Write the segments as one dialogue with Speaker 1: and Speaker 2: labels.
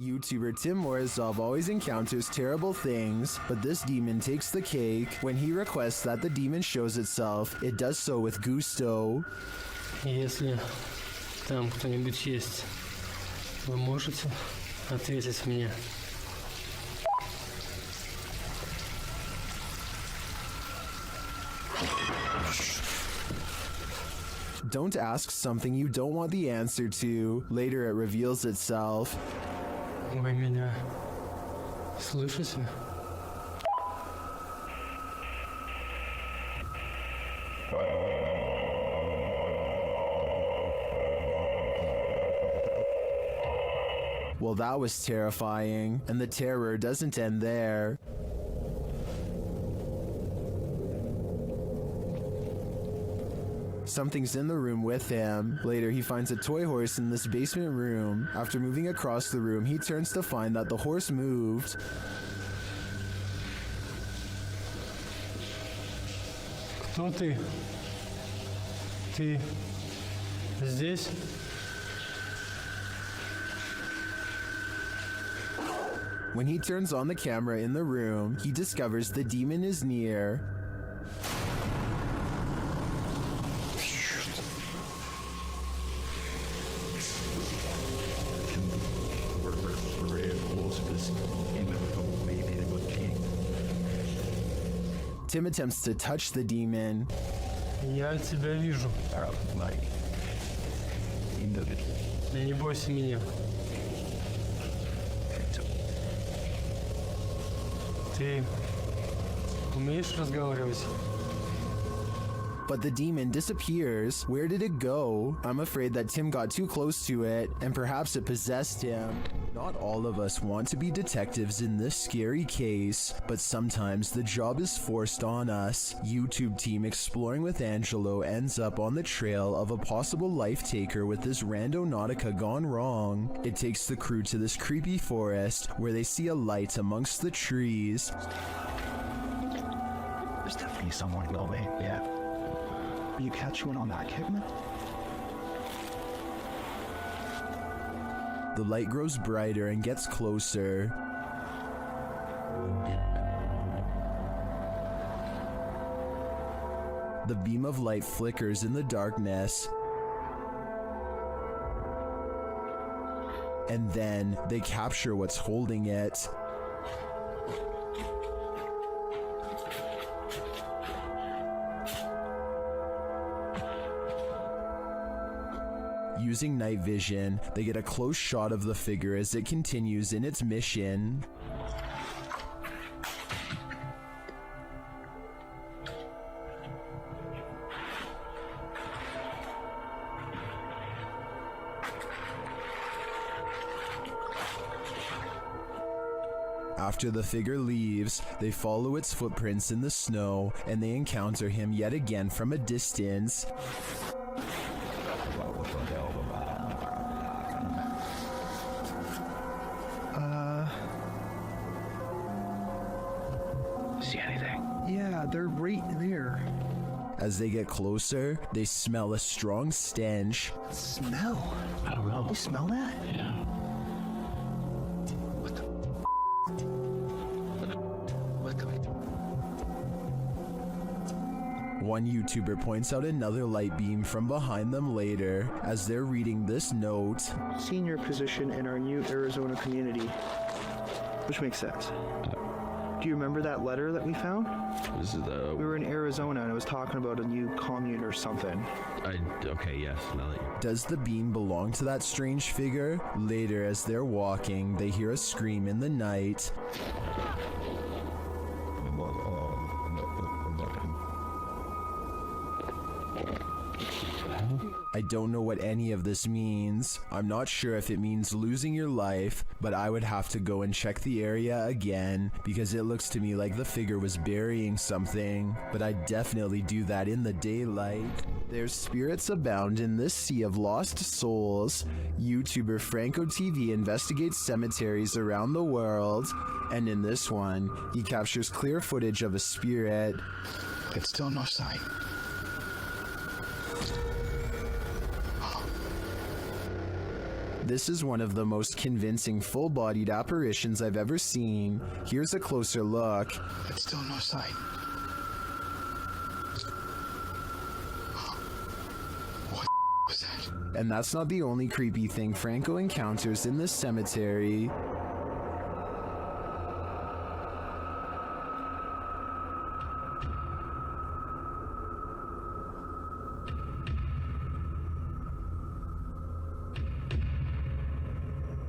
Speaker 1: YouTuber Tim Morozov always encounters terrible things, but this demon takes the cake. When he requests that the demon shows itself, it does so with gusto.
Speaker 2: Если там кто-нибудь есть, вы можете ответить мне?
Speaker 1: Don't ask something you don't want the answer to. Later it reveals itself.
Speaker 2: Вы меня слышите?
Speaker 1: Well, that was terrifying, and the terror doesn't end there. Something's in the room with him. Later, he finds a toy horse in this basement room. After moving across the room, he turns to find that the horse moved.
Speaker 2: Кто ты? Ты здесь?
Speaker 1: When he turns on the camera in the room, he discovers the demon is near. Tim attempts to touch the demon.
Speaker 2: Я тебя вижу. Не бойся меня. Ты умеешь разговаривать?
Speaker 1: But the demon disappears. Where did it go? I'm afraid that Tim got too close to it, and perhaps it possessed him. Not all of us want to be detectives in this scary case, but sometimes the job is forced on us. YouTube team Exploring with Angelo ends up on the trail of a possible life taker with this randonautica gone wrong. It takes the crew to this creepy forest where they see a light amongst the trees.
Speaker 3: There's definitely someone going, yeah. Are you catching on that, Kidman?
Speaker 1: The light grows brighter and gets closer. The beam of light flickers in the darkness. And then they capture what's holding it. Using night vision, they get a close shot of the figure as it continues in its mission. After the figure leaves, they follow its footprints in the snow, and they encounter him yet again from a distance.
Speaker 3: See anything? Yeah, they're right there.
Speaker 1: As they get closer, they smell a strong stench.
Speaker 3: Smell?
Speaker 4: I don't know.
Speaker 3: You smell that?
Speaker 4: Yeah.
Speaker 3: What the? What the?
Speaker 1: One YouTuber points out another light beam from behind them later as they're reading this note.
Speaker 5: Senior position in our new Arizona community, which makes sense. Do you remember that letter that we found?
Speaker 4: This is the.
Speaker 5: We were in Arizona and it was talking about a new commune or something.
Speaker 4: Okay, yes. Now that you.
Speaker 1: Does the beam belong to that strange figure? Later, as they're walking, they hear a scream in the night. I don't know what any of this means. I'm not sure if it means losing your life, but I would have to go and check the area again because it looks to me like the figure was burying something, but I'd definitely do that in the daylight. There's spirits abound in this sea of lost souls. YouTuber Franco TV investigates cemeteries around the world, and in this one, he captures clear footage of a spirit.
Speaker 3: It's still no sign.
Speaker 1: This is one of the most convincing full-bodied apparitions I've ever seen. Here's a closer look.
Speaker 3: But still no sight. What was that?
Speaker 1: And that's not the only creepy thing Franco encounters in this cemetery.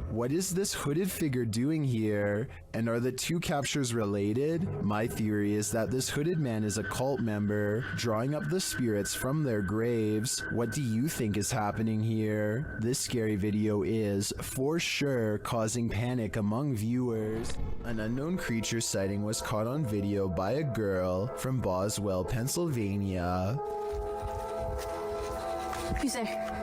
Speaker 1: What is this hooded figure doing here? And are the two captures related? My theory is that this hooded man is a cult member, drawing up the spirits from their graves. What do you think is happening here? This scary video is, for sure, causing panic among viewers. An unknown creature sighting was caught on video by a girl from Boswell, Pennsylvania.
Speaker 6: Who's there?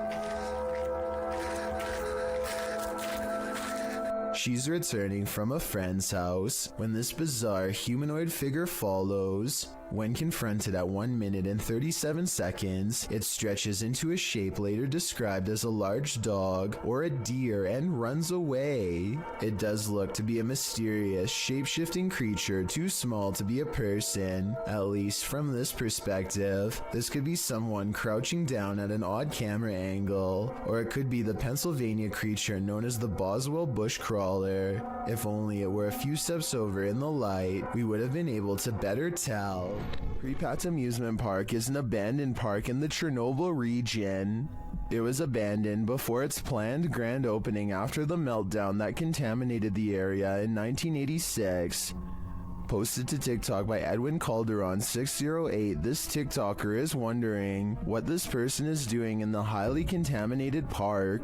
Speaker 1: She's returning from a friend's house when this bizarre humanoid figure follows. When confronted at 1 minute and 37 seconds, it stretches into a shape later described as a large dog or a deer and runs away. It does look to be a mysterious, shape-shifting creature too small to be a person, at least from this perspective. This could be someone crouching down at an odd camera angle, or it could be the Pennsylvania creature known as the Boswell bushcrawler. If only it were a few steps over in the light, we would have been able to better tell. Pripyat Amusement Park is an abandoned park in the Chernobyl region. It was abandoned before its planned grand opening after the meltdown that contaminated the area in 1986. Posted to TikTok by Edwin Calderon 608, this TikToker is wondering what this person is doing in the highly contaminated park.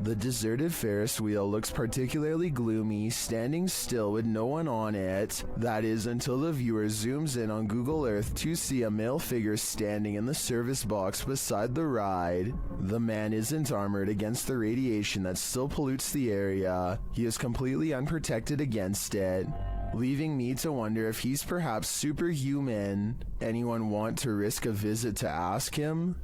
Speaker 1: The deserted Ferris wheel looks particularly gloomy, standing still with no one on it. That is until the viewer zooms in on Google Earth to see a male figure standing in the service box beside the ride. The man isn't armored against the radiation that still pollutes the area. He is completely unprotected against it, leaving me to wonder if he's perhaps superhuman. Anyone want to risk a visit to ask him?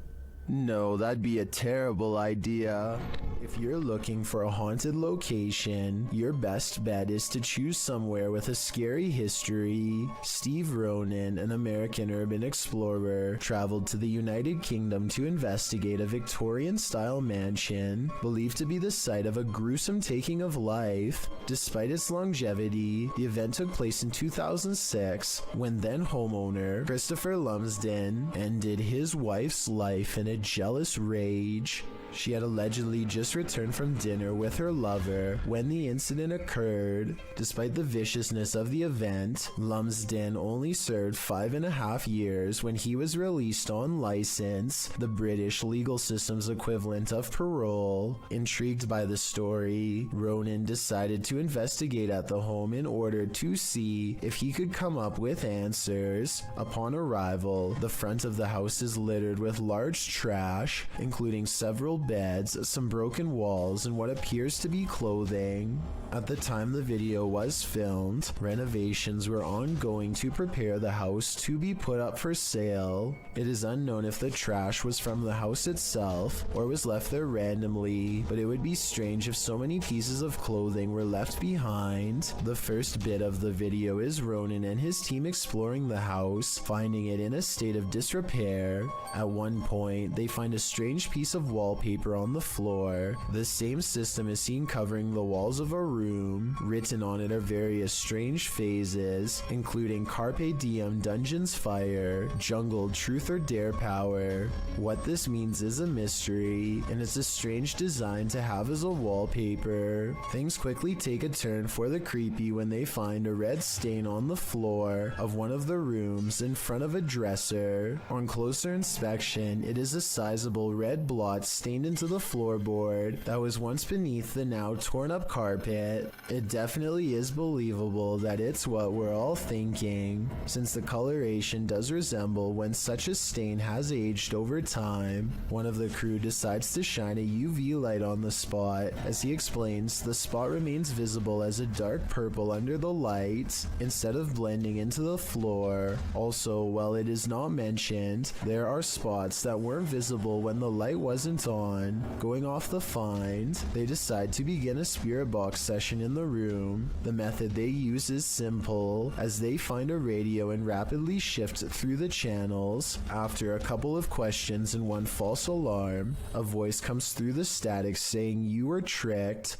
Speaker 1: No, that'd be a terrible idea. If you're looking for a haunted location, your best bet is to choose somewhere with a scary history. Steve Ronan, an American urban explorer, traveled to the United Kingdom to investigate a Victorian-style mansion believed to be the site of a gruesome taking of life. Despite its longevity, the event took place in 2006 when then homeowner Christopher Lumsden ended his wife's life in a jealous rage. She had allegedly just returned from dinner with her lover when the incident occurred. Despite the viciousness of the event, Lumsden only served 5.5 years when he was released on license, the British legal system's equivalent of parole. Intrigued by the story, Ronan decided to investigate at the home in order to see if he could come up with answers. Upon arrival, the front of the house is littered with large trash, including several beds, some broken walls, and what appears to be clothing. At the time the video was filmed, renovations were ongoing to prepare the house to be put up for sale. It is unknown if the trash was from the house itself or was left there randomly, but it would be strange if so many pieces of clothing were left behind. The first bit of the video is Ronan and his team exploring the house, finding it in a state of disrepair. At one point, they find a strange piece of wallpaper on the floor. The same system is seen covering the walls of a room. Written on it are various strange phrases, including Carpe Diem Dungeons Fire, Jungle Truth or Dare Power. What this means is a mystery, and it's a strange design to have as a wallpaper. Things quickly take a turn for the creepy when they find a red stain on the floor of one of the rooms in front of a dresser. On closer inspection, it is a sizable red blot stained into the floorboard that was once beneath the now torn up carpet. It definitely is believable that it's what we're all thinking, since the coloration does resemble when such a stain has aged over time. One of the crew decides to shine a UV light on the spot. As he explains, the spot remains visible as a dark purple under the light, instead of blending into the floor. Also, while it is not mentioned, there are spots that weren't visible when the light wasn't on, on. Going off the find, they decide to begin a spirit box session in the room. The method they use is simple, as they find a radio and rapidly shift through the channels. After a couple of questions and one false alarm, a voice comes through the static saying you were tricked.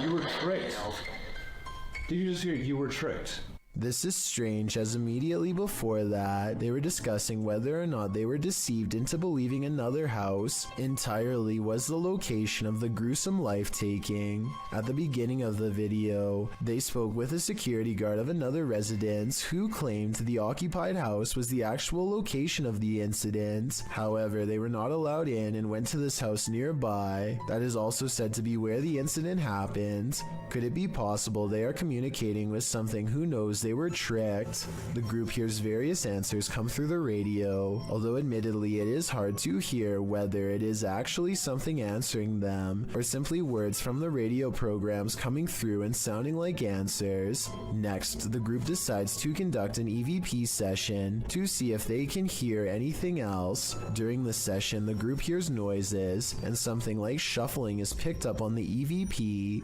Speaker 3: You were tricked. Did you just hear you were tricked?
Speaker 1: This is strange, as immediately before that, they were discussing whether or not they were deceived into believing another house entirely was the location of the gruesome life-taking. At the beginning of the video, they spoke with a security guard of another residence who claimed the occupied house was the actual location of the incident. However, they were not allowed in and went to this house nearby that is also said to be where the incident happened. Could it be possible they are communicating with something who knows they were tricked? The group hears various answers come through the radio, although admittedly it is hard to hear whether it is actually something answering them or simply words from the radio programs coming through and sounding like answers. Next, the group decides to conduct an EVP session to see if they can hear anything else. During the session, the group hears noises and something like shuffling is picked up on the EVP.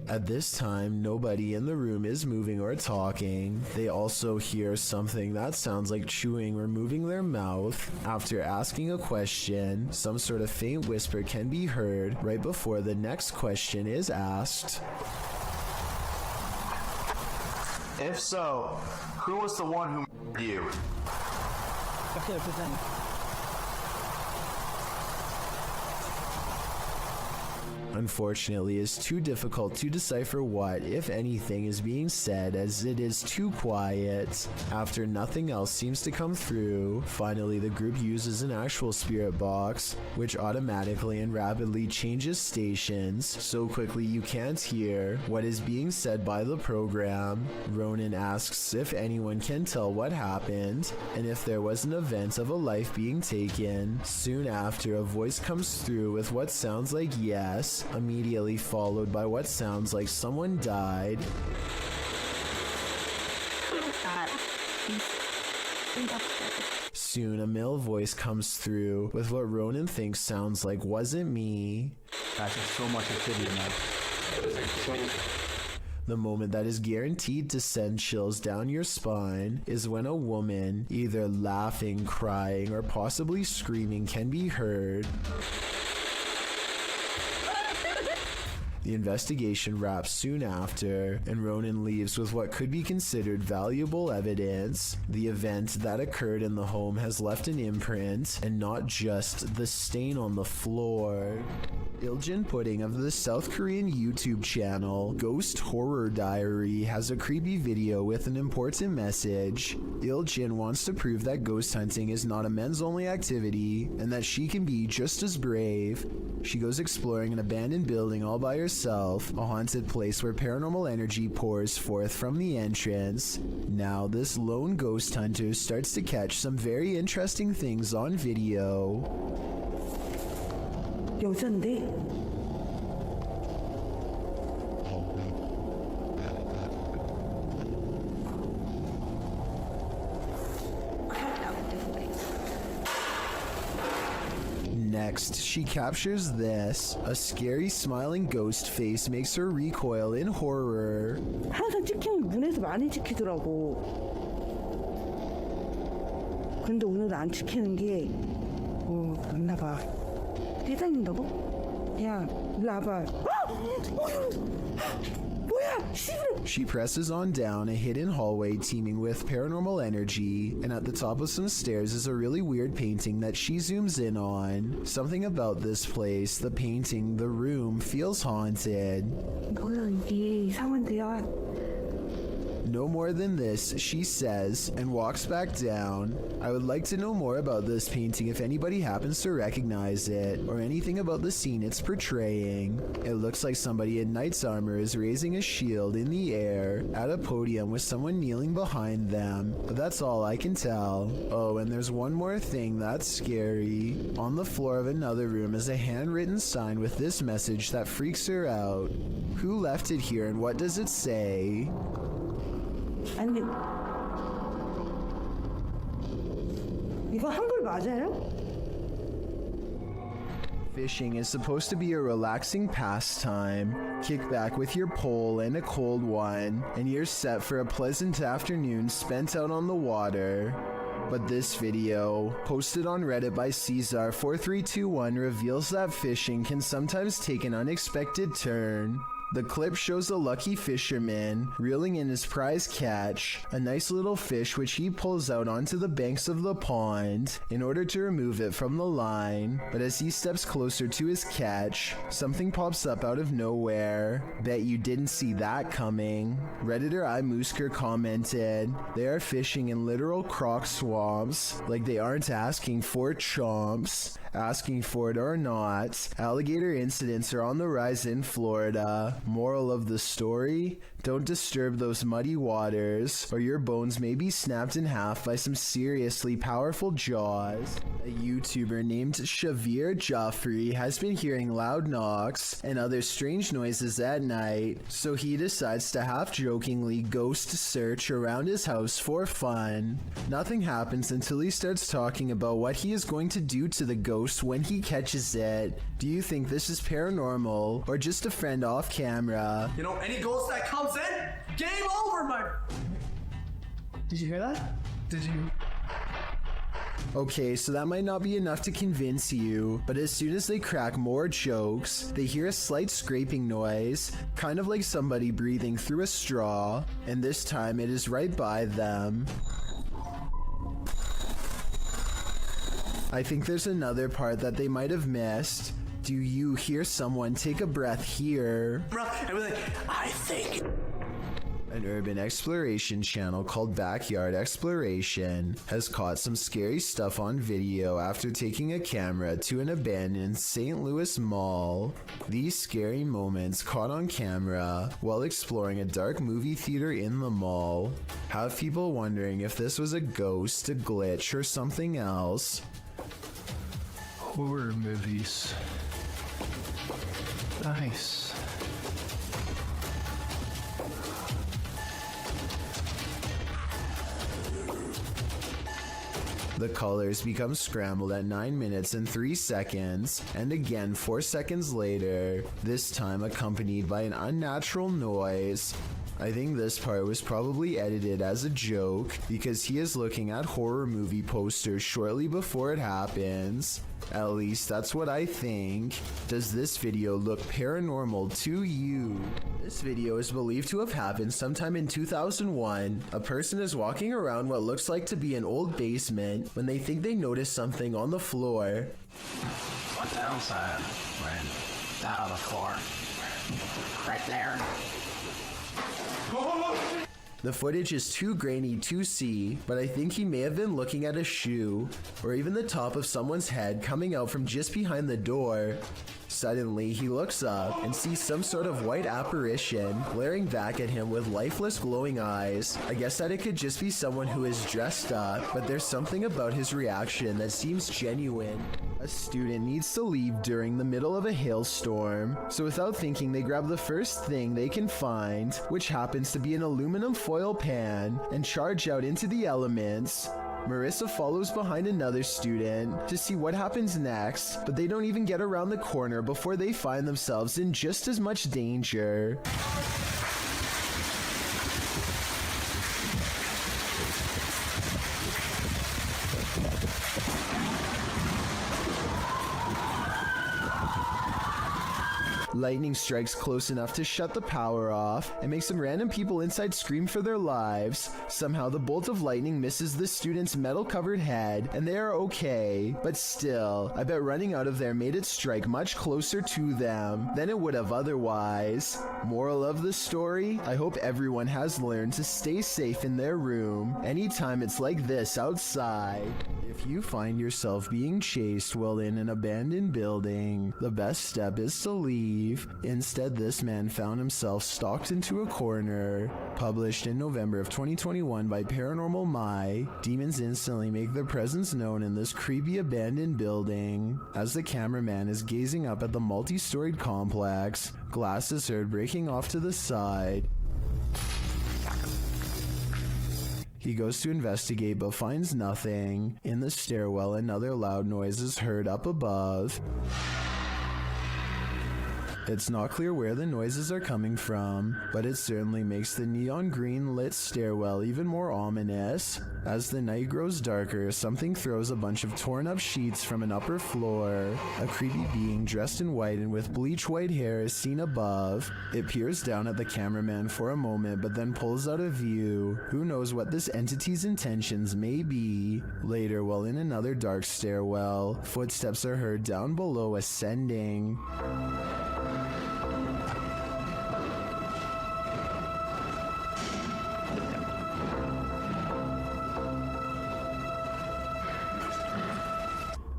Speaker 1: At this time, nobody in the room is moving or talking. They also hear something that sounds like chewing or moving their mouth. After asking a question, some sort of faint whisper can be heard right before the next question is asked.
Speaker 6: If so, who was the one who murdered you?
Speaker 1: Unfortunately, it's too difficult to decipher what, if anything, is being said, as it is too quiet. After nothing else seems to come through, finally the group uses an actual spirit box, which automatically and rapidly changes stations so quickly you can't hear what is being said by the program. Ronan asks if anyone can tell what happened and if there was an event of a life being taken. Soon after, a voice comes through with what sounds like yes, immediately followed by what sounds like someone died. Soon, a male voice comes through with what Ronan thinks sounds like "wasn't me."
Speaker 3: Guys, there's so much activity in that.
Speaker 1: The moment that is guaranteed to send chills down your spine is when a woman, either laughing, crying, or possibly screaming, can be heard. The investigation wraps soon after, and Ronan leaves with what could be considered valuable evidence. The event that occurred in the home has left an imprint, and not just the stain on the floor. Iljin Pudding of the South Korean YouTube channel Ghost Horror Diary has a creepy video with an important message. Iljin wants to prove that ghost hunting is not a men's-only activity, and that she can be just as brave. She goes exploring an abandoned building all by herself, a haunted place where paranormal energy pours forth from the entrance. Now, this lone ghost hunter starts to catch some very interesting things on video.
Speaker 7: 여잔데?
Speaker 1: Next, she captures this. A scary smiling ghost face makes her recoil in horror.
Speaker 7: 항상 찍히는 문에서 많이 찍히더라고. 근데 오늘은 안 찍히는 게 맞나 봐. 뛰다닌다고? 야, 일로 와봐. 뭐야? 씨발!
Speaker 1: She presses on down a hidden hallway teeming with paranormal energy, and at the top of some stairs is a really weird painting that she zooms in on. Something about this place, the painting, the room, feels haunted.
Speaker 7: 뭐야 이게 이상한데야.
Speaker 1: No more than this, she says, and walks back down. I would like to know more about this painting if anybody happens to recognize it, or anything about the scene it's portraying. It looks like somebody in knight's armor is raising a shield in the air at a podium with someone kneeling behind them, but that's all I can tell. Oh, and there's one more thing that's scary. On the floor of another room is a handwritten sign with this message that freaks her out. Who left it here and what does it say?
Speaker 7: 아니, 이거 한글 맞아요?
Speaker 1: Fishing is supposed to be a relaxing pastime. Kick back with your pole and a cold one, and you're set for a pleasant afternoon spent out on the water. But this video, posted on Reddit by Caesar4321, reveals that fishing can sometimes take an unexpected turn. The clip shows a lucky fisherman reeling in his prize catch, a nice little fish which he pulls out onto the banks of the pond in order to remove it from the line. But as he steps closer to his catch, something pops up out of nowhere. Bet you didn't see that coming. Redditor iMoosker commented, "They are fishing in literal croc swamps, like they aren't asking for chomps. Asking for it or not, alligator incidents are on the rise in Florida. Moral of the story? Don't disturb those muddy waters, or your bones may be snapped in half by some seriously powerful jaws." A YouTuber named Shavir Joffrey has been hearing loud knocks and other strange noises at night, so he decides to half-jokingly ghost search around his house for fun. Nothing happens until he starts talking about what he is going to do to the ghost when he catches it. Do you think this is paranormal, or just a friend off camera?
Speaker 8: You know, any ghost that comes in, game over, my... Did you hear that? Did you?
Speaker 1: Okay, so that might not be enough to convince you, but as soon as they crack more jokes, they hear a slight scraping noise, kind of like somebody breathing through a straw, and this time it is right by them. I think there's another part that they might have missed. Do you hear someone take a breath here?
Speaker 8: And we're like, I think...
Speaker 1: An urban exploration channel called Backyard Exploration has caught some scary stuff on video after taking a camera to an abandoned St. Louis mall. These scary moments caught on camera while exploring a dark movie theater in the mall have people wondering if this was a ghost, a glitch, or something else.
Speaker 3: Horror movies. Nice.
Speaker 1: The colors become scrambled at 9 minutes and 3 seconds, and again 4 seconds later, this time accompanied by an unnatural noise. I think this part was probably edited as a joke because he is looking at horror movie posters shortly before it happens. At least that's what I think. Does this video look paranormal to you? This video is believed to have happened sometime in 2001. A person is walking around what looks like to be an old basement when they think they notice something on the floor.
Speaker 9: What the hell's that? That on the floor. Right there.
Speaker 1: The footage is too grainy to see, but I think he may have been looking at a shoe, or even the top of someone's head coming out from just behind the door. Suddenly, he looks up and sees some sort of white apparition glaring back at him with lifeless glowing eyes. I guess that it could just be someone who is dressed up, but there's something about his reaction that seems genuine. A student needs to leave during the middle of a hailstorm, so without thinking they grab the first thing they can find, which happens to be an aluminum foil pan, and charge out into the elements. Marissa follows behind another student to see what happens next, but they don't even get around the corner before they find themselves in just as much danger. Lightning strikes close enough to shut the power off and make some random people inside scream for their lives. Somehow the bolt of lightning misses the student's metal-covered head and they are okay, but still, I bet running out of there made it strike much closer to them than it would have otherwise. Moral of the story? I hope everyone has learned to stay safe in their room anytime it's like this outside. If you find yourself being chased while in an abandoned building, the best step is to leave. Instead, this man found himself stalked into a corner. Published in November of 2021 by Paranormal My, demons instantly make their presence known in this creepy abandoned building. As the cameraman is gazing up at the multi-storied complex, glass is heard breaking off to the side. He goes to investigate but finds nothing. In the stairwell, another loud noise is heard up above. It's not clear where the noises are coming from, but it certainly makes the neon green lit stairwell even more ominous. As the night grows darker, something throws a bunch of torn up sheets from an upper floor. A creepy being dressed in white and with bleach white hair is seen above. It peers down at the cameraman for a moment but then pulls out of view. Who knows what this entity's intentions may be? Later, while in another dark stairwell, footsteps are heard down below ascending.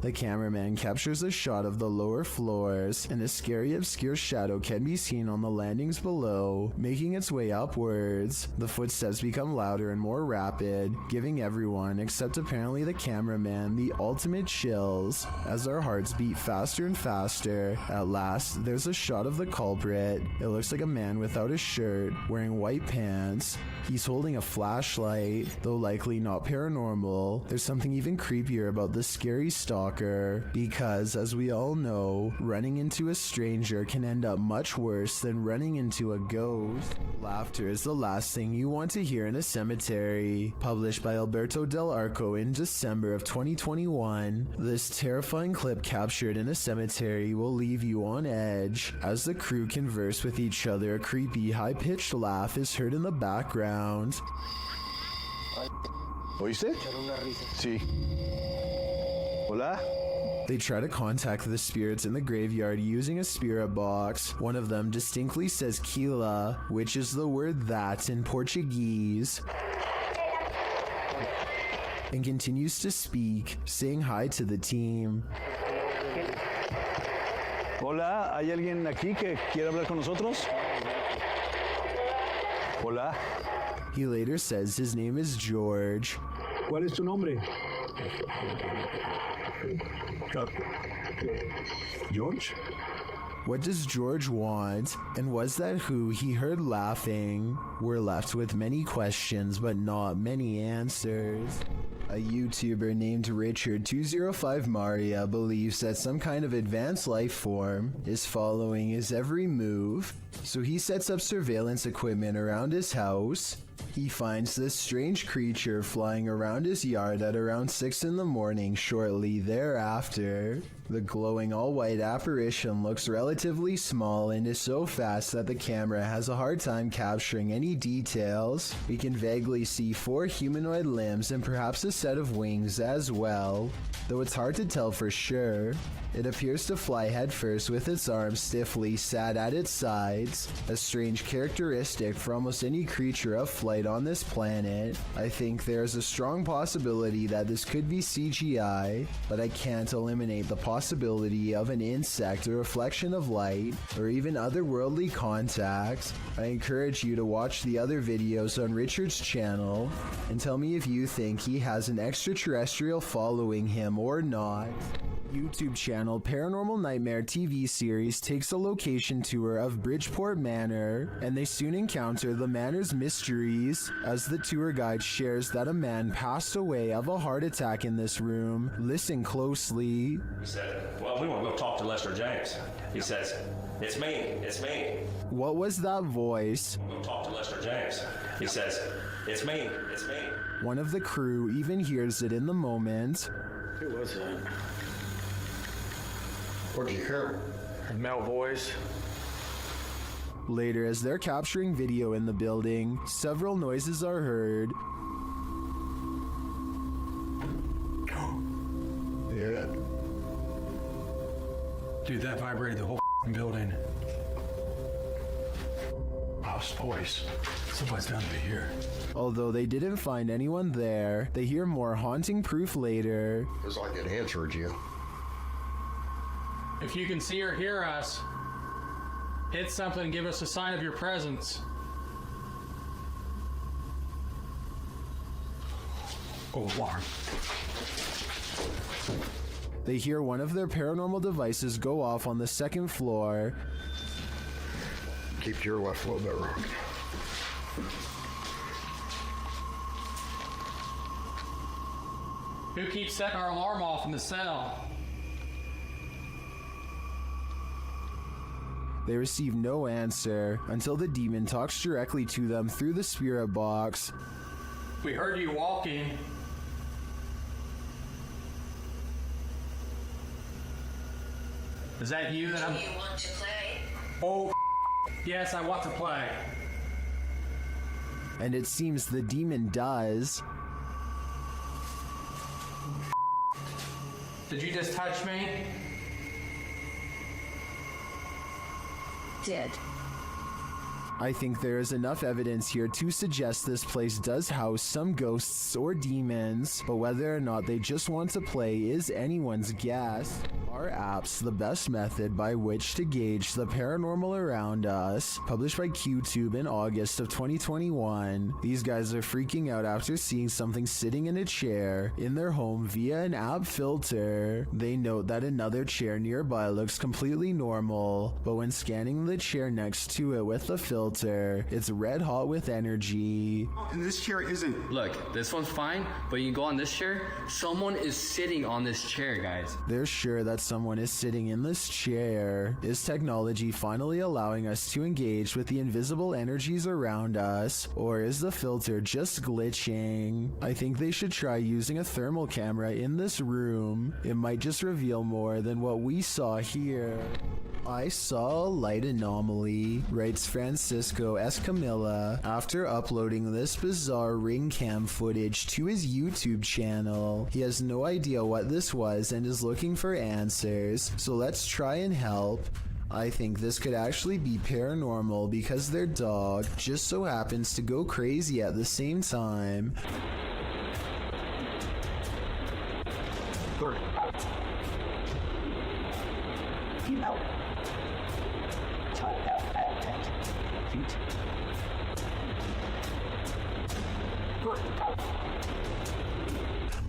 Speaker 1: The cameraman captures a shot of the lower floors, and a scary obscure shadow can be seen on the landings below, making its way upwards. The footsteps become louder and more rapid, giving everyone, except apparently the cameraman, the ultimate chills. As our hearts beat faster and faster, at last, there's a shot of the culprit. It looks like a man without a shirt, wearing white pants. He's holding a flashlight, though likely not paranormal. There's something even creepier about the scary stalker, because as we all know, running into a stranger can end up much worse than running into a ghost. Laughter is the last thing you want to hear in a cemetery. Published by Alberto Del Arco in December of 2021, this terrifying clip captured in a cemetery will leave you on edge. As the crew converse with each other, a creepy, high-pitched laugh is heard in the background.
Speaker 10: ¿Oíste? Sí. Hola?
Speaker 1: They try to contact the spirits in the graveyard using a spirit box. One of them distinctly says Kila, which is the word that in Portuguese, and continues to speak, saying hi to the team.
Speaker 10: Hola, ¿hay alguien aquí que quiere hablar con nosotros? Hola.
Speaker 1: He later says his name is George.
Speaker 10: ¿Cuál es tu nombre? George?
Speaker 1: What does George want? And was that who he heard laughing? We're left with many questions, but not many answers. A YouTuber named Richard205Maria believes that some kind of advanced life form is following his every move, so he sets up surveillance equipment around his house. He finds this strange creature flying around his yard at around 6 in the morning shortly thereafter. The glowing all-white apparition looks relatively small and is so fast that the camera has a hard time capturing any details. We can vaguely see 4 humanoid limbs and perhaps a set of wings as well, though it's hard to tell for sure. It appears to fly headfirst with its arms stiffly sat at its sides, a strange characteristic for almost any creature of flight on this planet. I think there's a strong possibility that this could be CGI, but I can't eliminate the possibility of an insect, a reflection of light, or even otherworldly contact. I encourage you to watch the other videos on Richard's channel and tell me if you think he has an extraterrestrial following him or not. YouTube channel Paranormal Nightmare TV series takes a location tour of Bridgeport Manor, and they soon encounter the manor's mysteries as the tour guide shares that a man passed away of a heart attack in this room. Listen closely.
Speaker 11: He said, well, we want to go talk to Lester James. He says, it's me.
Speaker 1: What was that voice?
Speaker 11: We'll talk to Lester James. He says, it's me.
Speaker 1: One of the crew even hears it in the moment.
Speaker 9: Who was that? Where'd you hear a male voice?
Speaker 1: Later, as they're capturing video in the building, several noises are heard.
Speaker 3: Yeah.
Speaker 9: Dude, that vibrated the whole building. Lost voice. Somebody's down to be here.
Speaker 1: Although they didn't find anyone there, they hear more haunting proof later.
Speaker 12: It's like it answered you.
Speaker 13: If you can see or hear us, hit something and give us a sign of your presence.
Speaker 9: Oh, alarm.
Speaker 1: They hear one of their paranormal devices go off on the second floor.
Speaker 12: Keep your left a little bit wrong.
Speaker 13: Who keeps setting our alarm off in the cell?
Speaker 1: They receive no answer until the demon talks directly to them through the spirit box.
Speaker 13: We heard you walking. Is that you that I'm...
Speaker 14: Do you want to play?
Speaker 13: Oh, yes, I want to play.
Speaker 1: And it seems the demon does.
Speaker 13: Did you just touch me?
Speaker 7: Did.
Speaker 1: I think there is enough evidence here to suggest this place does house some ghosts or demons, but whether or not they just want to play is anyone's guess. Are apps the best method by which to gauge the paranormal around us? Published by QTube in August of 2021. These guys are freaking out after seeing something sitting in a chair in their home via an app filter. They note that another chair nearby looks completely normal, but when scanning the chair next to it with the filter, it's red hot with energy.
Speaker 15: And this chair isn't.
Speaker 16: Look, this one's fine, but you go on this chair, someone is sitting on this chair, guys.
Speaker 1: They're sure that someone is sitting in this chair. Is technology finally allowing us to engage with the invisible energies around us, or is the filter just glitching? I think they should try using a thermal camera in this room. It might just reveal more than what we saw here. I saw a light anomaly, writes Francisco Escamilla, after uploading this bizarre ring cam footage to his YouTube channel. He has no idea what this was and is looking for answers, so let's try and help. I think this could actually be paranormal because their dog just so happens to go crazy at the same time.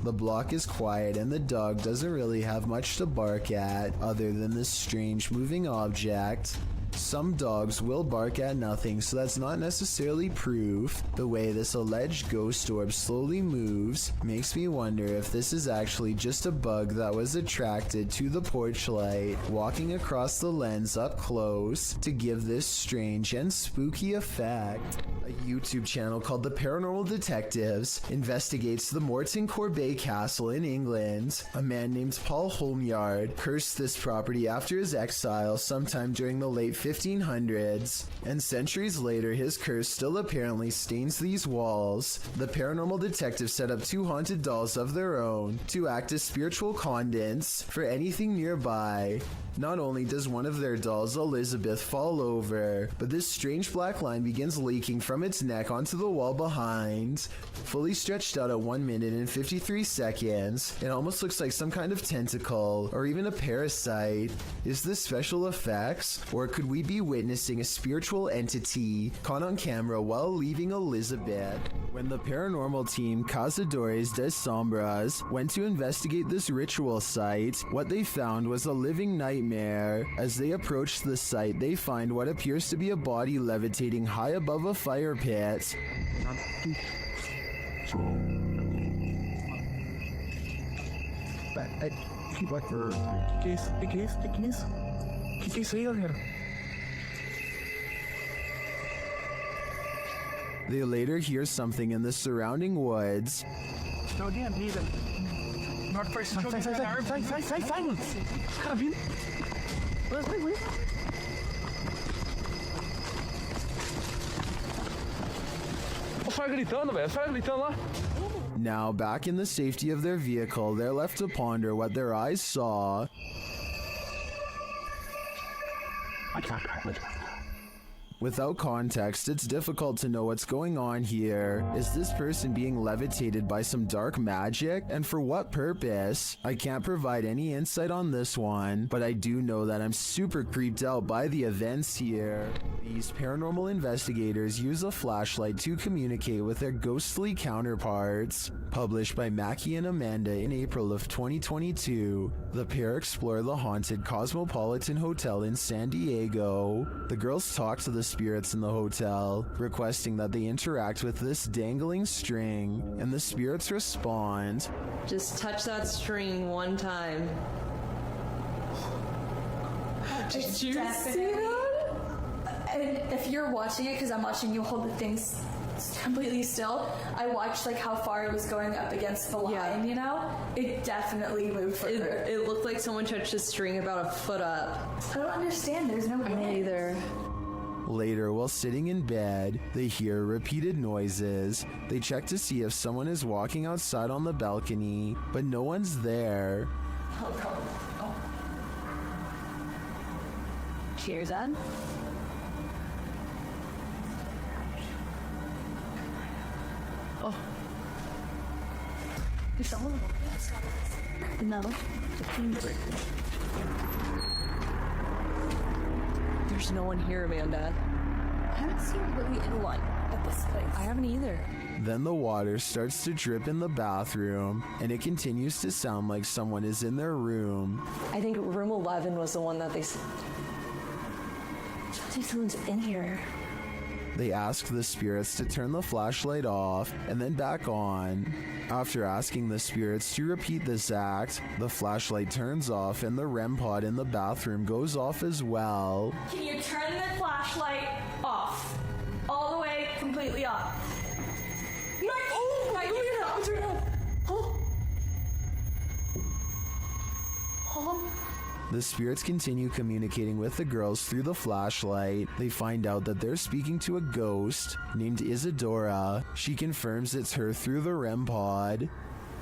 Speaker 1: The block is quiet and the dog doesn't really have much to bark at other than this strange moving object. Some dogs will bark at nothing, so that's not necessarily proof. The way this alleged ghost orb slowly moves makes me wonder if this is actually just a bug that was attracted to the porch light, walking across the lens up close to give this strange and spooky effect. A YouTube channel called The Paranormal Detectives investigates the Morton Corbet Castle in England. A man named Paul Holmyard cursed this property after his exile sometime during the late 1500s, and centuries later his curse still apparently stains these walls. The paranormal detectives set up 2 haunted dolls of their own to act as spiritual conduits for anything nearby. Not only does one of their dolls, Elizabeth, fall over, but this strange black line begins leaking from its neck onto the wall behind. Fully stretched out at 1 minute and 53 seconds, it almost looks like some kind of tentacle, or even a parasite. Is this special effects, or could we be witnessing a spiritual entity caught on camera while leaving Elizabeth? When the paranormal team Cazadores de Sombras went to investigate this ritual site, what they found was a living nightmare. As they approached the site, they find what appears to be a body levitating high above a fire pit. They later hear something in the surrounding woods.
Speaker 8: No, damn, neither. Not first. Silence. Wait.
Speaker 9: caras gritando, velho. Os caras gritando lá.
Speaker 1: Now, back in the safety of their vehicle, they're left to ponder what their eyes saw. Without context, it's difficult to know what's going on here. Is this person being levitated by some dark magic? And for what purpose? I can't provide any insight on this one, but I do know that I'm super creeped out by the events here. These paranormal investigators use a flashlight to communicate with their ghostly counterparts. Published by Mackie and Amanda in April of 2022, the pair explore the haunted Cosmopolitan Hotel in San Diego. The girls talk to the spirits in the hotel, requesting that they interact with this dangling string, and the spirits respond.
Speaker 14: Just touch that string one time.
Speaker 15: Did you see that? And if you're watching it, because I'm watching you hold the things completely still, I watched like how far it was going up against the line, you know? It definitely moved further.
Speaker 14: It looked like someone touched the string about a foot up.
Speaker 15: I don't understand. There's no way.
Speaker 14: Either.
Speaker 1: Later, while sitting in bed, they hear repeated noises. They check to see if someone is walking outside on the balcony, but no one's there.
Speaker 15: Oh, God. Oh. Cheers, Ed. Oh. There's someone. No.
Speaker 14: There's no one here, Amanda.
Speaker 15: I haven't seen really anyone at this place.
Speaker 14: I haven't either.
Speaker 1: Then the water starts to drip in the bathroom, and it continues to sound like someone is in their room.
Speaker 14: I think room 11 was the one that they...
Speaker 15: I think someone's in here.
Speaker 1: They ask the spirits to turn the flashlight off and then back on. After asking the spirits to repeat this act, the flashlight turns off and the REM pod in the bathroom goes off as well.
Speaker 15: Can you turn the flashlight off? All the way, completely off. Turn it off.
Speaker 1: The spirits continue communicating with the girls through the flashlight. They find out that they're speaking to a ghost named Isadora. She confirms it's her through the REM pod.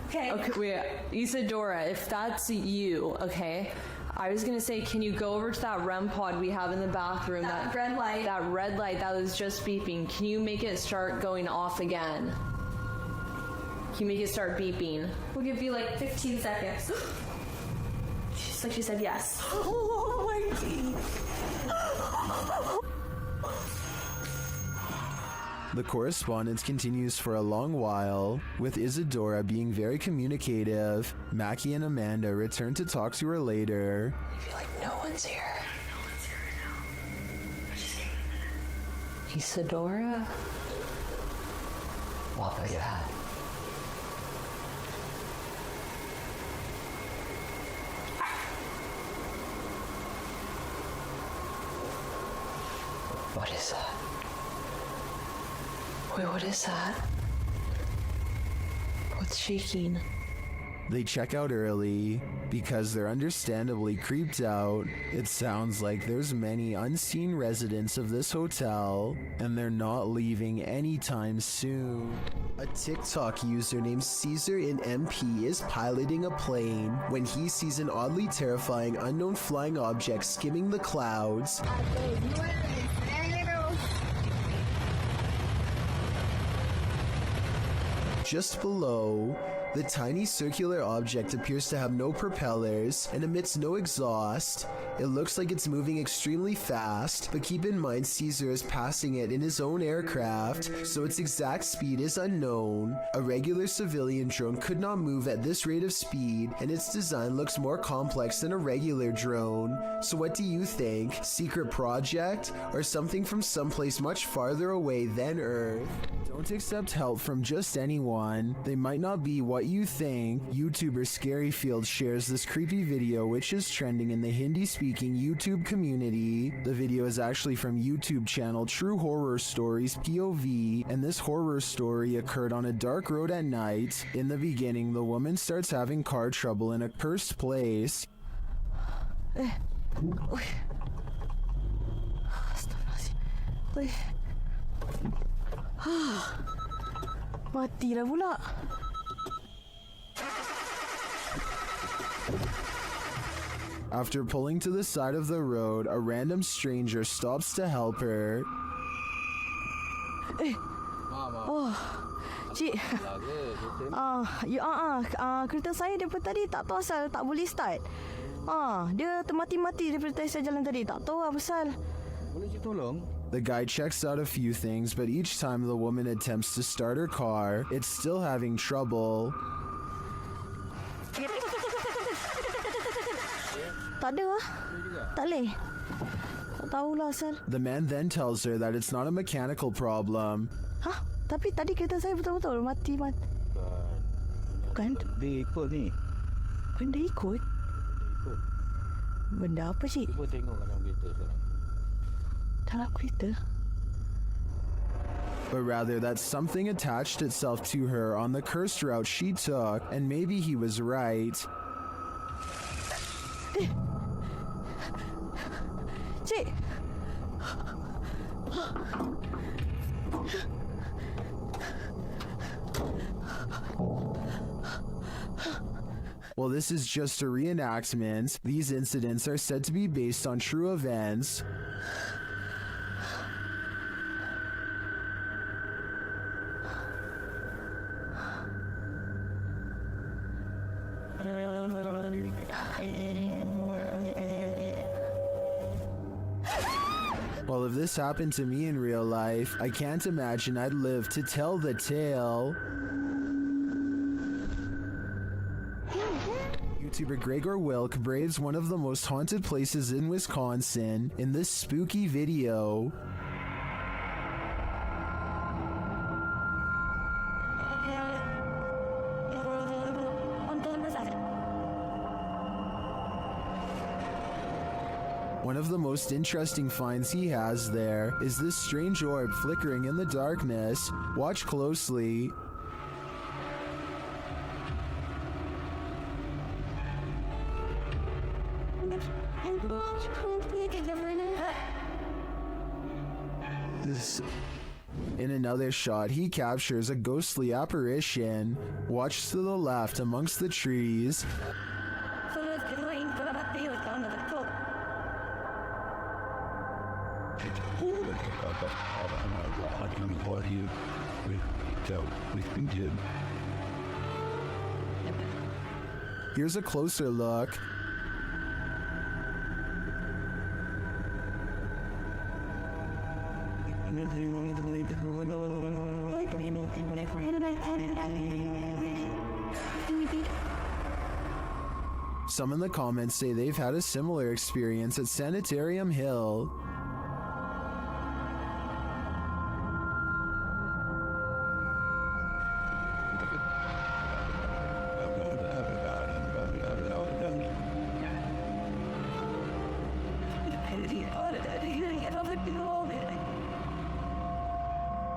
Speaker 14: Okay, wait, Isadora, if that's you, okay, I was gonna say, can you go over to that REM pod we have in the bathroom?
Speaker 15: That red light.
Speaker 14: That red light that was just beeping. Can you make it start going off again? Can you make it start beeping?
Speaker 15: We'll give you like 15 seconds. Just like she said yes.
Speaker 14: Oh my God.
Speaker 1: The correspondence continues for a long while, with Isadora being very communicative. Mackie and Amanda return to talk to her later.
Speaker 14: I feel like no one's here. Isadora?
Speaker 16: Well, look at that. What is that?
Speaker 14: Wait, what is that? What's shaking?
Speaker 1: They check out early because they're understandably creeped out. It sounds like there's many unseen residents of this hotel, and they're not leaving anytime soon. A TikTok user named Caesar in MP is piloting a plane when he sees an oddly terrifying unknown flying object skimming the clouds. Just below, the tiny circular object appears to have no propellers and emits no exhaust. It looks like it's moving extremely fast, but keep in mind Caesar is passing it in his own aircraft, so its exact speed is unknown. A regular civilian drone could not move at this rate of speed, and its design looks more complex than a regular drone. So what do you think? Secret project? Or something from someplace much farther away than Earth? Don't accept help from just anyone. They might not be what you think. YouTuber Scaryfield shares this creepy video which is trending in the Hindi-speaking YouTube community. The video is actually from YouTube channel True Horror Stories POV, and this horror story occurred on a dark road at night. In the beginning, the woman starts having car trouble in a cursed place.
Speaker 7: Mati dah pula.
Speaker 1: After pulling to the side of the road, a random stranger stops to help her.
Speaker 7: Oh, cik. Kereta saya daripada tadi tak tahu asal tak boleh start. Dia termati-mati daripada tadi saya jalan tadi. Tak tahu apa pasal.
Speaker 10: Boleh cik tolong?
Speaker 1: The guy checks out a few things, but each time the woman attempts to start her car, it's still having trouble.
Speaker 7: Tak ada lah. Tak boleh. Tak tahulah asal.
Speaker 1: The man then tells her that it's not a mechanical problem.
Speaker 7: Tapi tadi kereta saya betul-betul mati. Bukan?
Speaker 10: Dia ikut ni.
Speaker 7: Benda ikut? Benda apa cik?
Speaker 10: Cuba tengok dalam kereta sekarang.
Speaker 7: Dalam kereta?
Speaker 1: But rather that something attached itself to her on the cursed route she took, and maybe he was right.
Speaker 7: Cik!
Speaker 1: While this is just a reenactment, these incidents are said to be based on true events. Well, if this happened to me in real life, I can't imagine I'd live to tell the tale. YouTuber Gregor Wilk braves one of the most haunted places in Wisconsin in this spooky video. One of the most interesting finds he has there is this strange orb flickering in the darkness. Watch closely. In another shot, he captures a ghostly apparition. Watch to the left amongst the trees. Here's a closer look. Some in the comments say they've had a similar experience at Sanitarium Hill.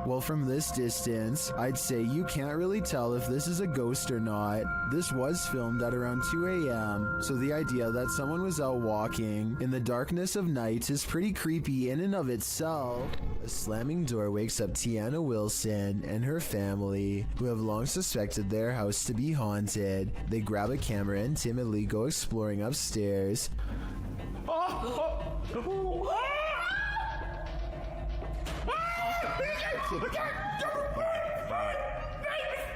Speaker 1: Well, from this distance, I'd say you can't really tell if this is a ghost or not. This was filmed at around 2 a.m., so the idea that someone was out walking in the darkness of night is pretty creepy in and of itself. A slamming door wakes up Tiana Wilson and her family, who have long suspected their house to be haunted. They grab a camera and timidly go exploring upstairs.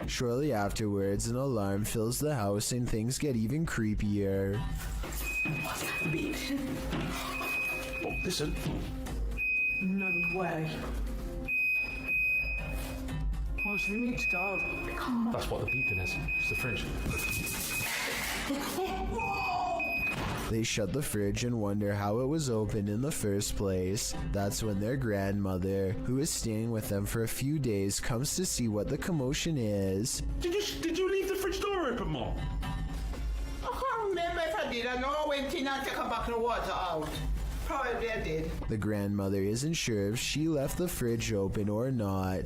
Speaker 1: Shortly afterwards, an alarm fills the house and things get even creepier.
Speaker 3: Oh, listen.
Speaker 8: No way. What's the next dog?
Speaker 3: That's what the beeping is. It's the fridge.
Speaker 1: They shut the fridge and wonder how it was opened in the first place. That's when their grandmother, who is staying with them for a few days, comes to see what the commotion is.
Speaker 3: Did you leave the fridge door open, Mom?
Speaker 17: I can't remember if I did. I know I went in and to come back and water out. Probably I did.
Speaker 1: The grandmother isn't sure if she left the fridge open or not.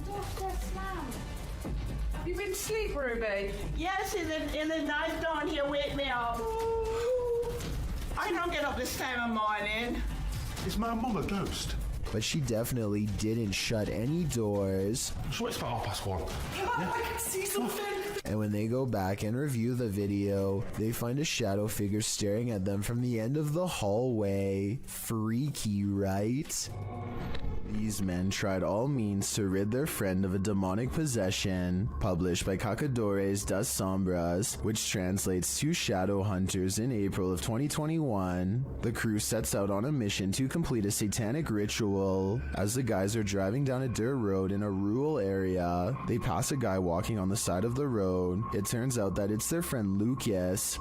Speaker 8: Have you been to sleep, Ruby?
Speaker 17: Yes, in the night down here wake me up. I don't get up this time of morning.
Speaker 3: Is my mum a ghost?
Speaker 1: but she definitely didn't shut any doors.
Speaker 8: I can see something.
Speaker 1: And when they go back and review the video, they find a shadow figure staring at them from the end of the hallway. Freaky, right? These men tried all means to rid their friend of a demonic possession, published by Cacadores das Sombras, which translates to Shadow Hunters in April of 2021. The crew sets out on a mission to complete a satanic ritual. As the guys are driving down a dirt road in a rural area, they pass a guy walking on the side of the road. It turns out that it's their friend Lucas.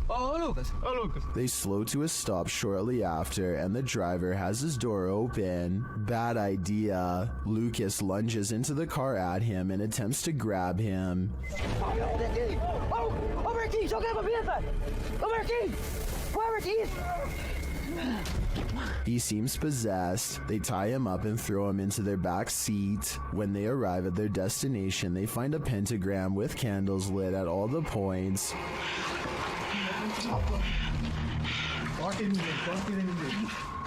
Speaker 8: Oh, Lucas. Oh, Lucas.
Speaker 1: They slow to a stop shortly after, and the driver has his door open. Bad idea. Lucas lunges into the car at him and attempts to grab him. He seems possessed. They tie him up and throw him into their back seat. When they arrive at their destination, they find a pentagram with candles lit at all the points.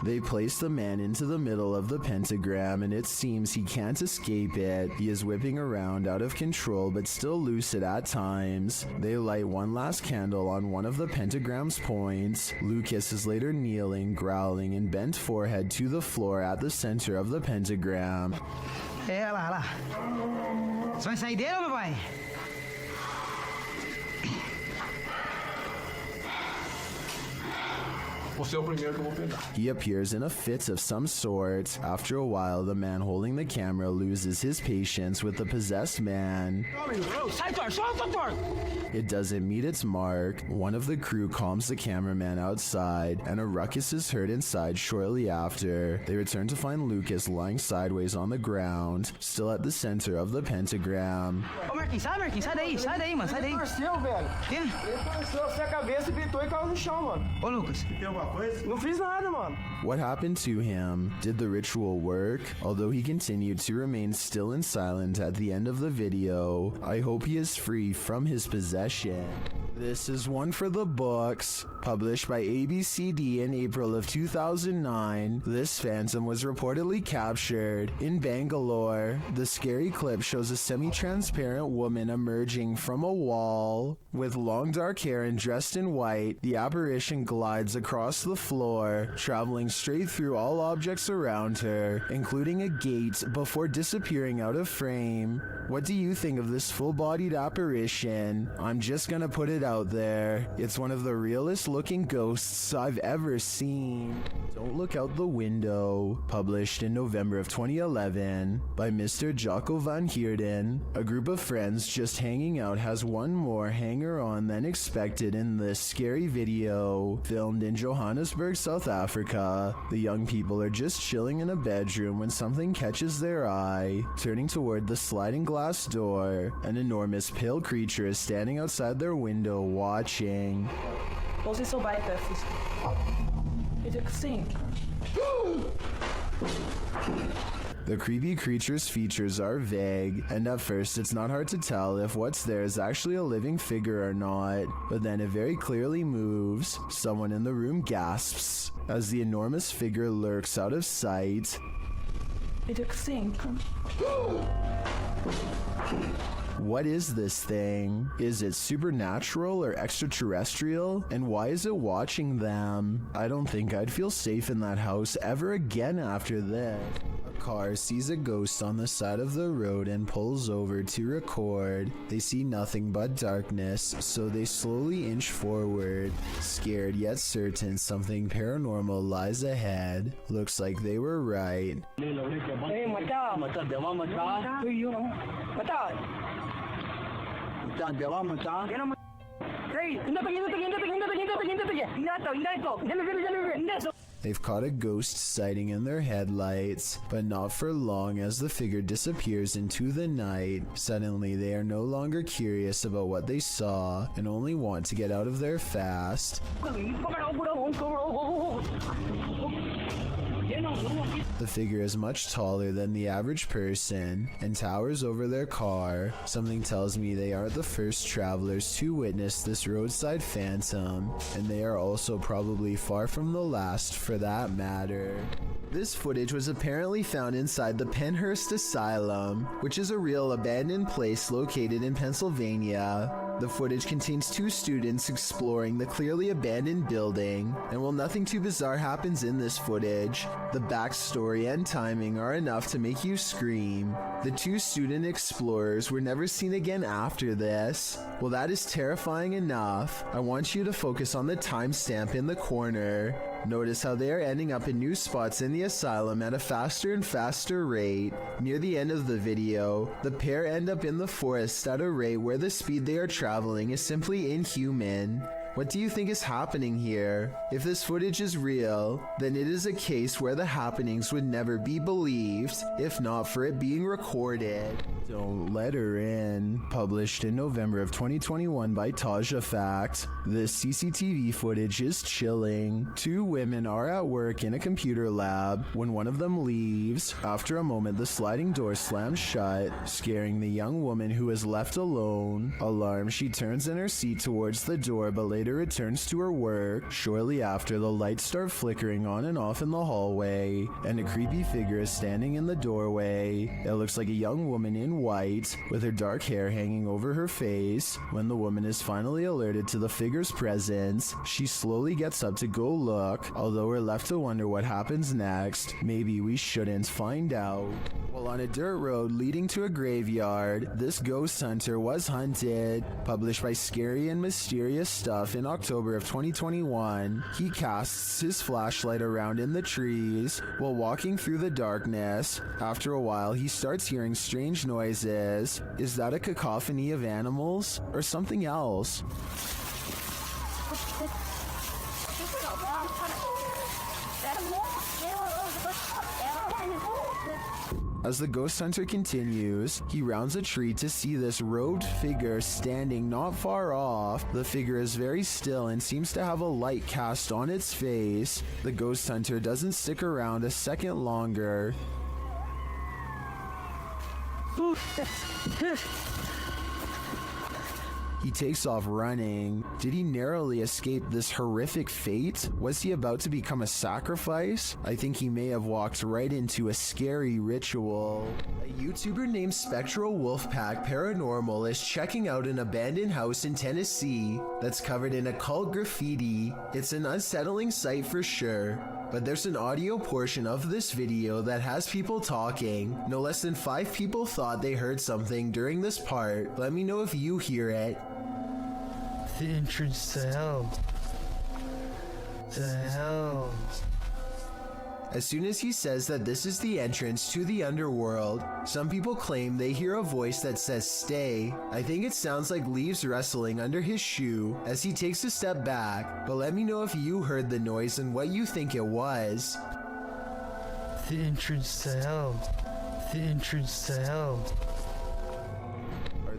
Speaker 1: They place the man into the middle of the pentagram, and it seems he can't escape it. He is whipping around out of control but still lucid at times. They light one last candle on one of the pentagram's points. Lucas is later kneeling, growling, and bent forehead to the floor at the center of the pentagram.
Speaker 8: Você vai sair dele ou não vai?
Speaker 1: He appears in a fit of some sort. After a while, the man holding the camera loses his patience with the possessed man. It doesn't meet its mark. One of the crew calms the cameraman outside, and a ruckus is heard inside shortly after. They return to find Lucas lying sideways on the ground, still at the center of the pentagram.
Speaker 8: Ô, Marquinhos, sai daí, mano, sai daí. Ele torceu, velho. Quê? Ele torceu a cabeça, gritou e caiu no chão, mano. Ô, Lucas. Tem alguma coisa? Não fiz nada, mano.
Speaker 1: What happened to him? Did the ritual work? Although he continued to remain still and silent at the end of the video, I hope he is free from his possession. This is one for the books. Published by ABCD in April of 2009, this phantom was reportedly captured in Bangalore. The scary clip shows a semi-transparent woman emerging from a wall. With long dark hair and dressed in white, the apparition glides across the floor, traveling straight through all objects around her, including a gate, before disappearing out of frame. What do you think of this full-bodied apparition? I'm just gonna put it out there. It's one of the realest looking ghosts I've ever seen. Don't Look Out the Window, published in November of 2011 by Mr. Jocko van Heerden. A group of friends just hanging out has one more hanger-on than expected in this scary video, filmed in Johannesburg, South Africa. The young people are just chilling in a bedroom when something catches their eye. Turning toward the sliding glass door, an enormous pale creature is standing outside their window watching.
Speaker 18: Você só vai ter sim.
Speaker 1: The creepy creature's features are vague, and at first it's not hard to tell if what's there is actually a living figure or not, but then it very clearly moves. Someone in the room gasps as the enormous figure lurks out of sight. What is this thing? Is it supernatural or extraterrestrial? And why is it watching them? I don't think I'd feel safe in that house ever again after this. A car sees a ghost on the side of the road and pulls over to record. They see nothing but darkness, so they slowly inch forward, scared yet certain something paranormal lies ahead. Looks like they were right. They've caught a ghost sighting in their headlights, but not for long as the figure disappears into the night. Suddenly, they are no longer curious about what they saw and only want to get out of there fast. The figure is much taller than the average person and towers over their car. Something tells me they aren't the first travelers to witness this roadside phantom, and they are also probably far from the last for that matter. This footage was apparently found inside the Penhurst Asylum, which is a real abandoned place located in Pennsylvania. The footage contains 2 students exploring the clearly abandoned building, and while nothing too bizarre happens in this footage, the backstory and timing are enough to make you scream. The 2 student explorers were never seen again after this. Well, that is terrifying enough. I want you to focus on the timestamp in the corner. Notice how they are ending up in new spots in the asylum at a faster and faster rate. Near the end of the video, the pair end up in the forest at a rate where the speed they are traveling is simply inhuman. What do you think is happening here? If this footage is real, then it is a case where the happenings would never be believed, if not for it being recorded. Don't Let Her In, published in November of 2021 by Taja Fact. This CCTV footage is chilling. 2 women are at work in a computer lab when one of them leaves. After a moment, the sliding door slams shut, scaring the young woman who is left alone. Alarmed, she turns in her seat towards the door but later returns to her work. Shortly after, the lights start flickering on and off in the hallway, and a creepy figure is standing in the doorway. It looks like a young woman in white, with her dark hair hanging over her face. When the woman is finally alerted to the figure's presence, she slowly gets up to go look, although we're left to wonder what happens next. Maybe we shouldn't find out. While on a dirt road leading to a graveyard, this ghost hunter was hunted. Published by Scary and Mysterious Stuff in October of 2021, he casts his flashlight around in the trees while walking through the darkness. After a while, he starts hearing strange noises. Is that a cacophony of animals or something else? As the ghost hunter continues, he rounds a tree to see this robed figure standing not far off. The figure is very still and seems to have a light cast on its face. The ghost hunter doesn't stick around a second longer. He takes off running. Did he narrowly escape this horrific fate? Was he about to become a sacrifice? I think he may have walked right into a scary ritual. A YouTuber named Spectral Wolfpack Paranormal is checking out an abandoned house in Tennessee that's covered in occult graffiti. It's an unsettling sight for sure, but there's an audio portion of this video that has people talking. No less than 5 people thought they heard something during this part. Let me know if you hear it.
Speaker 2: The entrance to hell. The hell.
Speaker 1: As soon as he says that this is the entrance to the underworld, some people claim they hear a voice that says stay. I think it sounds like leaves rustling under his shoe as he takes a step back, but let me know if you heard the noise and what you think it was.
Speaker 2: The entrance to hell. The entrance to hell.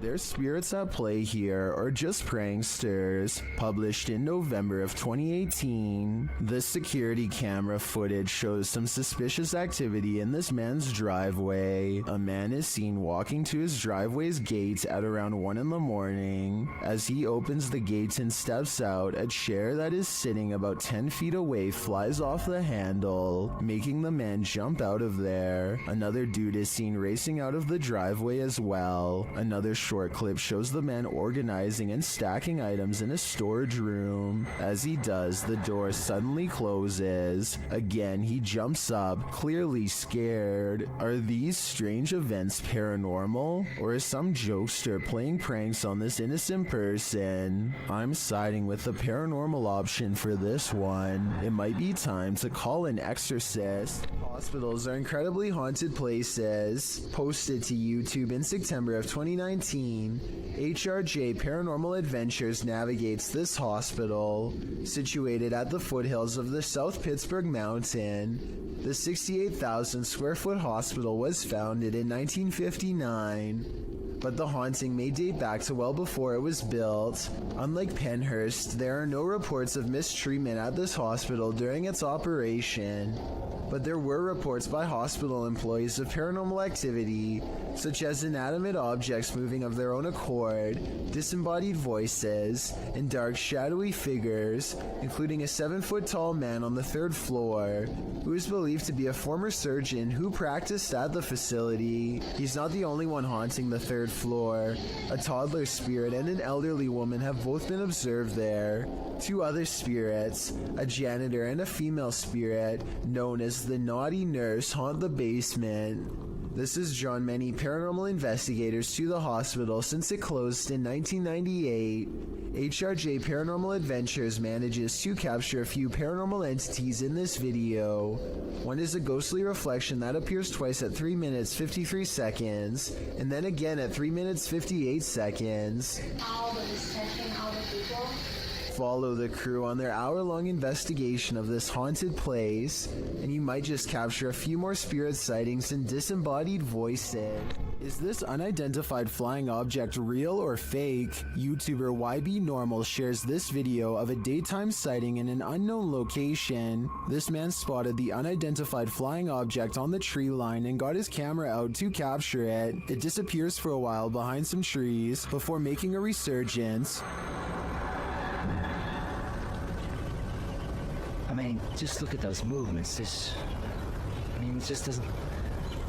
Speaker 1: There's spirits at play here, or just pranksters. Published in November of 2018, this security camera footage shows some suspicious activity in this man's driveway. A man is seen walking to his driveway's gate at around 1 in the morning. As he opens the gates and steps out, a chair that is sitting about 10 feet away flies off the handle, making the man jump out of there. Another dude is seen racing out of the driveway as well. Another short clip shows the man organizing and stacking items in a storage room. As he does, the door suddenly closes. Again, he jumps up, clearly scared. Are these strange events paranormal? Or is some jokester playing pranks on this innocent person? I'm siding with the paranormal option for this one. It might be time to call an exorcist. Hospitals are incredibly haunted places. Posted to YouTube in September of 2019, HRJ Paranormal Adventures navigates this hospital. Situated at the foothills of the South Pittsburgh Mountain, the 68,000 square foot hospital was founded in 1959. But the haunting may date back to well before it was built. Unlike Penhurst, there are no reports of mistreatment at this hospital during its operation. but there were reports by hospital employees of paranormal activity, such as inanimate objects moving of their own accord, disembodied voices, and dark shadowy figures, including a 7-foot-tall man on the 3rd floor, who is believed to be a former surgeon who practiced at the facility. He's not the only one haunting the 3rd floor. A toddler spirit and an elderly woman have both been observed there. 2 other spirits, a janitor and a female spirit, known as the Naughty Nurse, haunt the basement. This has drawn many paranormal investigators to the hospital since it closed in 1998. HRJ Paranormal Adventures manages to capture a few paranormal entities in this video. One is a ghostly reflection that appears twice at 3 minutes 53 seconds, and then again at 3 minutes 58 seconds. Follow the crew on their hour-long investigation of this haunted place, and you might just capture a few more spirit sightings and disembodied voices. Is this unidentified flying object real or fake? YouTuber YB Normal shares this video of a daytime sighting in an unknown location. This man spotted the unidentified flying object on the tree line and got his camera out to capture it. It disappears for a while behind some trees before making a resurgence.
Speaker 19: I mean, just look at those movements. It just doesn't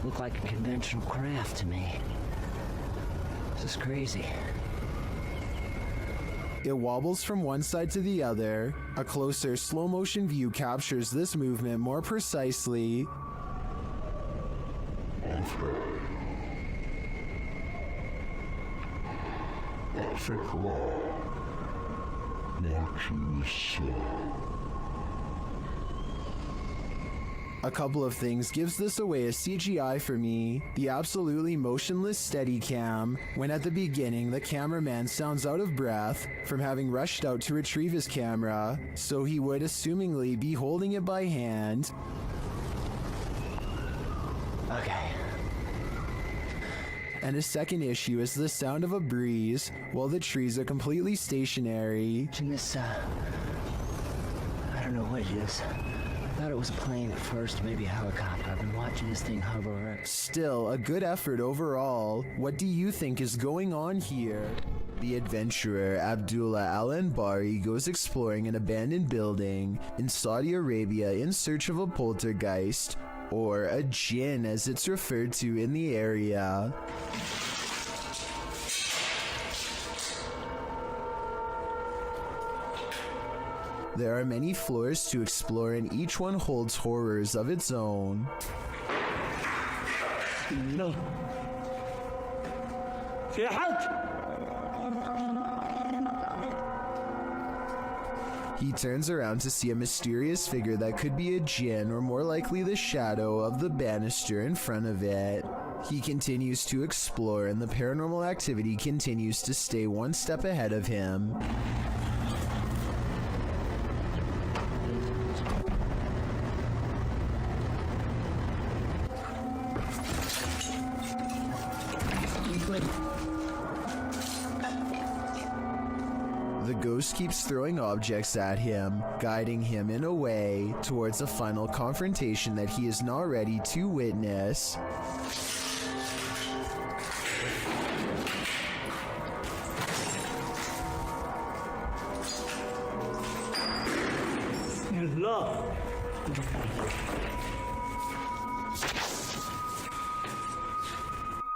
Speaker 19: look like a conventional craft to me. This is crazy.
Speaker 1: It wobbles from one side to the other. A closer slow motion view captures this movement more precisely. A couple of things gives this away as CGI for me. The absolutely motionless Steadicam, when at the beginning the cameraman sounds out of breath from having rushed out to retrieve his camera, so he would assumingly be holding it by hand.
Speaker 19: Okay.
Speaker 1: And a second issue is the sound of a breeze while the trees are completely stationary.
Speaker 19: This, I don't know what it is. I thought it was a plane at first, maybe a helicopter. I've been watching this thing hover.
Speaker 1: Still, a good effort overall. What do you think is going on here? The adventurer Abdullah Al-Anbari goes exploring an abandoned building in Saudi Arabia in search of a poltergeist, or a jinn as it's referred to in the area. There are many floors to explore and each one holds horrors of its own.
Speaker 8: No. في حد.
Speaker 1: He turns around to see a mysterious figure that could be a jinn or more likely the shadow of the banister in front of it. He continues to explore and the paranormal activity continues to stay one step ahead of him. The ghost keeps throwing objects at him, guiding him in a way towards a final confrontation that he is not ready to witness.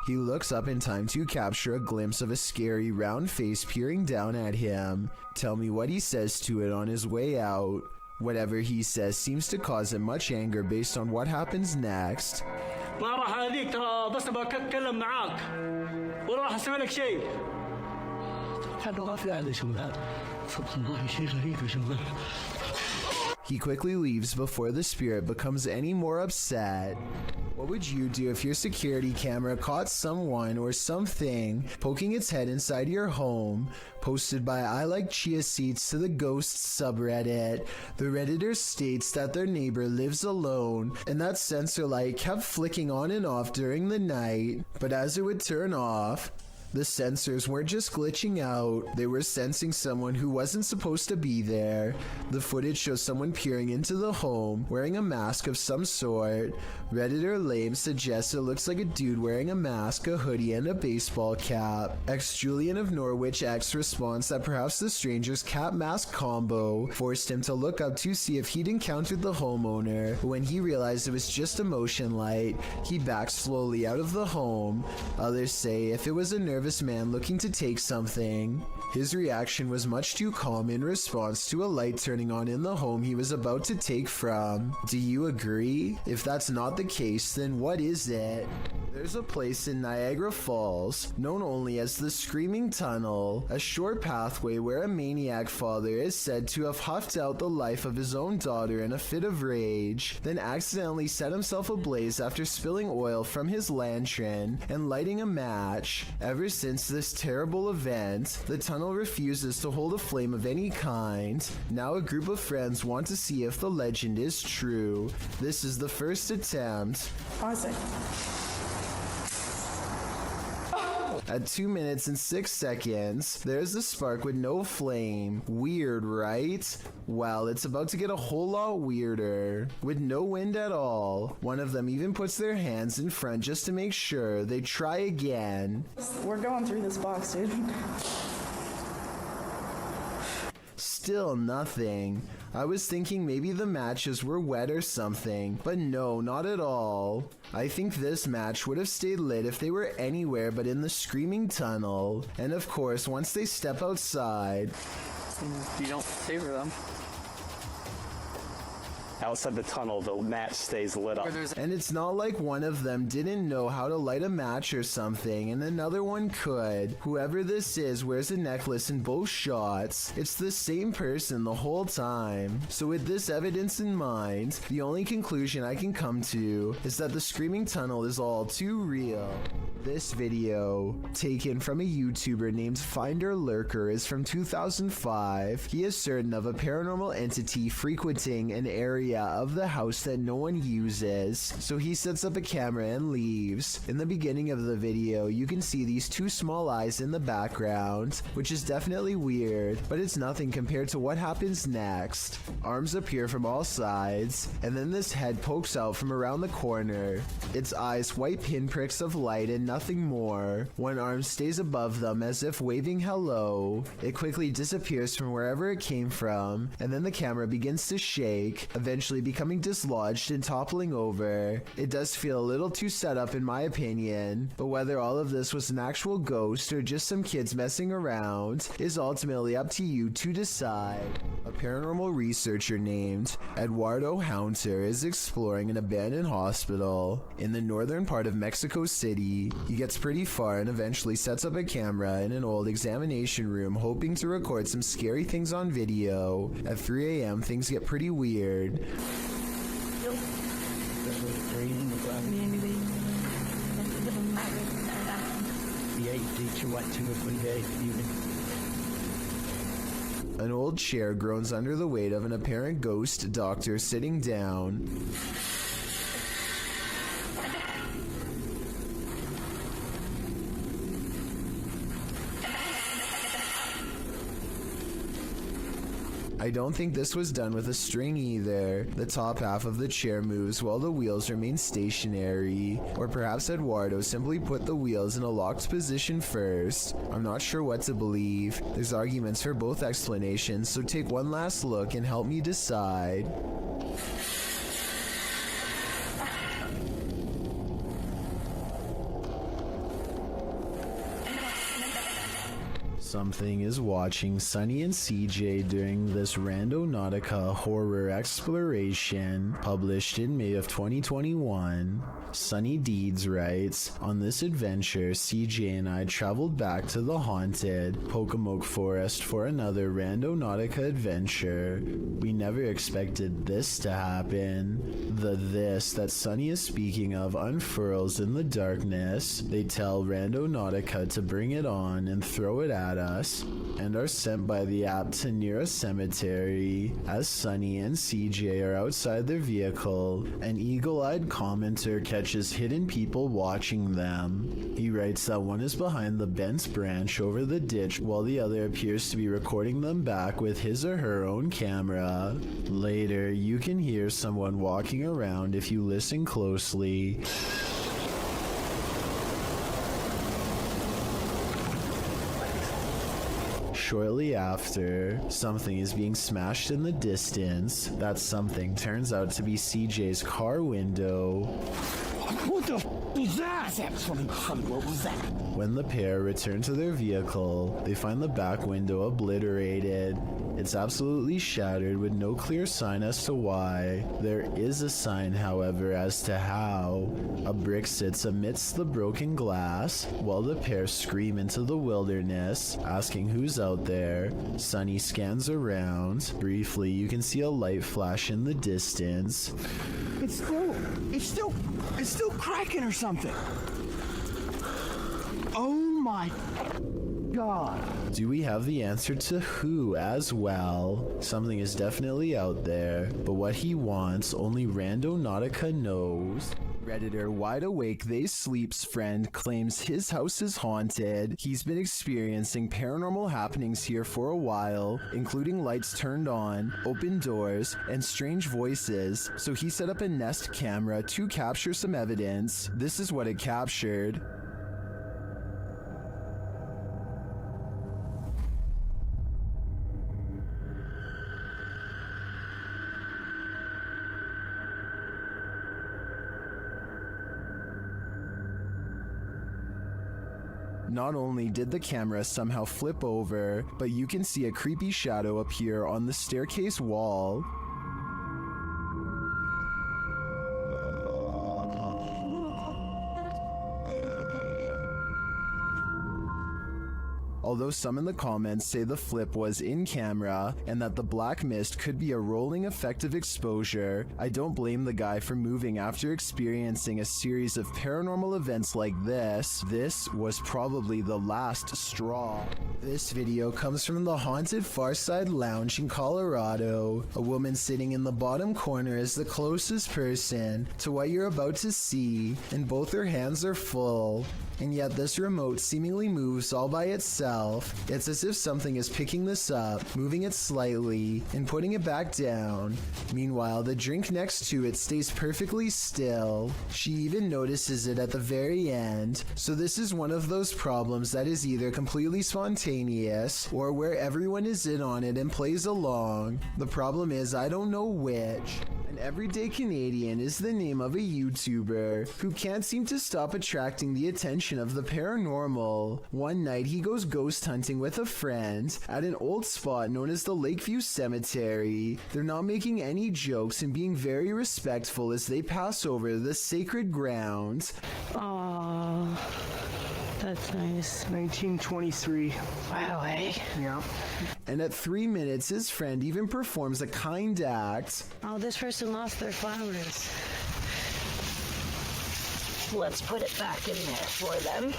Speaker 1: He looks up in time to capture a glimpse of a scary round face peering down at him. Tell me what he says to it on his way out. Whatever he says seems to cause him much anger based on what happens next.
Speaker 8: ما راح هذيك ترى بس بتكلم معاك ولا راح اسمع لك شيء.
Speaker 1: He quickly leaves before the spirit becomes any more upset. What would you do if your security camera caught someone or something poking its head inside your home? Posted by I Like Chia Seeds to the Ghosts subreddit. The Redditor states that their neighbor lives alone and that sensor light kept flicking on and off during the night, but as it would turn off, The sensors weren't just glitching out, they were sensing someone who wasn't supposed to be there. The footage shows someone peering into the home, wearing a mask of some sort. Redditor Lame suggests it looks like a dude wearing a mask, a hoodie, and a baseball cap. Julian of Norwich X responds that perhaps the stranger's cap-mask combo forced him to look up to see if he'd encountered the homeowner. When he realized it was just a motion light, he backed slowly out of the home. Others say if it was a nervous man looking to take something. His reaction was much too calm in response to a light turning on in the home he was about to take from. Do you agree? If that's not the case, then what is it? There's a place in Niagara Falls, known only as the Screaming Tunnel, a short pathway where a maniac father is said to have huffed out the life of his own daughter in a fit of rage, then accidentally set himself ablaze after spilling oil from his lantern and lighting a match. Ever since this terrible event, the tunnel refuses to hold a flame of any kind. Now a group of friends want to see if the legend is true. This is the first attempt.
Speaker 18: Pause it.
Speaker 1: At 2 minutes and 6 seconds, there's a spark with no flame. Weird, right? Well, it's about to get a whole lot weirder. With no wind at all. One of them even puts their hands in front just to make sure. They try again.
Speaker 18: We're going through this box, dude.
Speaker 1: Still nothing. I was thinking maybe the matches were wet or something, but no, not at all. I think this match would have stayed lit if they were anywhere but in the Screaming Tunnel. And of course, once they step outside...
Speaker 10: You don't favor them. Outside the tunnel, the match stays lit up.
Speaker 1: And it's not like one of them didn't know how to light a match or something, and another one could. Whoever this is wears a necklace in both shots. It's the same person the whole time. So with this evidence in mind, the only conclusion I can come to is that the Screaming Tunnel is all too real. This video, taken from a YouTuber named Finder Lurker, is from 2005. He is certain of a paranormal entity frequenting an area of the house that no one uses, so he sets up a camera and leaves. In the beginning of the video, you can see these two small eyes in the background, which is definitely weird, but it's nothing compared to what happens next. Arms appear from all sides, and then this head pokes out from around the corner. Its eyes white pinpricks of light and nothing more. One arm stays above them as if waving hello. It quickly disappears from wherever it came from, and then the camera begins to shake, eventually becoming dislodged and toppling over. It does feel a little too set up in my opinion, but whether all of this was an actual ghost or just some kids messing around is ultimately up to you to decide. A paranormal researcher named Eduardo Haunter is exploring an abandoned hospital in the northern part of Mexico City. He gets pretty far and eventually sets up a camera in an old examination room, hoping to record some scary things on video. At 3 a.m. things get pretty weird. An old chair groans under the weight of an apparent ghost doctor sitting down. I don't think this was done with a string either. The top half of the chair moves while the wheels remain stationary. Or perhaps Eduardo simply put the wheels in a locked position first. I'm not sure what to believe. There's arguments for both explanations, so take one last look and help me decide. Something is watching Sunny and CJ during this Randonautica horror exploration, published in May of 2021. Sunny Deeds writes, on this adventure, CJ and I traveled back to the haunted Pocomoke Forest for another Randonautica adventure. We never expected this to happen. The this that Sunny is speaking of unfurls in the darkness. They tell Randonautica to bring it on and throw it at at us and are sent by the app to near a cemetery. As Sunny and CJ are outside their vehicle, an eagle-eyed commenter catches hidden people watching them. He writes that one is behind the bent branch over the ditch while the other appears to be recording them back with his or her own camera. Later, you can hear someone walking around if you listen closely. Shortly after, something is being smashed in the distance. That something turns out to be CJ's car window.
Speaker 9: What the f was that? What was that?
Speaker 1: When the pair return to their vehicle, they find the back window obliterated. It's absolutely shattered with no clear sign as to why. There is a sign, however, as to how. A brick sits amidst the broken glass while the pair scream into the wilderness, asking who's out there. Sunny scans around. Briefly, you can see a light flash in the distance.
Speaker 9: It's still cracking or something. Oh my God.
Speaker 1: Do we have the answer to who as well? Something is definitely out there, but what he wants, only Rando Nautica knows. Redditor Wide Awake They Sleep's friend claims his house is haunted. He's been experiencing paranormal happenings here for a while, including lights turned on, open doors, and strange voices, so he set up a Nest camera to capture some evidence. This is what it captured. Not only did the camera somehow flip over, but you can see a creepy shadow appear on the staircase wall. Although some in the comments say the flip was in camera and that the black mist could be a rolling effect of exposure, I don't blame the guy for moving after experiencing a series of paranormal events like this. This was probably the last straw. This video comes from the haunted Farside Lounge in Colorado. A woman sitting in the bottom corner is the closest person to what you're about to see, and both her hands are full. And yet this remote seemingly moves all by itself. It's as if something is picking this up, moving it slightly, and putting it back down. Meanwhile, the drink next to it stays perfectly still. She even notices it at the very end. So this is one of those problems that is either completely spontaneous, or where everyone is in on it and plays along. The problem is, I don't know which. An Everyday Canadian is the name of a YouTuber who can't seem to stop attracting the attention of the paranormal. One night he goes ghost hunting with a friend at an old spot known as the Lakeview Cemetery. They're not making any jokes and being very respectful as they pass over the sacred ground.
Speaker 18: Aww. That's nice.
Speaker 5: 1923.
Speaker 18: Wow, eh?
Speaker 5: Yeah.
Speaker 1: And at 3 minutes, his friend even performs a kind act.
Speaker 18: Oh, this person lost their flowers. Let's put it back in there for them.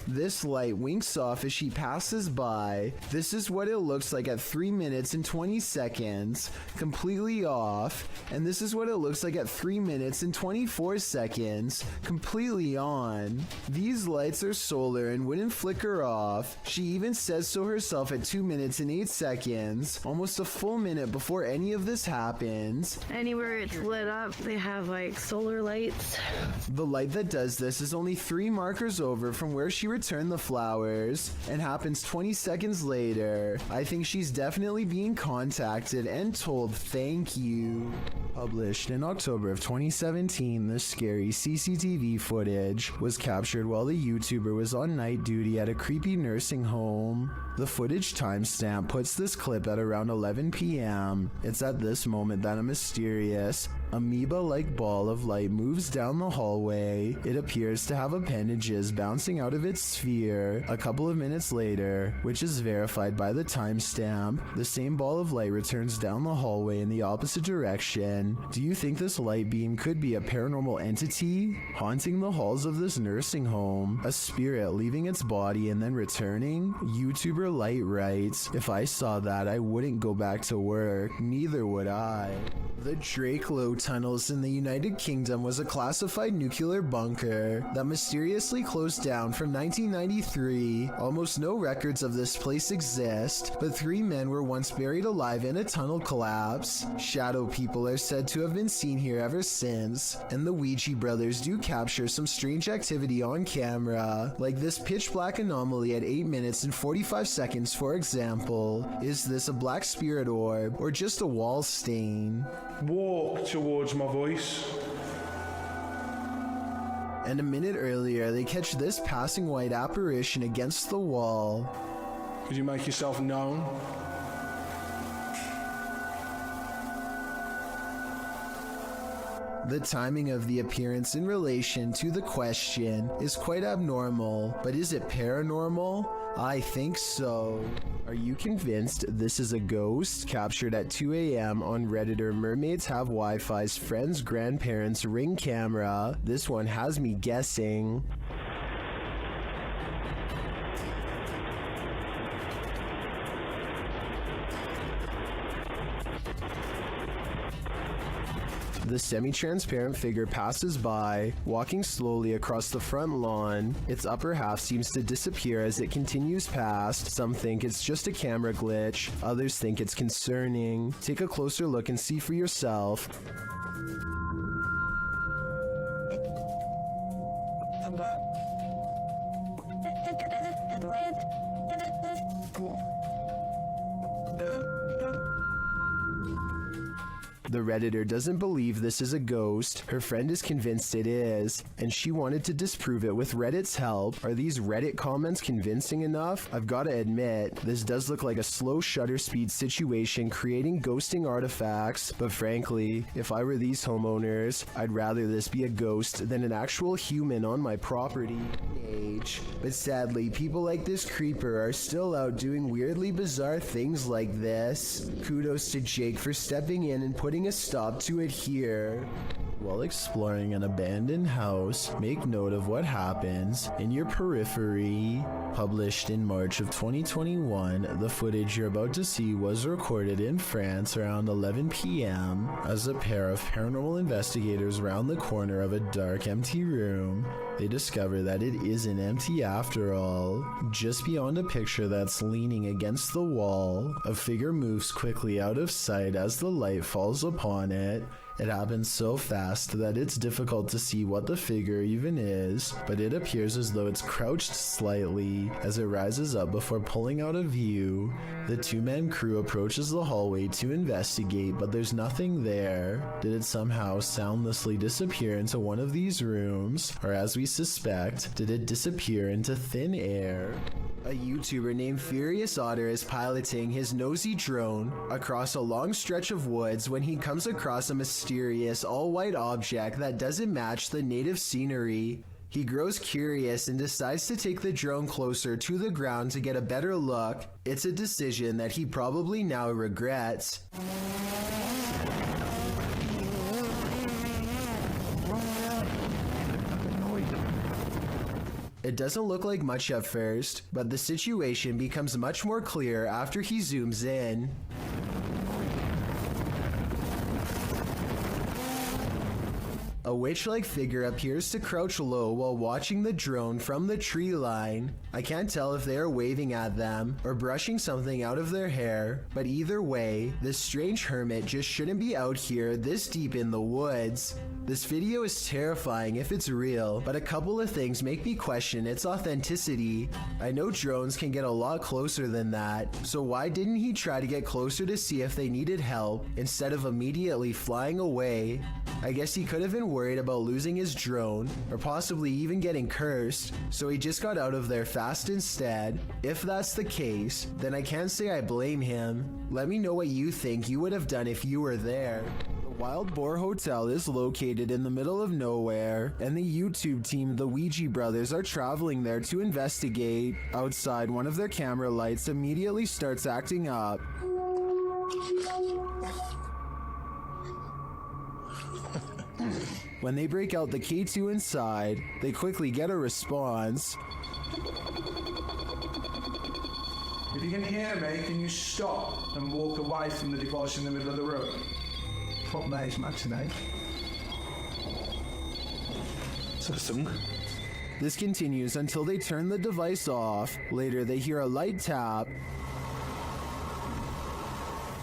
Speaker 1: This light winks off as she passes by. This is what it looks like at 3 minutes and 20 seconds, completely off. And this is what it looks like at 3 minutes and 24 seconds, completely on. These lights are solar and wouldn't flicker off. She even says so herself at 2 minutes and 8 seconds, almost a full minute before any of this happens.
Speaker 18: Anywhere it's lit up, they have like solar lights.
Speaker 1: The light that does this is only 3 markers over from where she returned the flowers and happens 20 seconds later. I think she's definitely being contacted and told thank you. Published in October of 2017, this scary CCTV footage was captured while the YouTuber was on night duty at a creepy nursing home. The footage timestamp puts this clip at around 11 p.m. It's at this moment that a mysterious amoeba-like ball of light moves down the hallway. It appears to have appendages bouncing out of its sphere. A couple of minutes later, which is verified by the timestamp, the same ball of light returns down the hallway in the opposite direction. Do you think this light beam could be a paranormal entity haunting the halls of this nursing home? A spirit leaving its body and then returning? YouTuber Light writes, if I saw that, I wouldn't go back to work. Neither would I. The Drakelow tunnels in the United Kingdom was a classified nuclear bunker that mysteriously closed down from 1993. Almost no records of this place exist, but 3 men were once buried alive in a tunnel collapse. Shadow people are said to have been seen here ever since, and the Ouija brothers do capture some strange activity on camera, like this pitch black anomaly at 8 minutes and 45 seconds, for example. Is this a black spirit orb or just a wall stain?
Speaker 3: Walk towards my voice.
Speaker 1: And a minute earlier, they catch this passing white apparition against the wall.
Speaker 3: Could you make yourself known?
Speaker 1: The timing of the appearance in relation to the question is quite abnormal, but is it paranormal? I think so. Are you convinced this is a ghost? Captured at 2 a.m. on Redditor Mermaids Have Wi-Fi's friend's grandparents' Ring camera. This one has me guessing. The semi-transparent figure passes by, walking slowly across the front lawn. Its upper half seems to disappear as it continues past. Some think it's just a camera glitch, others think it's concerning. Take a closer look and see for yourself. The Redditor doesn't believe this is a ghost. Her friend is convinced it is, and she wanted to disprove it with Reddit's help. Are these Reddit comments convincing enough? I've gotta admit, this does look like a slow shutter speed situation creating ghosting artifacts, but frankly, if I were these homeowners, I'd rather this be a ghost than an actual human on my property. But sadly, people like this creeper are still out doing weirdly bizarre things like this. Kudos to Jake for stepping in and putting a stop to it here. While exploring an abandoned house, make note of what happens in your periphery. Published in March of 2021, the footage you're about to see was recorded in France around 11 p.m. as a pair of paranormal investigators round the corner of a dark, empty room. They discover that it isn't empty after all. Just beyond a picture that's leaning against the wall, a figure moves quickly out of sight as the light falls upon it. It happens so fast that it's difficult to see what the figure even is, but it appears as though it's crouched slightly as it rises up before pulling out of view. The two-man crew approaches the hallway to investigate, but there's nothing there. Did it somehow soundlessly disappear into one of these rooms, or as we suspect, did it disappear into thin air? A YouTuber named Furious Otter is piloting his nosy drone across a long stretch of woods when he comes across a mysterious all-white object that doesn't match the native scenery. He grows curious and decides to take the drone closer to the ground to get a better look. It's a decision that he probably now regrets. It doesn't look like much at first, but the situation becomes much more clear after he zooms in. A witch-like figure appears to crouch low while watching the drone from the tree line. I can't tell if they are waving at them or brushing something out of their hair, but either way, this strange hermit just shouldn't be out here this deep in the woods. This video is terrifying if it's real, but a couple of things make me question its authenticity. I know drones can get a lot closer than that, so why didn't he try to get closer to see if they needed help instead of immediately flying away? I guess he could have been worried about losing his drone, or possibly even getting cursed, so he just got out of there fast instead. If that's the case, then I can't say I blame him. Let me know what you think you would have done if you were there. The Wild Boar Hotel is located in the middle of nowhere, and the YouTube team, the Ouija brothers, are traveling there to investigate. Outside, one of their camera lights immediately starts acting up. When they break out the K2 inside, they quickly get a response.
Speaker 3: If you can hear me, can you stop and walk away from the device in the middle of the room? Fuck me, it's matinee. Is that a song?
Speaker 1: This continues until they turn the device off. Later, they hear a light tap.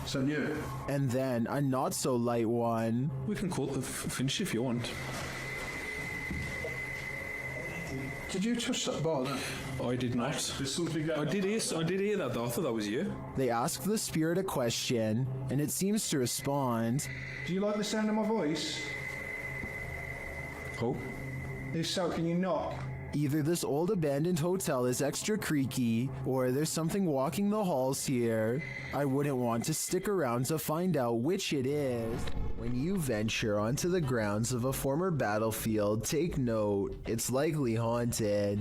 Speaker 3: So new.
Speaker 1: And then a not so light one.
Speaker 3: We can call it the finish if you want. Did you touch that bar then? I did not. There's something I did hear that though. I thought that was you.
Speaker 1: They ask the spirit a question, and it seems to respond.
Speaker 3: Do you like the sound of my voice? Oh. If so, can you knock?
Speaker 1: Either this old abandoned hotel is extra creaky, or there's something walking the halls here. I wouldn't want to stick around to find out which it is. When you venture onto the grounds of a former battlefield, take note, it's likely haunted.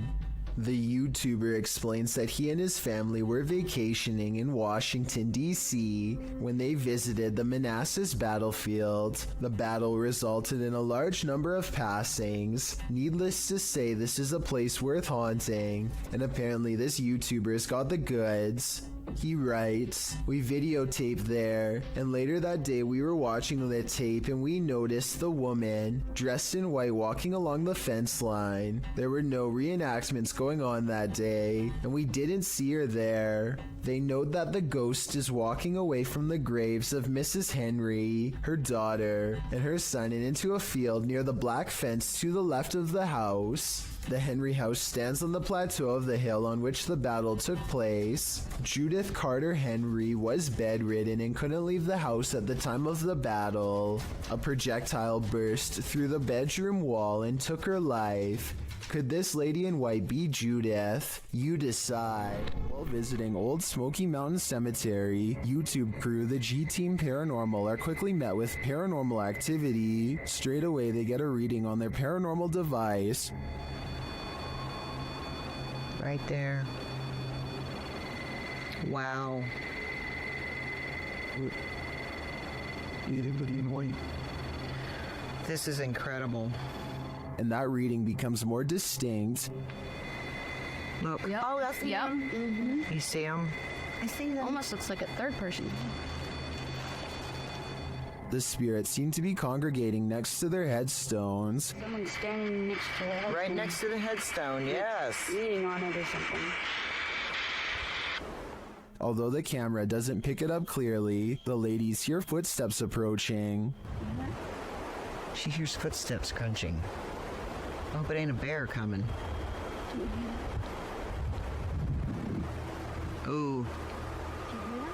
Speaker 1: The YouTuber explains that he and his family were vacationing in Washington, D.C. when they visited the Manassas battlefield. The battle resulted in a large number of passings. Needless to say, this is a place worth haunting, and apparently this YouTuber's got the goods. He writes, "We videotaped there, and later that day we were watching the tape and we noticed the woman, dressed in white, walking along the fence line. There were no reenactments going on that day, and we didn't see her there. They note that the ghost is walking away from the graves of Mrs. Henry, her daughter, and her son, and into a field near the black fence to the left of the house. The Henry house stands on the plateau of the hill on which the battle took place. Judith Carter Henry was bedridden and couldn't leave the house at the time of the battle. A projectile burst through the bedroom wall and took her life. Could this lady in white be Judith? You decide." While visiting Old Smoky Mountain Cemetery, YouTube crew, the G-Team Paranormal, are quickly met with paranormal activity. Straight away, they get a reading on their paranormal device.
Speaker 20: Right there. Wow.
Speaker 3: Anybody in white?
Speaker 20: This is incredible.
Speaker 1: And that reading becomes more distinct.
Speaker 20: Look.
Speaker 15: Yep.
Speaker 7: Oh, that's the one. Mm-hmm.
Speaker 20: You see him?
Speaker 7: I see them.
Speaker 15: Almost looks like a third person.
Speaker 1: The spirits seem to be congregating next to their headstones.
Speaker 7: Someone's standing next to it.
Speaker 20: Right next to the headstone, yes.
Speaker 7: Reading on it or something.
Speaker 1: Although the camera doesn't pick it up clearly, the ladies hear footsteps approaching.
Speaker 20: She hears footsteps crunching. I hope it ain't a bear coming. Ooh.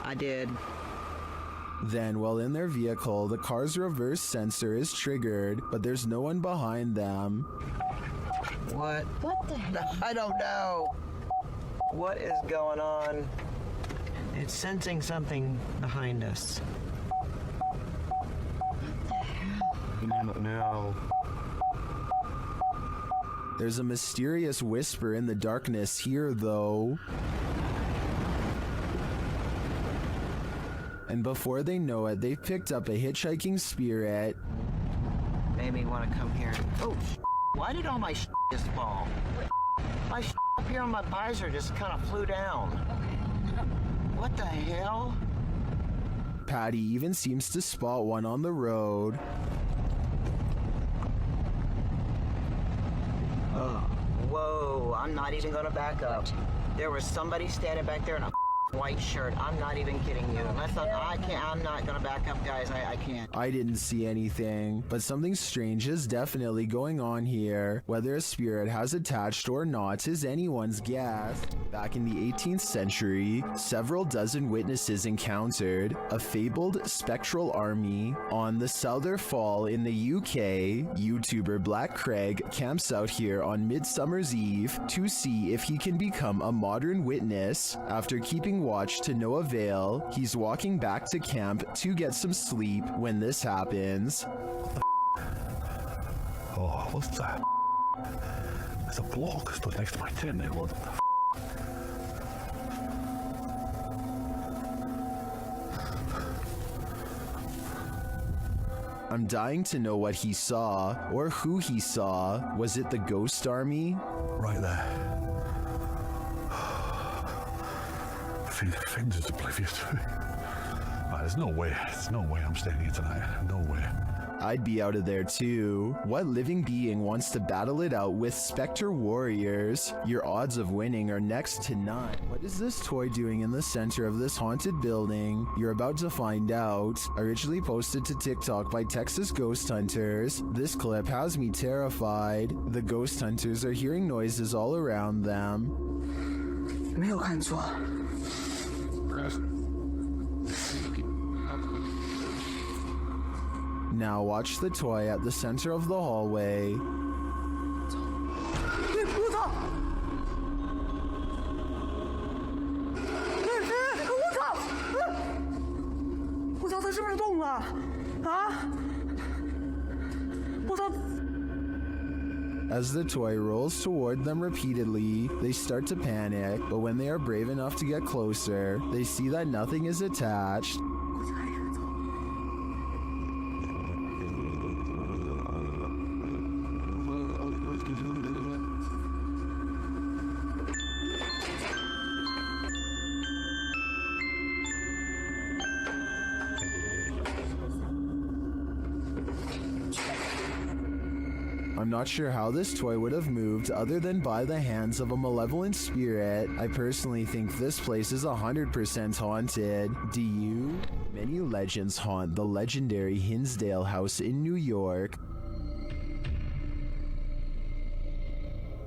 Speaker 20: I did.
Speaker 1: Then, while in their vehicle, the car's reverse sensor is triggered, but there's no one behind them.
Speaker 20: What?
Speaker 7: What the hell?
Speaker 20: I don't know. What is going on? It's sensing something behind us.
Speaker 7: What the hell?
Speaker 20: I don't know.
Speaker 1: There's a mysterious whisper in the darkness here, though. And before they know it, they've picked up a hitchhiking spirit.
Speaker 20: Made me want to come here. Oh, why did all my just fall? My up here on my visor just kind of flew down. What the hell?
Speaker 1: Patty even seems to spot one on the road.
Speaker 20: Whoa, I'm not even gonna back up. There was somebody standing back there in a white shirt. I'm not even kidding you. I'm not gonna back up, guys. I can't.
Speaker 1: I didn't see anything, but something strange is definitely going on here. Whether a spirit has attached or not is anyone's guess. Back in the 18th century, several dozen witnesses encountered a fabled spectral army on the Souther Fall in the UK. YouTuber Black Craig camps out here on Midsummer's Eve to see if he can become a modern witness after keeping watch to no avail. He's walking back to camp to get some sleep when this happens.
Speaker 9: Oh, what's that? There's a block stood next to my tent. What the f?
Speaker 1: I'm dying to know what he saw, or who he saw. Was it the ghost army?
Speaker 9: Right there. Things is oblivious to me. There's no way I'm staying here tonight. No way.
Speaker 1: I'd be out of there too. What living being wants to battle it out with Spectre Warriors? Your odds of winning are next to none. What is this toy doing in the center of this haunted building? You're about to find out. Originally posted to TikTok by Texas Ghost Hunters. This clip has me terrified. The ghost hunters are hearing noises all around them.
Speaker 17: 没有看错。
Speaker 1: Now watch the toy at the center of the hallway.
Speaker 17: 我操！我操！它是不是动了？啊！我操！
Speaker 1: As the toy rolls toward them repeatedly, they start to panic, but when they are brave enough to get closer, they see that nothing is attached. I'm not sure how this toy would have moved other than by the hands of a malevolent spirit. I personally think this place is 100% haunted. Do you? Many legends haunt the legendary Hinsdale House in New York.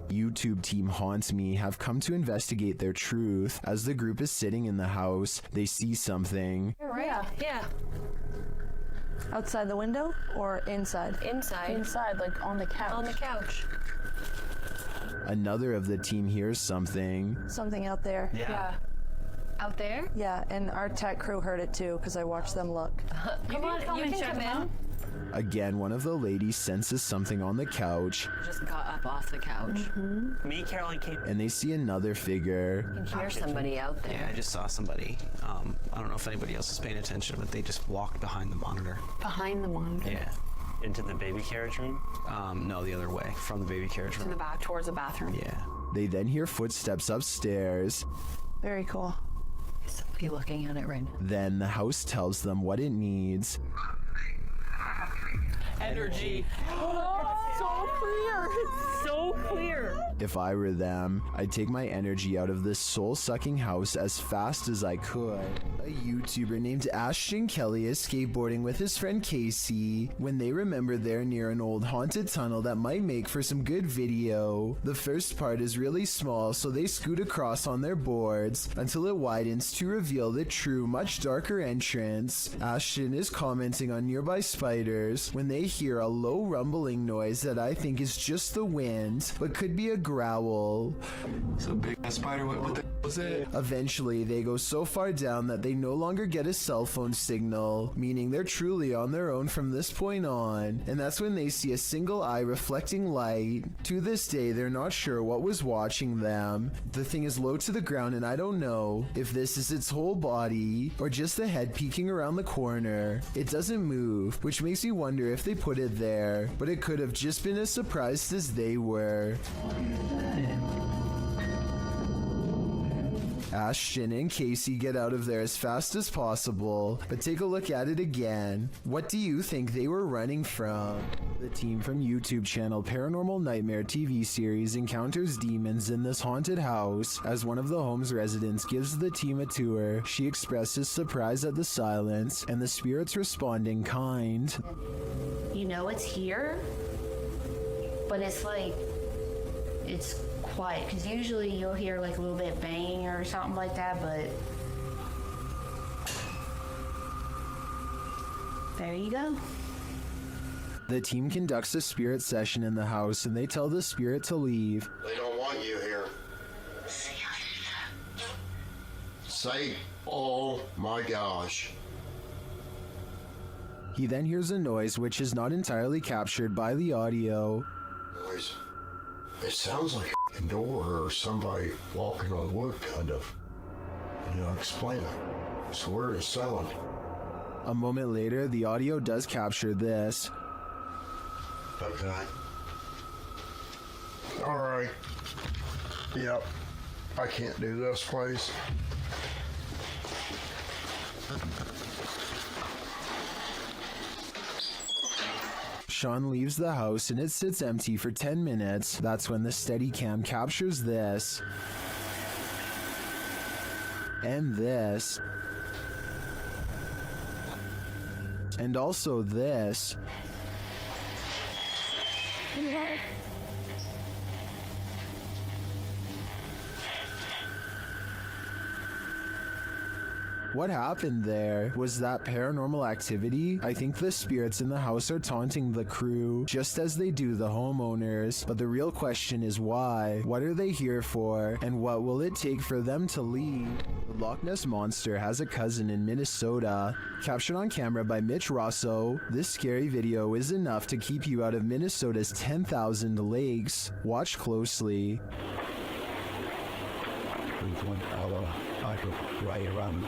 Speaker 1: YouTube team Haunt Me have come to investigate their truth. As the group is sitting in the house, they see something.
Speaker 14: Yeah.
Speaker 7: Outside the window or inside?
Speaker 14: Inside.
Speaker 15: Inside, like on the couch.
Speaker 14: On the couch.
Speaker 1: Another of the team hears something.
Speaker 7: Something out there.
Speaker 14: Yeah. Out there?
Speaker 7: Yeah, and our tech crew heard it too because I watched them look.
Speaker 14: Come on, you can come in.
Speaker 1: Again, one of the ladies senses something on the couch.
Speaker 14: Just got up off the couch.
Speaker 21: Me, Caroline came.
Speaker 1: And they see another figure.
Speaker 14: You can hear somebody out there.
Speaker 21: Yeah, I just saw somebody. I don't know if anybody else is paying attention, but they just walked behind the monitor.
Speaker 14: Behind the monitor?
Speaker 21: Yeah.
Speaker 22: Into the baby carriage room?
Speaker 21: No, the other way, from the baby carriage room.
Speaker 14: To the back, towards the bathroom.
Speaker 21: Yeah.
Speaker 1: They then hear footsteps upstairs.
Speaker 7: Very cool.
Speaker 14: Is somebody looking at it right now?
Speaker 1: Then the house tells them what it needs.
Speaker 21: Energy.
Speaker 14: So clear. It's so clear.
Speaker 1: If I were them, I'd take my energy out of this soul-sucking house as fast as I could. A YouTuber named Ashton Kelly is skateboarding with his friend Casey when they remember they're near an old haunted tunnel that might make for some good video. The first part is really small, so they scoot across on their boards until it widens to reveal the true, much darker entrance. Ashton is commenting on nearby spiders when they hear a low rumbling noise that I think is just the wind, but could be a growl.
Speaker 9: It's a big ass spider. What the was it?
Speaker 1: Eventually, they go so far down that they no longer get a cell phone signal, meaning they're truly on their own from this point on. And that's when they see a single eye reflecting light. To this day, they're not sure what was watching them. The thing is low to the ground, and I don't know if this is its whole body or just the head peeking around the corner. It doesn't move, which makes me wonder if they put it there, but it could have just been as surprised as they were. Ashton and Casey get out of there as fast as possible, but take a look at it again. What do you think they were running from? The team from YouTube channel Paranormal Nightmare TV series encounters demons in this haunted house. As one of the home's residents gives the team a tour, she expresses surprise at the silence, and the spirits respond in kind.
Speaker 23: You know it's here, but it's like, it's quiet, because usually you'll hear like a little bit banging or something like that, but there you go.
Speaker 1: The team conducts a spirit session in the house, and they tell the spirit to leave.
Speaker 12: They don't want you here. sake. Oh my gosh.
Speaker 1: He then hears a noise which is not entirely captured by the audio.
Speaker 12: Noise. It sounds like a door or somebody walking on wood, kind of. Explain it. I swear it's silent.
Speaker 1: A moment later, the audio does capture this.
Speaker 12: Okay. Alright. Yep. I can't do this, please.
Speaker 1: Sean leaves the house and it sits empty for 10 minutes. That's when the Steadicam captures this. And this. And also this. What happened there? Was that paranormal activity? I think the spirits in the house are taunting the crew, just as they do the homeowners. But the real question is why? What are they here for? And what will it take for them to leave? The Loch Ness Monster has a cousin in Minnesota. Captured on camera by Mitch Rosso, this scary video is enough to keep you out of Minnesota's 10,000 lakes. Watch closely.
Speaker 10: There's one other item right around.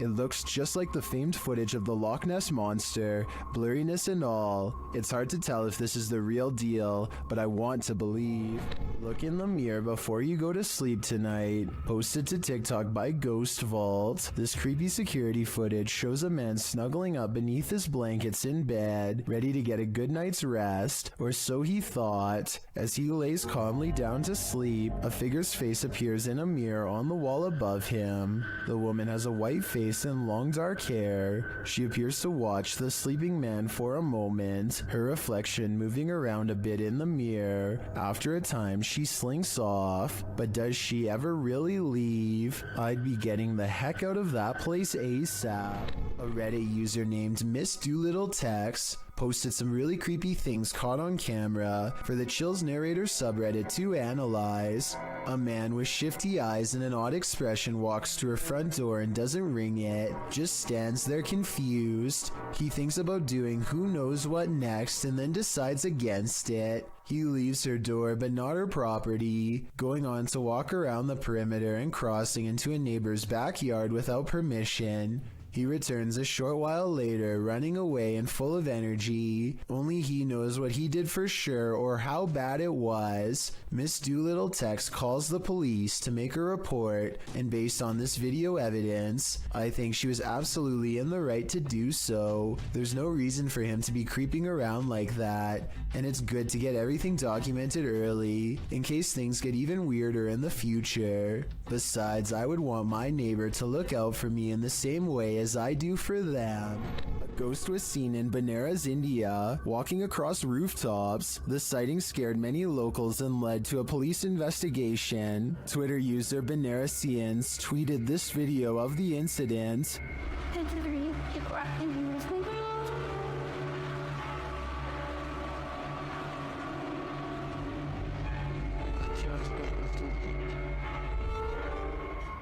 Speaker 1: It looks just like the famed footage of the Loch Ness Monster, blurriness and all. It's hard to tell if this is the real deal, but I want to believe. Look in the mirror before you go to sleep tonight. Posted to TikTok by Ghost Vault. This creepy security footage shows a man snuggling up beneath his blankets in bed, ready to get a good night's rest, or so he thought. As he lays calmly down to sleep, a figure's face appears in a mirror on the wall above him. The woman has a white face and long dark hair. She appears to watch the sleeping man for a moment, her reflection moving around a bit in the mirror. After a time, she slinks off, but does she ever really leave? I'd be getting the heck out of that place ASAP. A Reddit user named Miss Doolittle Tex posted some really creepy things caught on camera for the Chills Narrator subreddit to analyze. A man with shifty eyes and an odd expression walks to her front door and doesn't ring it, just stands there confused. He thinks about doing who knows what next and then decides against it. He leaves her door but not her property, going on to walk around the perimeter and crossing into a neighbor's backyard without permission. He returns a short while later, running away and full of energy. Only he knows what he did for sure or how bad it was. Miss Doolittle Tex calls the police to make a report, and based on this video evidence, I think she was absolutely in the right to do so. There's no reason for him to be creeping around like that, and it's good to get everything documented early, in case things get even weirder in the future. Besides, I would want my neighbor to look out for me in the same way as I do for them. A ghost was seen in Benares, India, walking across rooftops. The sighting scared many locals and led to a police investigation. Twitter user Benaresians tweeted this video of the incident.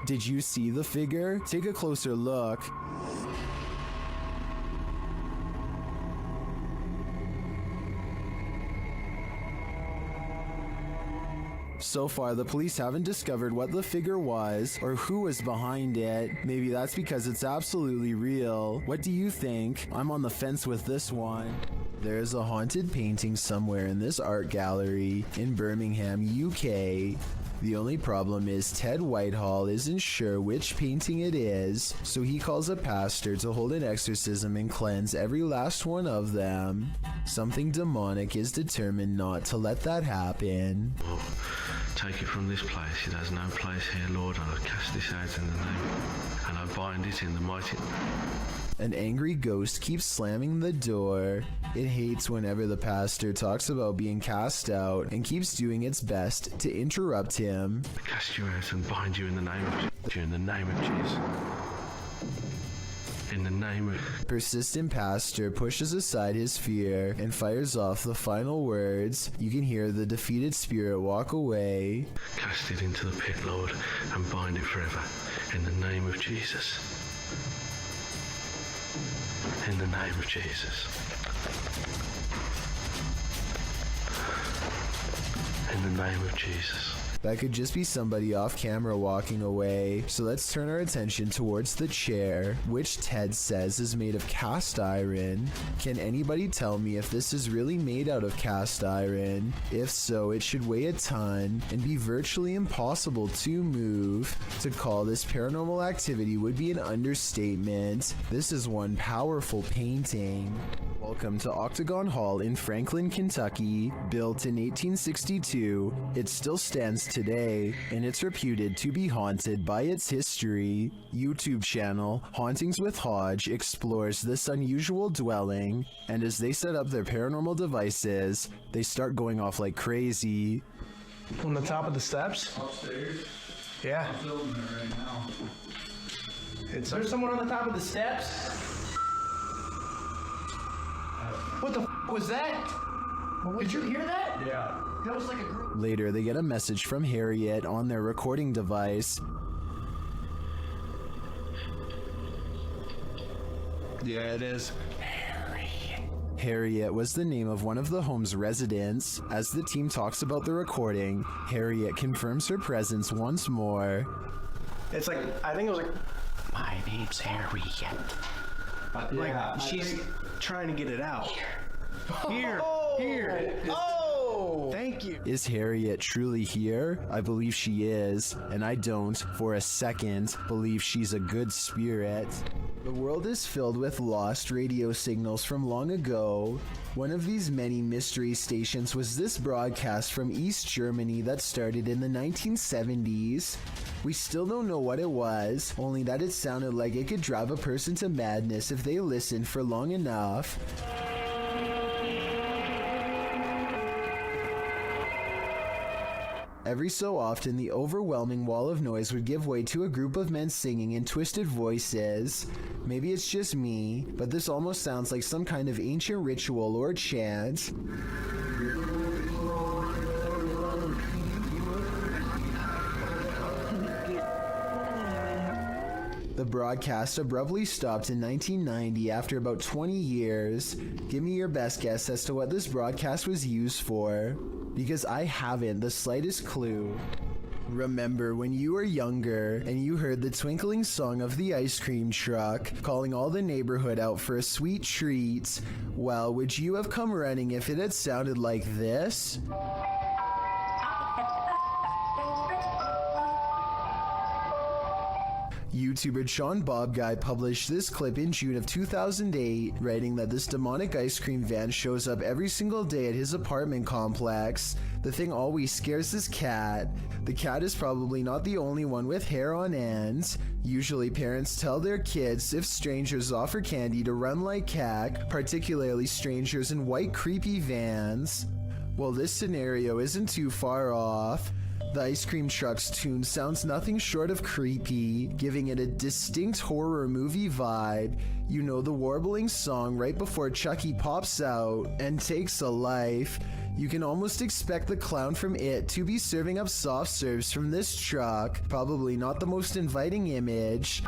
Speaker 1: Did you see the figure? Take a closer look. So far, the police haven't discovered what the figure was or who was behind it. Maybe that's because it's absolutely real. What do you think? I'm on the fence with this one. There's a haunted painting somewhere in this art gallery in Birmingham, UK. The only problem is Ted Whitehall isn't sure which painting it is, so he calls a pastor to hold an exorcism and cleanse every last one of them. Something demonic is determined not to let that happen.
Speaker 9: Oh, take it from this place. It has no place here, Lord. I cast this out in the name, and I bind it in the mighty...
Speaker 1: An angry ghost keeps slamming the door. It hates whenever the pastor talks about being cast out and keeps doing its best to interrupt him.
Speaker 9: I cast you out and bind you in the name of Jesus. In the name of Jesus. In the name of...
Speaker 1: Persistent pastor pushes aside his fear and fires off the final words. You can hear the defeated spirit walk away.
Speaker 9: Cast it into the pit, Lord, and bind it forever. In the name of Jesus. In the name of Jesus. In the name of Jesus.
Speaker 1: That could just be somebody off camera walking away, so let's turn our attention towards the chair, which Ted says is made of cast iron. Can anybody tell me if this is really made out of cast iron? If so, it should weigh a ton and be virtually impossible to move. To call this paranormal activity would be an understatement. This is one powerful painting. Welcome to Octagon Hall in Franklin, Kentucky. Built in 1862, it still stands today, and it's reputed to be haunted by its history. YouTube channel Hauntings with Hodge explores this unusual dwelling, and as they set up their paranormal devices, they start going off like crazy.
Speaker 8: On the top of the steps?
Speaker 3: Upstairs.
Speaker 8: Yeah.
Speaker 3: I'm filming it right now.
Speaker 8: Is there someone on the top of the steps? What the was that? Did you hear that?
Speaker 3: Yeah.
Speaker 8: That was like a group.
Speaker 1: Later, they get a message from Harriet on their recording device.
Speaker 10: Yeah, it is.
Speaker 1: Harriet was the name of one of the home's residents. As the team talks about the recording, Harriet confirms her presence once more.
Speaker 8: It's like, I think it was like,
Speaker 10: My name's Harriet. Like, she's trying to get it out. Here.
Speaker 8: Oh!
Speaker 10: Thank you.
Speaker 1: Is Harriet truly here? I believe she is, and I don't, for a second, believe she's a good spirit. The world is filled with lost radio signals from long ago. One of these many mystery stations was this broadcast from East Germany that started in the 1970s. We still don't know what it was, only that it sounded like it could drive a person to madness if they listened for long enough. Every so often, the overwhelming wall of noise would give way to a group of men singing in twisted voices. Maybe it's just me, but this almost sounds like some kind of ancient ritual or chant. The broadcast abruptly stopped in 1990 after about 20 years. Give me your best guess as to what this broadcast was used for, because I haven't the slightest clue. Remember when you were younger and you heard the twinkling song of the ice cream truck calling all the neighborhood out for a sweet treat? Well, would you have come running if it had sounded like this? YouTuber Sean Bob Guy published this clip in June of 2008, writing that this demonic ice cream van shows up every single day at his apartment complex. The thing always scares his cat. The cat is probably not the only one with hair on end. Usually parents tell their kids if strangers offer candy to run like heck, particularly strangers in white creepy vans. Well, this scenario isn't too far off. The ice cream truck's tune sounds nothing short of creepy, giving it a distinct horror movie vibe. You know, the warbling song right before Chucky pops out and takes a life. You can almost expect the clown from It to be serving up soft serves from this truck. Probably not the most inviting image.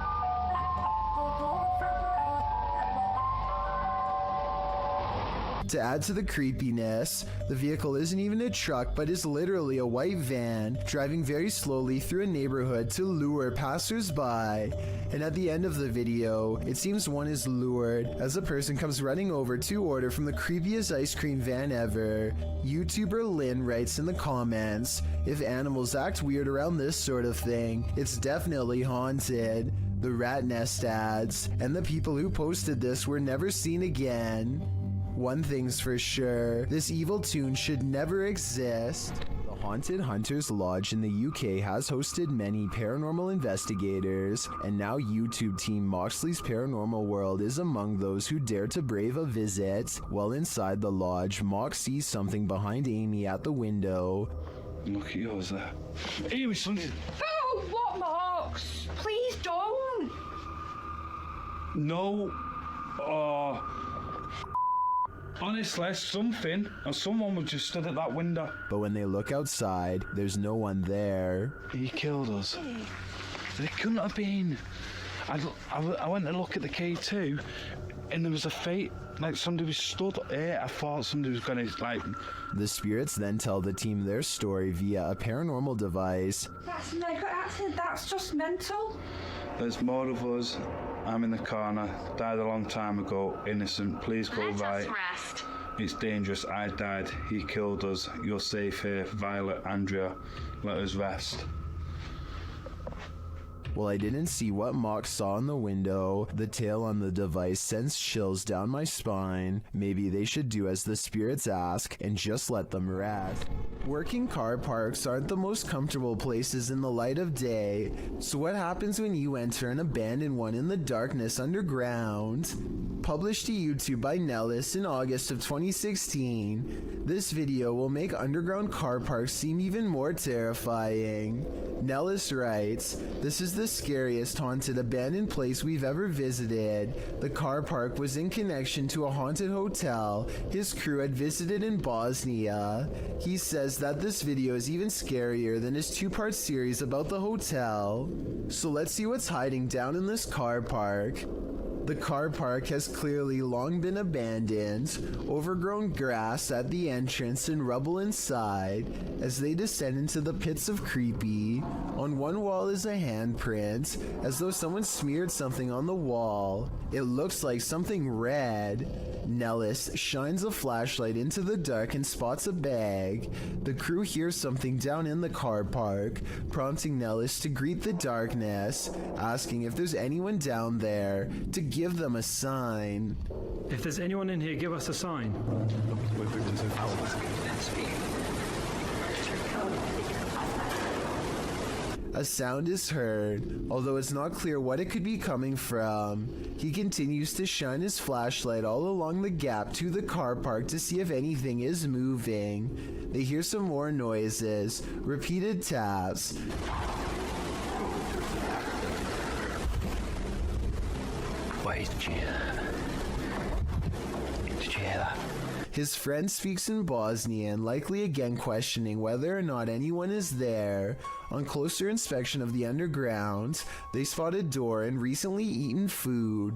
Speaker 1: To add to the creepiness, the vehicle isn't even a truck but is literally a white van driving very slowly through a neighborhood to lure passersby. And at the end of the video, it seems one is lured as a person comes running over to order from the creepiest ice cream van ever. YouTuber Lynn writes in the comments, if animals act weird around this sort of thing, it's definitely haunted. The rat nest adds, and the people who posted this were never seen again. One thing's for sure, this evil tune should never exist. The Haunted Hunters Lodge in the UK has hosted many paranormal investigators, and now YouTube team Moxley's Paranormal World is among those who dare to brave a visit. While inside the lodge, Mox sees something behind Amy at the window.
Speaker 2: Look at yours there. Amy, something.
Speaker 15: Oh, what, Marks? Please don't.
Speaker 2: No. Oh. Honestly, something, and someone was just stood at that window.
Speaker 1: But when they look outside, there's no one there.
Speaker 2: He killed us. It couldn't have been. I went to look at the K2, and there was a fate, like somebody was stood here. I thought somebody was going to, like...
Speaker 1: The spirits then tell the team their story via a paranormal device.
Speaker 15: That's just mental.
Speaker 2: There's more of us. I'm in the corner. Died a long time ago. Innocent. Please go right.
Speaker 23: Rest.
Speaker 2: It's dangerous. I died. He killed us. You're safe here. Violet, Andrea. Let us rest.
Speaker 1: Well, I didn't see what Mox saw in the window. The tail on the device sends chills down my spine. Maybe they should do as the spirits ask and just let them rest. Working car parks aren't the most comfortable places in the light of day. So what happens when you enter an abandoned one in the darkness underground? Published to YouTube by Nellis in August of 2016, this video will make underground car parks seem even more terrifying. Nellis writes, "This is the scariest haunted abandoned place we've ever visited. The car park was in connection to a haunted hotel his crew had visited in Bosnia. He says that this video is even scarier than his two-part series about the hotel. So let's see what's hiding down in this car park." The car park has clearly long been abandoned, overgrown grass at the entrance and rubble inside. As they descend into the pits of creepy, on one wall is a handprint, as though someone smeared something on the wall. It looks like something red. Nellis shines a flashlight into the dark and spots a bag. The crew hears something down in the car park, prompting Nellis to greet the darkness, asking if there's anyone down there to give them a sign.
Speaker 4: If there's anyone in here, give us a sign.
Speaker 1: A sound is heard, although it's not clear what it could be coming from. He continues to shine his flashlight all along the gap to the car park to see if anything is moving. They hear some more noises, repeated taps.
Speaker 19: Wait, did you hear that?
Speaker 1: His friend speaks in Bosnian, likely again questioning whether or not anyone is there. On closer inspection of the underground, they spot a door and recently eaten food.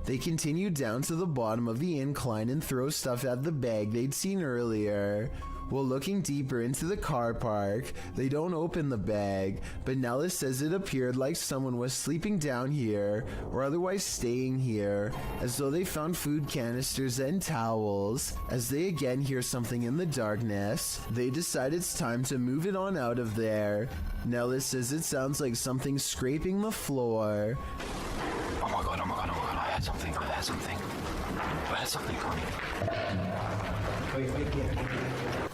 Speaker 1: They continue down to the bottom of the incline and throw stuff at the bag they'd seen earlier. While looking deeper into the car park, they don't open the bag, but Nellis says it appeared like someone was sleeping down here or otherwise staying here, as though they found food canisters and towels. As they again hear something in the darkness, they decide it's time to move it on out of there. Nellis says it sounds like something scraping the floor.
Speaker 19: Oh my god, I heard something coming.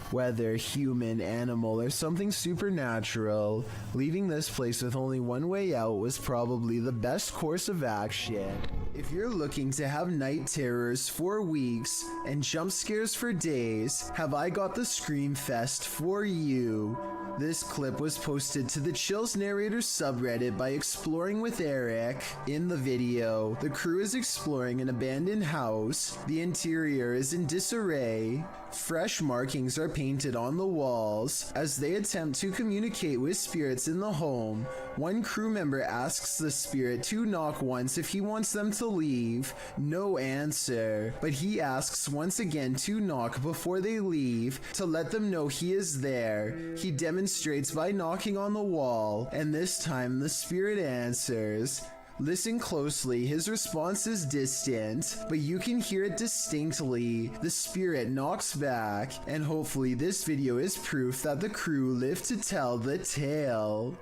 Speaker 1: Whether human, animal, or something supernatural, leaving this place with only one way out was probably the best course of action. If you're looking to have night terrors for weeks and jump scares for days, have I got the Scream Fest for you. This clip was posted to the Chills Narrator subreddit by Exploring with Eric. In the video, the crew is exploring an abandoned house. The interior is in disarray. Fresh markings are painted on the walls. As they attempt to communicate with spirits in the home, one crew member asks the spirit to knock once if he wants them to leave. No answer, but he asks once again to knock before they leave to let them know he is there. He demonstrates by knocking on the wall, and this time the spirit answers. Listen closely, his response is distant, but you can hear it distinctly. The spirit knocks back, and hopefully this video is proof that the crew lived to tell the tale.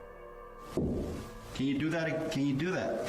Speaker 6: Can you do that?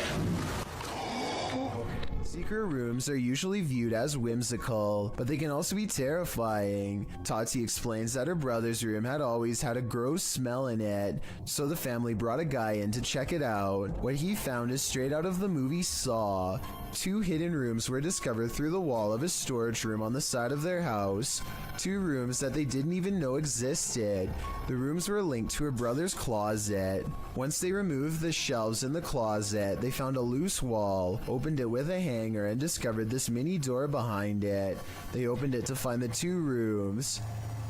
Speaker 1: Secret rooms are usually viewed as whimsical, but they can also be terrifying. Tati explains that her brother's room had always had a gross smell in it, so the family brought a guy in to check it out. What he found is straight out of the movie Saw. 2 hidden rooms were discovered through the wall of a storage room on the side of their house. 2 rooms that they didn't even know existed. The rooms were linked to her brother's closet. Once they removed the shelves in the closet, they found a loose wall, opened it with a hanger, and discovered this mini door behind it. They opened it to find the 2 rooms.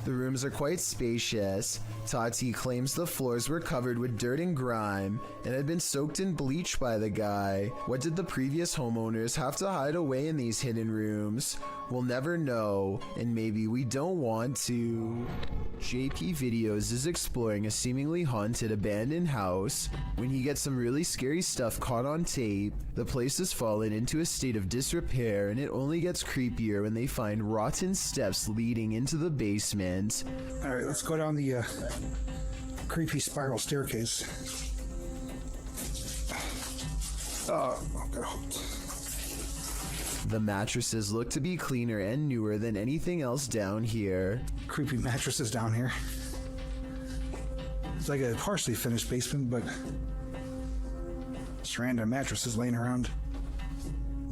Speaker 1: The rooms are quite spacious. Tati claims the floors were covered with dirt and grime and had been soaked in bleach by the guy. What did the previous homeowners have to hide away in these hidden rooms? We'll never know, and maybe we don't want to. JP Videos is exploring a seemingly haunted abandoned house when he gets some really scary stuff caught on tape. The place has fallen into a state of disrepair, and it only gets creepier when they find rotten steps leading into the basement.
Speaker 3: Alright, let's go down the creepy spiral staircase. Oh, got hooked.
Speaker 1: The mattresses look to be cleaner and newer than anything else down here.
Speaker 3: Creepy mattresses down here. It's like a partially finished basement, but just random mattresses laying around.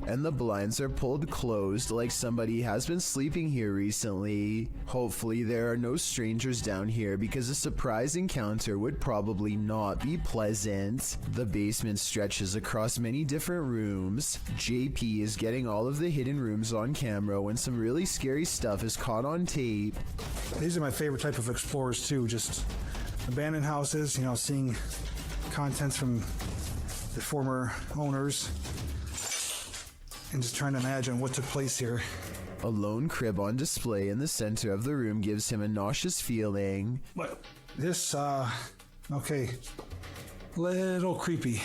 Speaker 1: And the blinds are pulled closed like somebody has been sleeping here recently. Hopefully there are no strangers down here because a surprise encounter would probably not be pleasant. The basement stretches across many different rooms. JP is getting all of the hidden rooms on camera when some really scary stuff is caught on tape.
Speaker 3: These are my favorite type of explorers too, just abandoned houses, you know, seeing contents from the former owners. And just trying to imagine what took place here.
Speaker 1: A lone crib on display in the center of the room gives him a nauseous feeling.
Speaker 3: But this, okay, little creepy.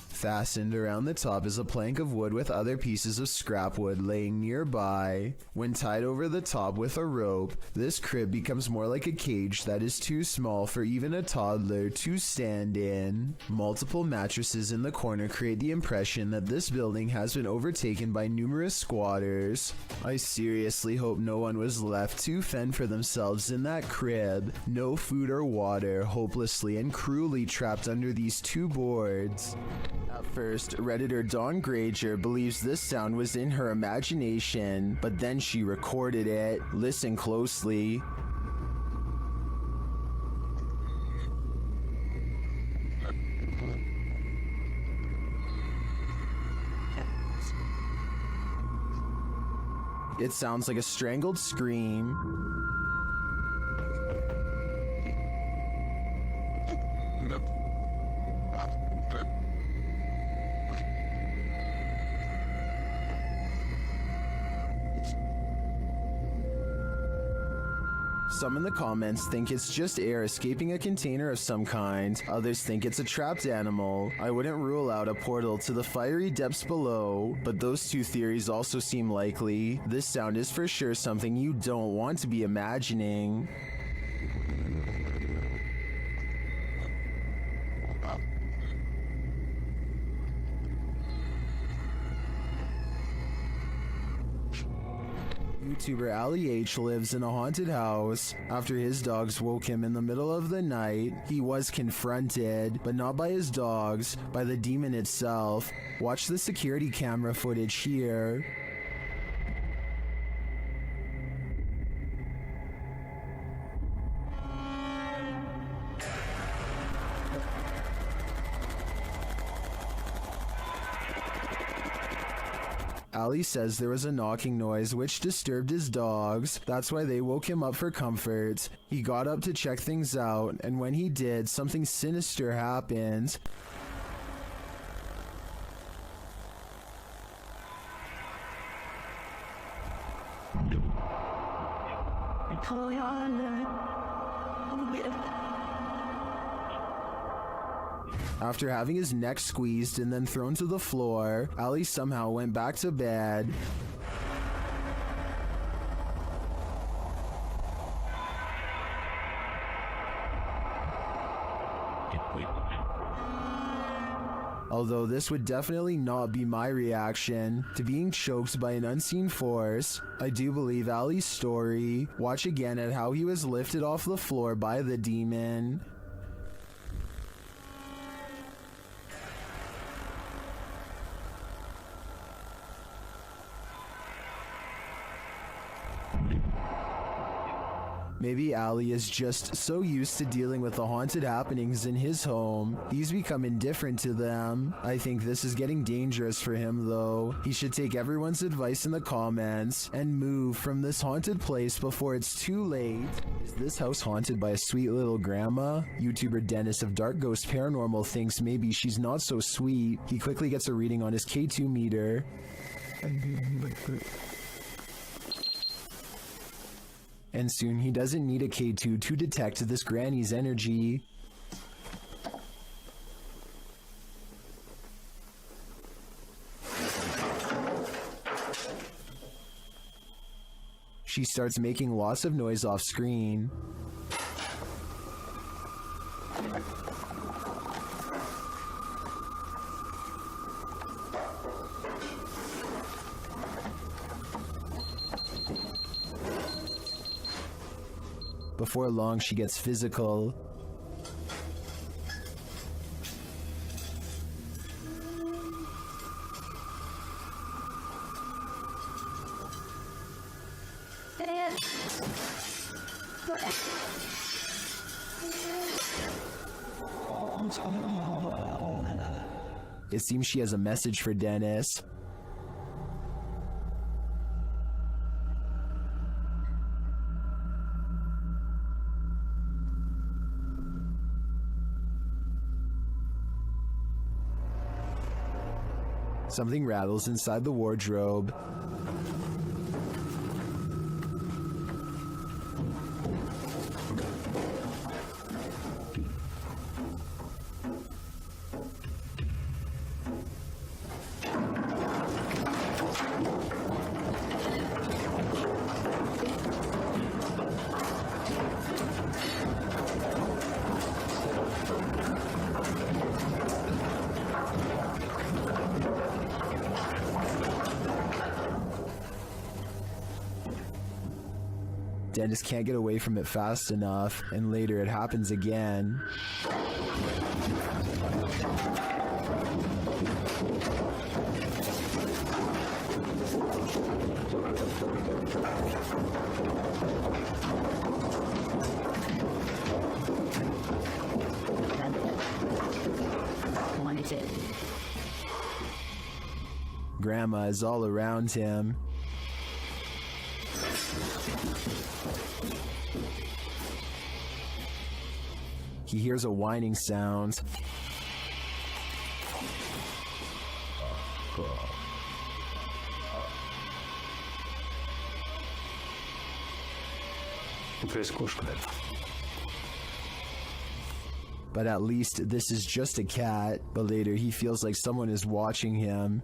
Speaker 1: Fastened around the top is a plank of wood with other pieces of scrap wood laying nearby. When tied over the top with a rope, this crib becomes more like a cage that is too small for even a toddler to stand in. Multiple mattresses in the corner create the impression that this building has been overtaken by numerous squatters. I seriously hope no one was left to fend for themselves in that crib. No food or water, hopelessly and cruelly trapped under these 2 boards. At first, Redditor Dawn Granger believes this sound was in her imagination, but then she recorded it. Listen closely. It sounds like a strangled scream. Some in the comments think it's just air escaping a container of some kind. Others think it's a trapped animal. I wouldn't rule out a portal to the fiery depths below, but those 2 theories also seem likely. This sound is for sure something you don't want to be imagining. YouTuber Ali H lives in a haunted house. After his dogs woke him in the middle of the night, he was confronted, but not by his dogs, by the demon itself. Watch the security camera footage here. Ali says there was a knocking noise which disturbed his dogs. That's why they woke him up for comfort. He got up to check things out, and when he did, something sinister happened. After having his neck squeezed and then thrown to the floor, Ali somehow went back to bed. Although this would definitely not be my reaction to being choked by an unseen force, I do believe Ali's story. Watch again at how he was lifted off the floor by the demon. Maybe Ali is just so used to dealing with the haunted happenings in his home, he's become indifferent to them. I think this is getting dangerous for him though. He should take everyone's advice in the comments and move from this haunted place before it's too late. Is this house haunted by a sweet little grandma? YouTuber Dennis of Dark Ghost Paranormal thinks maybe she's not so sweet. He quickly gets a reading on his K2 meter. And soon he doesn't need a K2 to detect this granny's energy. She starts making lots of noise off screen. Before long, she gets physical. It seems she has a message for Dennis. Something rattles inside the wardrobe. Dennis can't get away from it fast enough, and later it happens again.
Speaker 23: What is it?
Speaker 1: Grandma is all around him. He hears a whining sound. But at least this is just a cat. But later he feels like someone is watching him.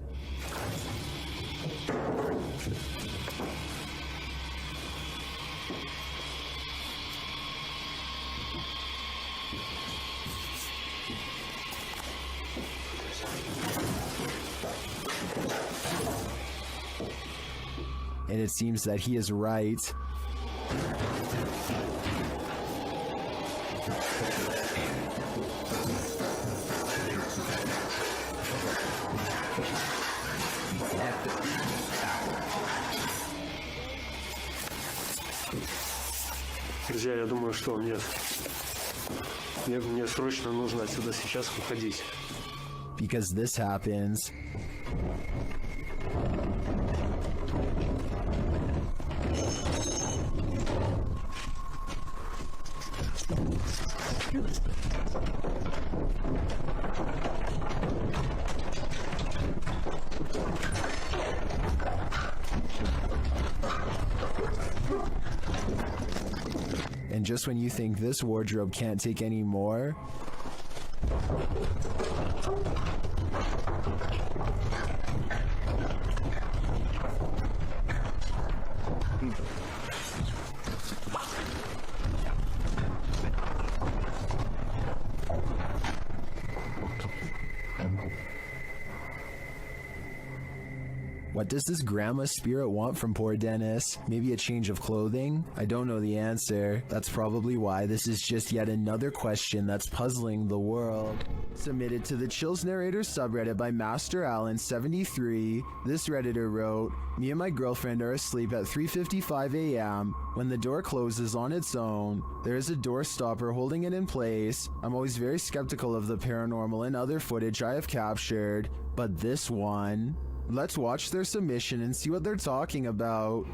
Speaker 1: And it seems that he is right.
Speaker 6: Друзья, я думаю, что мне срочно нужно отсюда сейчас уходить.
Speaker 1: Because this happens. And just when you think this wardrobe can't take any more, What does this grandma spirit want from poor Dennis? Maybe a change of clothing? I don't know the answer. That's probably why this is just yet another question that's puzzling the world. Submitted to the Chills Narrator subreddit by Master Allen73, this Redditor wrote, "Me and my girlfriend are asleep at 3:55 a.m. when the door closes on its own. There is a door stopper holding it in place. I'm always very skeptical of the paranormal and other footage I have captured, but this one..." Let's watch their submission and see what they're talking about.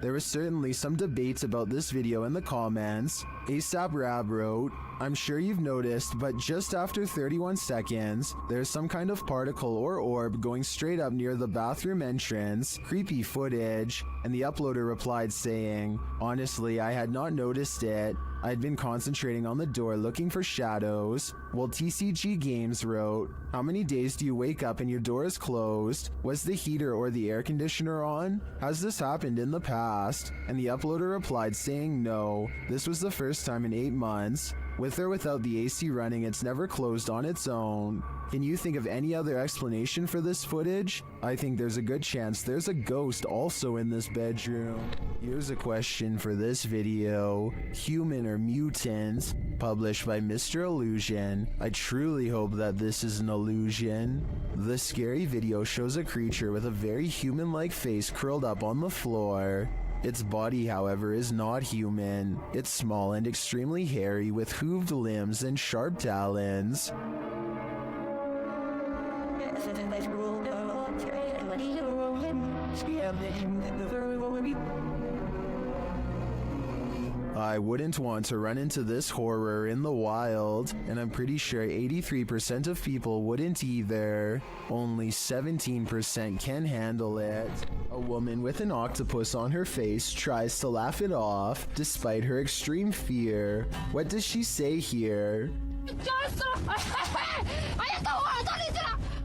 Speaker 1: There was certainly some debates about this video in the comments. ASAP Rab wrote, "I'm sure you've noticed, but just after 31 seconds, there's some kind of particle or orb going straight up near the bathroom entrance. Creepy footage." And the uploader replied saying, "Honestly, I had not noticed it. I'd been concentrating on the door looking for shadows." While TCG Games wrote, "How many days do you wake up and your door is closed? Was the heater or the air conditioner on? Has this happened in the past?" And the uploader replied saying no, this was the first time in 8 months. With or without the AC running, it's never closed on its own. Can you think of any other explanation for this footage? I think there's a good chance there's a ghost also in this bedroom. Here's a question for this video. Human or mutant? Published by Mr. Illusion. I truly hope that this is an illusion. The scary video shows a creature with a very human-like face curled up on the floor. Its body, however, is not human. It's small and extremely hairy with hooved limbs and sharp talons. I wouldn't want to run into this horror in the wild, and I'm pretty sure 83% of people wouldn't either. Only 17% can handle it. A woman with an octopus on her face tries to laugh it off, despite her extreme fear. What does she say here?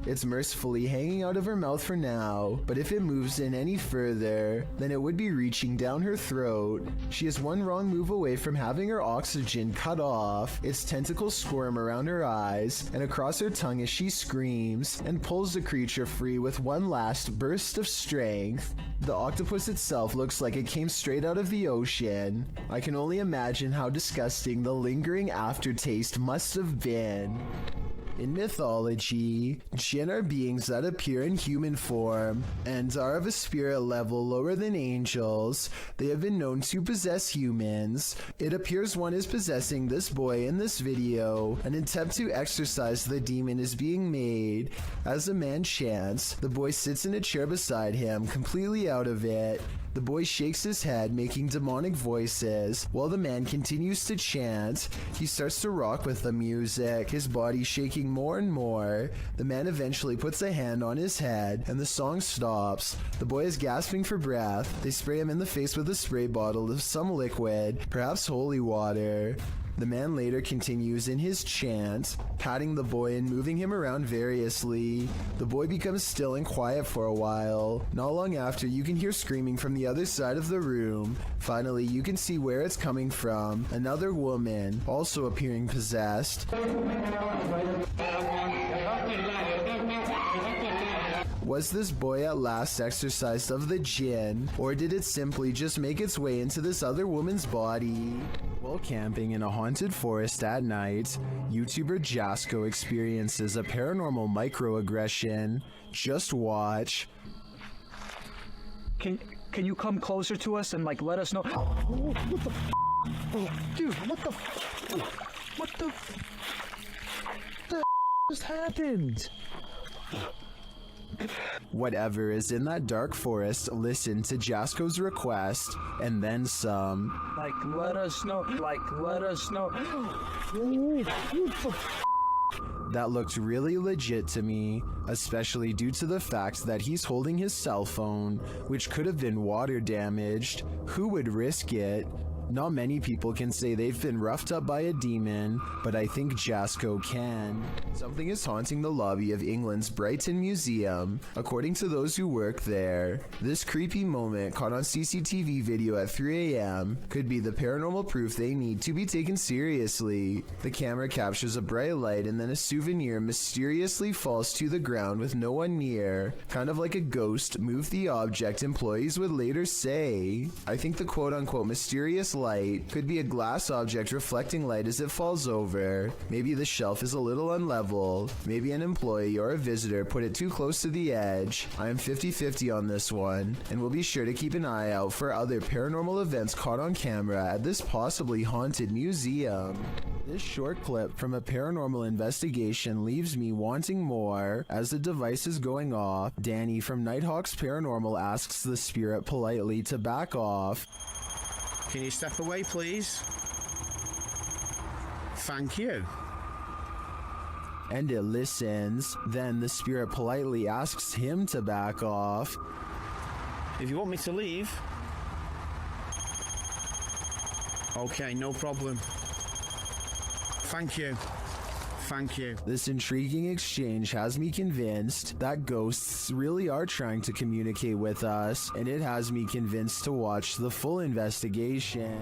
Speaker 1: It's mercifully hanging out of her mouth for now, but if it moves in any further, then it would be reaching down her throat. She is one wrong move away from having her oxygen cut off. Its tentacles squirm around her eyes and across her tongue as she screams and pulls the creature free with one last burst of strength. The octopus itself looks like it came straight out of the ocean. I can only imagine how disgusting the lingering aftertaste must have been. In mythology, jinn are beings that appear in human form and are of a spirit level lower than angels. They have been known to possess humans. It appears one is possessing this boy in this video. An attempt to exorcise the demon is being made. As the man chants, the boy sits in a chair beside him, completely out of it. The boy shakes his head, making demonic voices. While the man continues to chant, he starts to rock with the music, his body shaking more and more. The man eventually puts a hand on his head, and the song stops. The boy is gasping for breath. They spray him in the face with a spray bottle of some liquid, perhaps holy water. The man later continues in his chant, patting the boy and moving him around variously. The boy becomes still and quiet for a while. Not long after, you can hear screaming from the other side of the room. Finally, you can see where it's coming from. Another woman, also appearing possessed. Was this boy at last exorcised of the jinn, or did it simply just make its way into this other woman's body? While camping in a haunted forest at night, YouTuber Jasko experiences a paranormal microaggression. Just watch.
Speaker 11: Can you come closer to us and let us know? Oh, what the oh, dude, what the just happened?
Speaker 1: Whatever is in that dark forest, listen to Jasko's request, and then some.
Speaker 11: Let us know. Let us know.
Speaker 1: That looked really legit to me, especially due to the fact that he's holding his cell phone, which could have been water damaged. Who would risk it? Not many people can say they've been roughed up by a demon, but I think Jasco can. Something is haunting the lobby of England's Brighton Museum, according to those who work there. This creepy moment caught on CCTV video at 3 a.m. could be the paranormal proof they need to be taken seriously. The camera captures a bright light and then a souvenir mysteriously falls to the ground with no one near. Kind of like a ghost moved the object, employees would later say. I think the quote-unquote mysterious light could be a glass object reflecting light as it falls over. Maybe the shelf is a little unlevel. Maybe an employee or a visitor put it too close to the edge. I am 50-50 on this one, and we'll be sure to keep an eye out for other paranormal events caught on camera at this possibly haunted museum. This short clip from a paranormal investigation leaves me wanting more. As the device is going off, Danny from Nighthawks Paranormal asks the spirit politely to back off.
Speaker 10: Can you step away, please? Thank you.
Speaker 1: And it listens. Then the spirit politely asks him to back off.
Speaker 10: If you want me to leave. Okay, no problem. Thank you. Thank you.
Speaker 1: This intriguing exchange has me convinced that ghosts really are trying to communicate with us, and it has me convinced to watch the full investigation.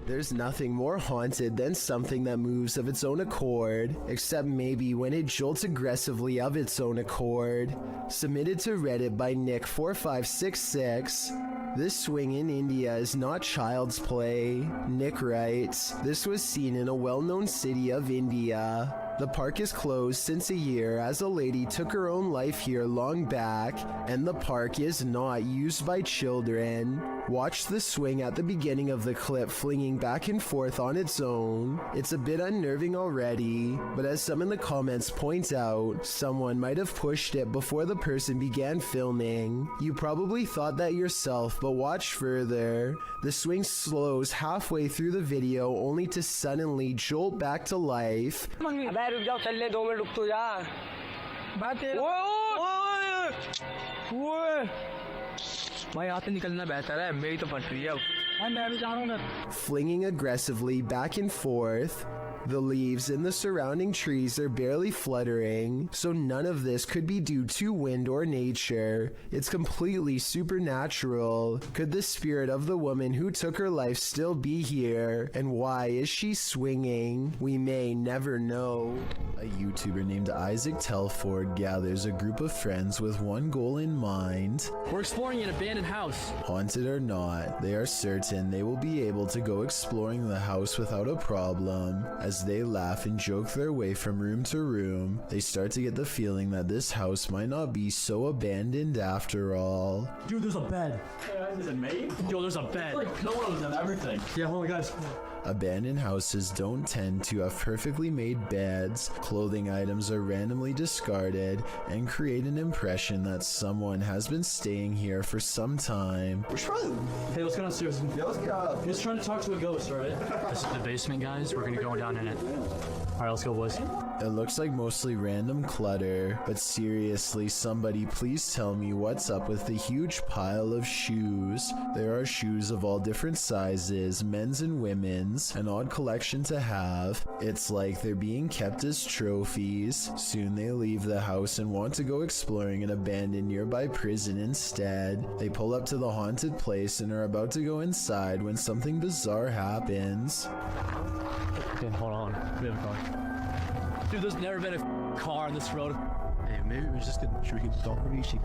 Speaker 1: There's nothing more haunted than something that moves of its own accord, except maybe when it jolts aggressively of its own accord. Submitted to Reddit by Nick4566. This swing in India is not child's play. Nick writes, this was seen in a well-known city of India. The park is closed since a year as a lady took her own life here long back, and the park is not used by children. Watch the swing at the beginning of the clip flinging back and forth on its own. It's a bit unnerving already, but as some in the comments point out, someone might have pushed it before the person began filming. You probably thought that yourself, but watch further. The swing slows halfway through the video only to suddenly jolt back to life. Flinging aggressively back and forth. The leaves in the surrounding trees are barely fluttering, so none of this could be due to wind or nature. It's completely supernatural. Could the spirit of the woman who took her life still be here? And why is she swinging? We may never know. A YouTuber named Isaac Telford gathers a group of friends with one goal in mind.
Speaker 5: We're exploring an abandoned house.
Speaker 1: Haunted or not, they are certain they will be able to go exploring the house without a problem. As they laugh and joke their way from room to room, they start to get the feeling that this house might not be so abandoned after all.
Speaker 5: Dude, there's a bed. Is it me? Yo, there's a bed. Like pillows and everything. Yeah, hold on, guys.
Speaker 1: Abandoned houses don't tend to have perfectly made beds. Clothing items are randomly discarded and create an impression that someone has been staying here for some time.
Speaker 5: Hey, let's go downstairs. Yeah, let's get up. Just trying to talk to a ghost, alright? This is the basement, guys. We're gonna go down in it. Alright, let's go, boys.
Speaker 1: It looks like mostly random clutter, but seriously, somebody please tell me what's up with the huge pile of shoes. There are shoes of all different sizes, men's and women's, an odd collection to have. It's like they're being kept as trophies. Soon they leave the house and want to go exploring an abandoned nearby prison instead. They pull up to the haunted place and are about to go inside when something bizarre happens.
Speaker 5: Okay, hold on. We have a car. Dude, there's never been a car on this road. Hey, maybe we just could drink it. Don't reach it.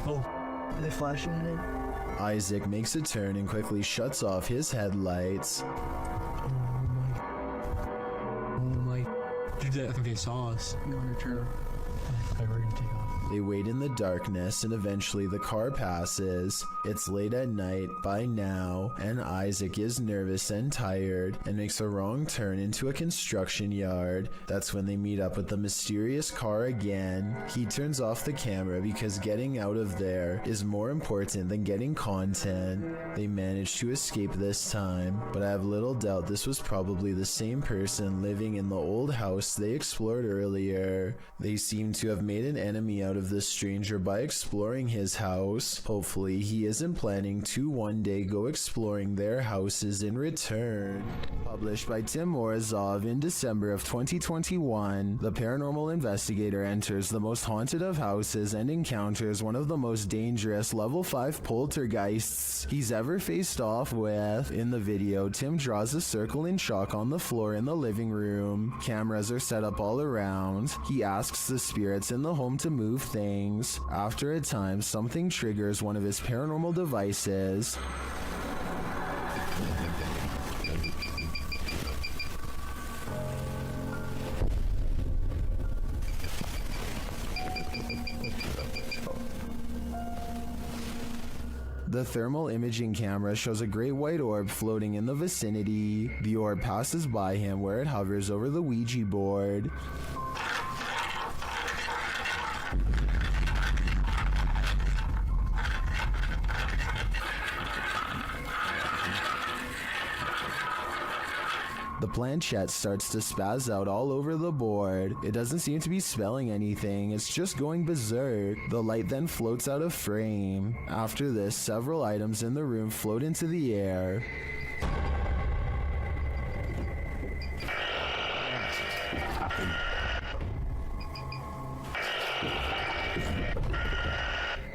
Speaker 10: Oh, are they flashing at it?
Speaker 1: Isaac makes a turn and quickly shuts off his headlights.
Speaker 5: Oh my. Dude, I think they saw us. You want to turn? Okay, we're gonna take off.
Speaker 1: They wait in the darkness and eventually the car passes. It's late at night by now, and Isaac is nervous and tired and makes a wrong turn into a construction yard. That's when they meet up with the mysterious car again. He turns off the camera because getting out of there is more important than getting content. They manage to escape this time, but I have little doubt this was probably the same person living in the old house they explored earlier. They seem to have made an enemy out of of this stranger by exploring his house. Hopefully, he isn't planning to one day go exploring their houses in return. Published by Tim Morozov in December of 2021, the paranormal investigator enters the most haunted of houses and encounters one of the most dangerous level 5 poltergeists he's ever faced off with. In the video, Tim draws a circle in chalk on the floor in the living room. Cameras are set up all around. He asks the spirits in the home to move things. After a time, something triggers one of his paranormal devices. The thermal imaging camera shows a great white orb floating in the vicinity. The orb passes by him where it hovers over the Ouija board. The planchette starts to spaz out all over the board. It doesn't seem to be spelling anything, it's just going berserk. The light then floats out of frame. After this, several items in the room float into the air.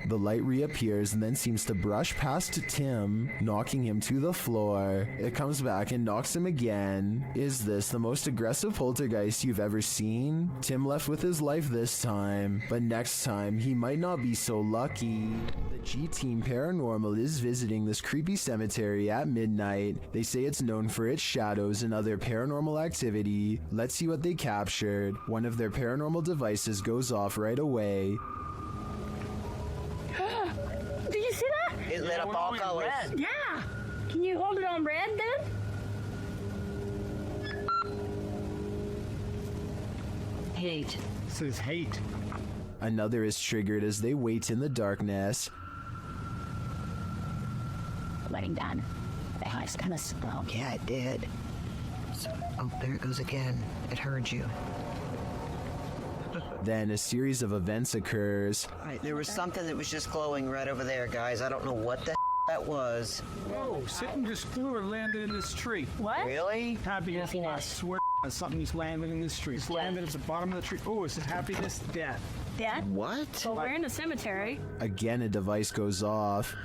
Speaker 1: The light reappears and then seems to brush past Tim, knocking him to the floor. It comes back and knocks him again. Is this the most aggressive poltergeist you've ever seen? Tim left with his life this time, but next time he might not be so lucky. The G-Team Paranormal is visiting this creepy cemetery at midnight. They say it's known for its shadows and other paranormal activity. Let's see what they captured. One of their paranormal devices goes off right away.
Speaker 15: Did you see that?
Speaker 20: It lit up all colors.
Speaker 15: Yeah. Can you hold it on red then?
Speaker 19: Hate.
Speaker 11: It says hate.
Speaker 1: Another is triggered as they wait in the darkness.
Speaker 19: Letting down. The house kind of slow.
Speaker 20: Yeah, it did. Oh, there it goes again. It heard you.
Speaker 1: Then a series of events occurs.
Speaker 20: Right, there was something that was just glowing right over there, guys. I don't know what the that was.
Speaker 11: Whoa, something just flew or landed in this tree.
Speaker 15: What?
Speaker 20: Really?
Speaker 11: Happiness, I swear something's landed in this tree. It's landed at the bottom of the tree. Oh, it says happiness, death.
Speaker 15: Death?
Speaker 20: What?
Speaker 15: Well, we're in a cemetery.
Speaker 1: Again, a device goes off.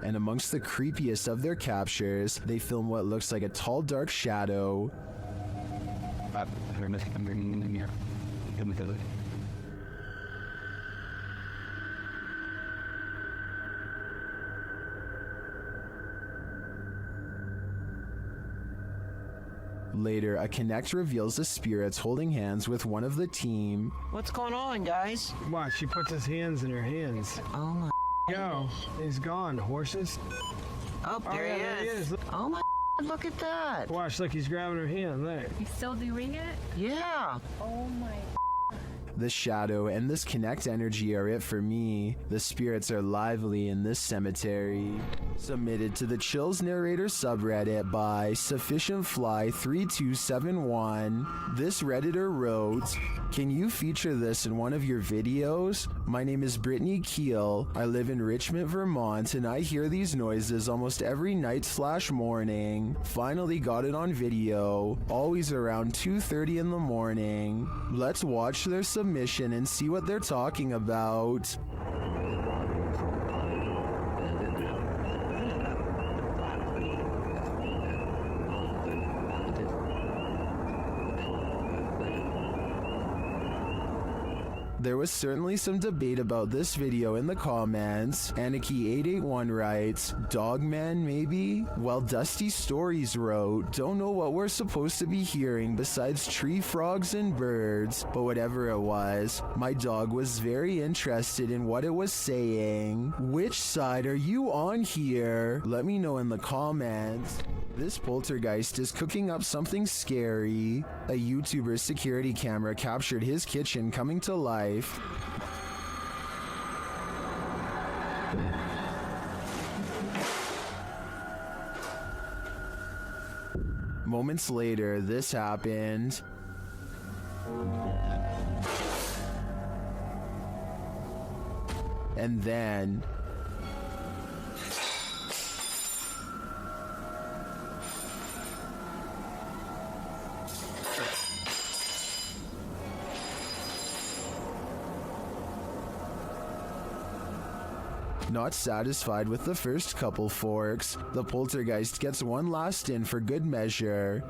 Speaker 1: And amongst the creepiest of their captures, they film what looks like a tall, dark shadow. Later, a Connect reveals the spirits holding hands with one of the team.
Speaker 20: What's going on, guys?
Speaker 11: Watch, she puts his hands in her hands.
Speaker 20: Oh my.
Speaker 11: Yo, he's gone. Horses.
Speaker 20: Oh, there he is. Oh my. Look at that.
Speaker 11: Watch, look, he's grabbing her hand there.
Speaker 15: He's still doing it?
Speaker 20: Yeah.
Speaker 15: Oh my.
Speaker 1: The shadow and this Connect energy are it for me. The spirits are lively in this cemetery. Submitted to the Chills Narrator subreddit by SufficientFly3271. This Redditor wrote, "Can you feature this in one of your videos? My name is Brittany Keel. I live in Richmond, Vermont, and I hear these noises almost every night/morning. Finally got it on video, always around 2:30 in the morning. Let's watch their submission and see what they're talking about." There was certainly some debate about this video in the comments. Anarchy881 writes, "Dogman maybe?" While Dusty Stories wrote, "Don't know what we're supposed to be hearing besides tree frogs and birds, but whatever it was, my dog was very interested in what it was saying. Which side are you on here? Let me know in the comments." This poltergeist is cooking up something scary. A YouTuber's security camera captured his kitchen coming to life. Moments later, this happened. And then... Not satisfied with the first couple forks, the poltergeist gets one last in for good measure.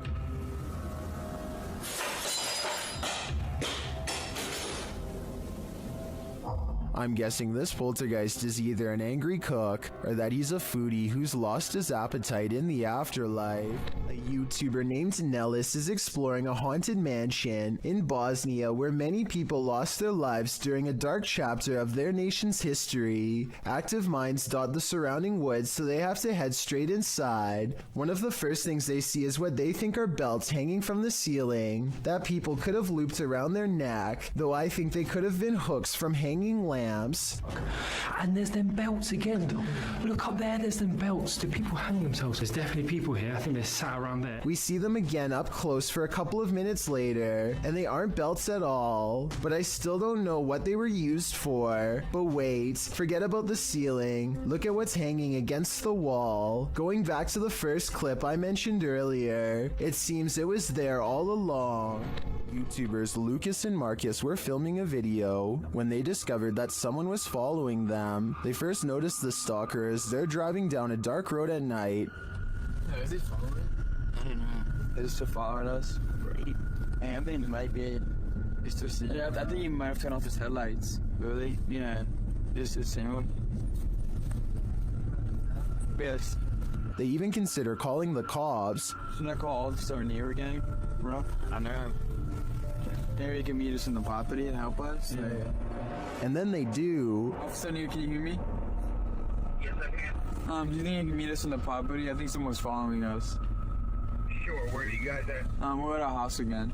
Speaker 1: I'm guessing this poltergeist is either an angry cook or that he's a foodie who's lost his appetite in the afterlife. A YouTuber named Nellis is exploring a haunted mansion in Bosnia where many people lost their lives during a dark chapter of their nation's history. Active minds dot the surrounding woods, so they have to head straight inside. One of the first things they see is what they think are belts hanging from the ceiling that people could have looped around their neck, though I think they could have been hooks from hanging lamps.
Speaker 4: And there's them belts again. Look up there, there's them belts. Do people hang themselves? There's definitely people here. I think they're sat around there.
Speaker 1: We see them again up close for a couple of minutes later, and they aren't belts at all, but I still don't know what they were used for. But wait, forget about the ceiling. Look at what's hanging against the wall. Going back to the first clip I mentioned earlier, it seems it was there all along. YouTubers Lucas and Marcus were filming a video when they discovered that someone was following them. They first noticed the stalker as they're driving down a dark road at night.
Speaker 13: Is he following? I don't know. Is he following us? I think it might be. It's just, yeah, I think he might have turned off his headlights. Really? Yeah. This is him. Yes.
Speaker 1: They even consider calling the cops.
Speaker 13: Shouldn't I call Officer Near again, bro? I know. Maybe you can meet us in the property and help us? Yeah.
Speaker 1: And then they do.
Speaker 13: Officer Near, can you hear me?
Speaker 16: Yes, I can.
Speaker 13: Do you think you can meet us in the property? I think someone's following us.
Speaker 16: Sure, where are you guys at?
Speaker 13: We're at our house again.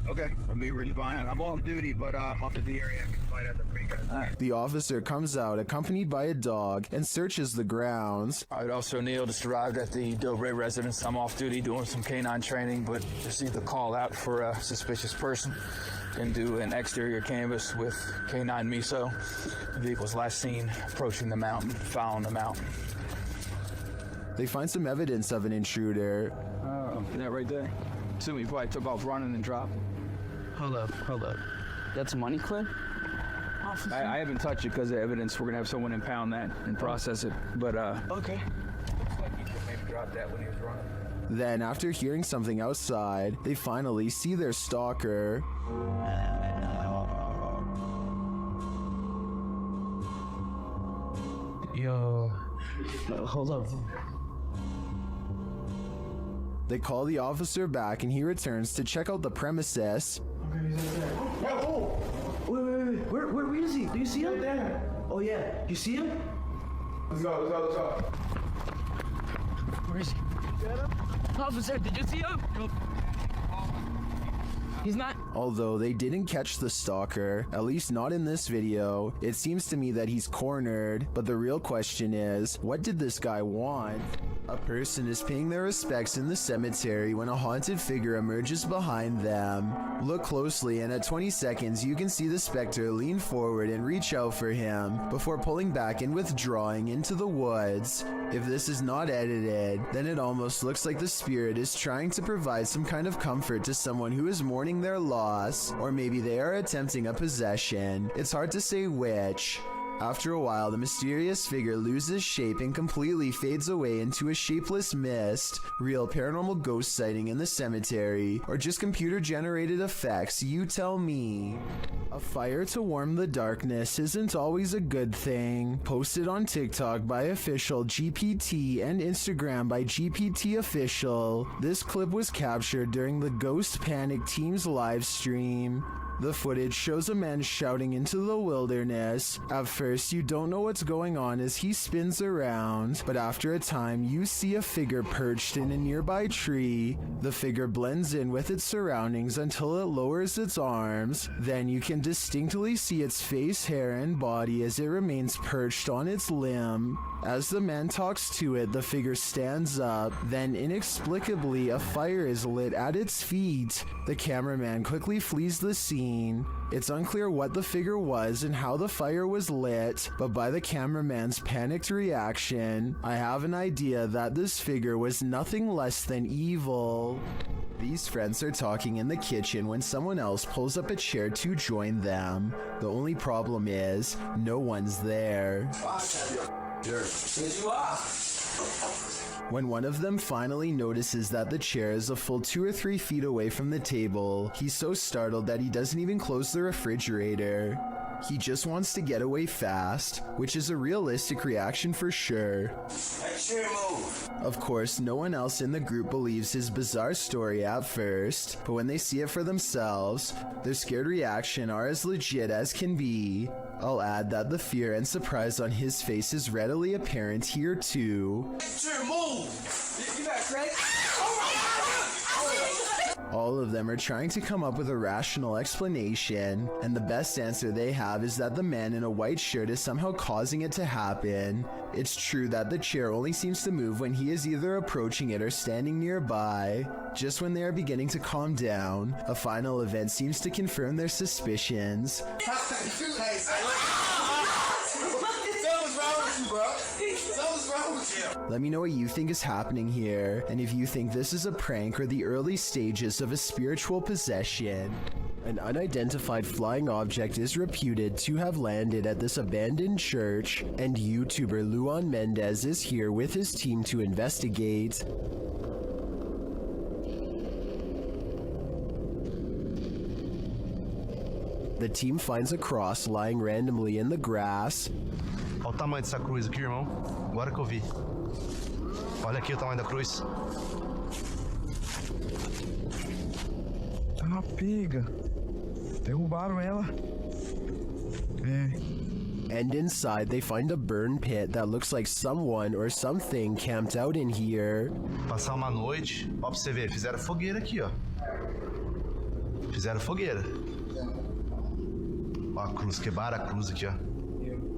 Speaker 16: Okay, I'll be really fine. I'm on duty, but I'm up to the area. I can find out the free guys.
Speaker 1: The officer comes out accompanied by a dog and searches the grounds.
Speaker 18: All right, Officer O'Neill just arrived at the Delray residence. I'm off duty doing some canine training, but received a call out for a suspicious person. Can do an exterior canvass with K9 MISO. The vehicle's last seen approaching the mountain, following the mountain.
Speaker 1: They find some evidence of an intruder.
Speaker 13: That right there. Assuming he probably took off running and dropped.
Speaker 21: Hold up. That's a money clip?
Speaker 13: I haven't touched it because of evidence. We're going to have someone impound that and process it. But,
Speaker 21: okay.
Speaker 16: Looks like he could maybe drop that when he was running.
Speaker 1: Then, after hearing something outside, they finally see their stalker.
Speaker 21: Yo. Hold up.
Speaker 1: They call the officer back and he returns to check out the premises.
Speaker 21: Okay, he's right there. Oh! Wait. Where is he? Do you see him? There. Oh, yeah. You see him?
Speaker 16: Let's go.
Speaker 21: Where is he? Officer, did you see him? He's not.
Speaker 1: Although they didn't catch the stalker, at least not in this video, it seems to me that he's cornered, but the real question is, what did this guy want? A person is paying their respects in the cemetery when a haunted figure emerges behind them. Look closely and at 20 seconds you can see the specter lean forward and reach out for him before pulling back and withdrawing into the woods. If this is not edited, then it almost looks like the spirit is trying to provide some kind of comfort to someone who is mourning their loss, or maybe they are attempting a possession. It's hard to say which. After a while, the mysterious figure loses shape and completely fades away into a shapeless mist. Real paranormal ghost sighting in the cemetery, or just computer-generated effects, you tell me. A fire to warm the darkness isn't always a good thing. Posted on TikTok by official GPT and Instagram by GPT official. This clip was captured during the Ghost Panic team's live stream. The footage shows a man shouting into the wilderness. At first, you don't know what's going on as he spins around, but after a time, you see a figure perched in a nearby tree. The figure blends in with its surroundings until it lowers its arms. Then you can distinctly see its face, hair, and body as it remains perched on its limb. As the man talks to it, the figure stands up. Then inexplicably, a fire is lit at its feet. The cameraman quickly flees the scene. It's unclear what the figure was and how the fire was lit. it, but by the cameraman's panicked reaction, I have an idea that this figure was nothing less than evil. These friends are talking in the kitchen when someone else pulls up a chair to join them. The only problem is, no one's there. When one of them finally notices that the chair is a full 2 or 3 feet away from the table, he's so startled that he doesn't even close the refrigerator. He just wants to get away fast, which is a realistic reaction for sure. Of course, no one else in the group believes his bizarre story at first, but when they see it for themselves, their scared reaction are as legit as can be. I'll add that the fear and surprise on his face is readily apparent here too. All of them are trying to come up with a rational explanation, and the best answer they have is that the man in a white shirt is somehow causing it to happen. It's true that the chair only seems to move when he is either approaching it or standing nearby. Just when they are beginning to calm down, a final event seems to confirm their suspicions. Let me know what you think is happening here, and if you think this is a prank or the early stages of a spiritual possession. An unidentified flying object is reputed to have landed at this abandoned church, and YouTuber Luan Mendez is here with his team to investigate. The team finds a cross lying randomly in the grass.
Speaker 7: Olha o tamanho dessa cruz aqui, irmão. Agora que eu vi. Olha aqui o tamanho da cruz.
Speaker 3: Tá uma pega. Derrubaram ela.
Speaker 1: And inside they find a burn pit that looks like someone or something camped out in here.
Speaker 7: Passar uma noite. Ó, pra você ver, fizeram fogueira aqui, ó. Fizeram fogueira. Ó a cruz, quebraram a cruz aqui, ó.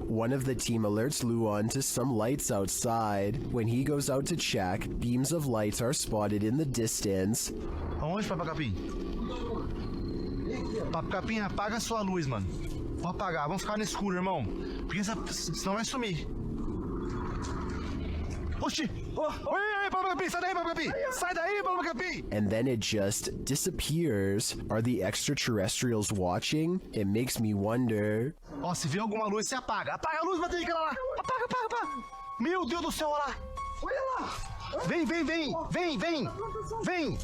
Speaker 1: One of the team alerts Luan to some lights outside. When he goes out to check, beams of lights are spotted in the distance.
Speaker 7: Aonde, Papacapim? Papacapim, apaga a sua luz, mano. Vou apagar, vamos ficar no escuro, irmão. Porque senão vai sumir. Oxi! Oi, Papacapim, sai daí, Papacapim! Sai daí, Papacapim!
Speaker 1: And then it just disappears. Are the extraterrestrials watching? It makes me wonder.
Speaker 7: Ó, se vê alguma luz, você apaga. Apaga a luz, vai ter aquela lá. Apaga, apaga, apaga. Meu Deus do céu, olha lá. Olha lá. Vem, vem, vem. Vem, vem. Vem.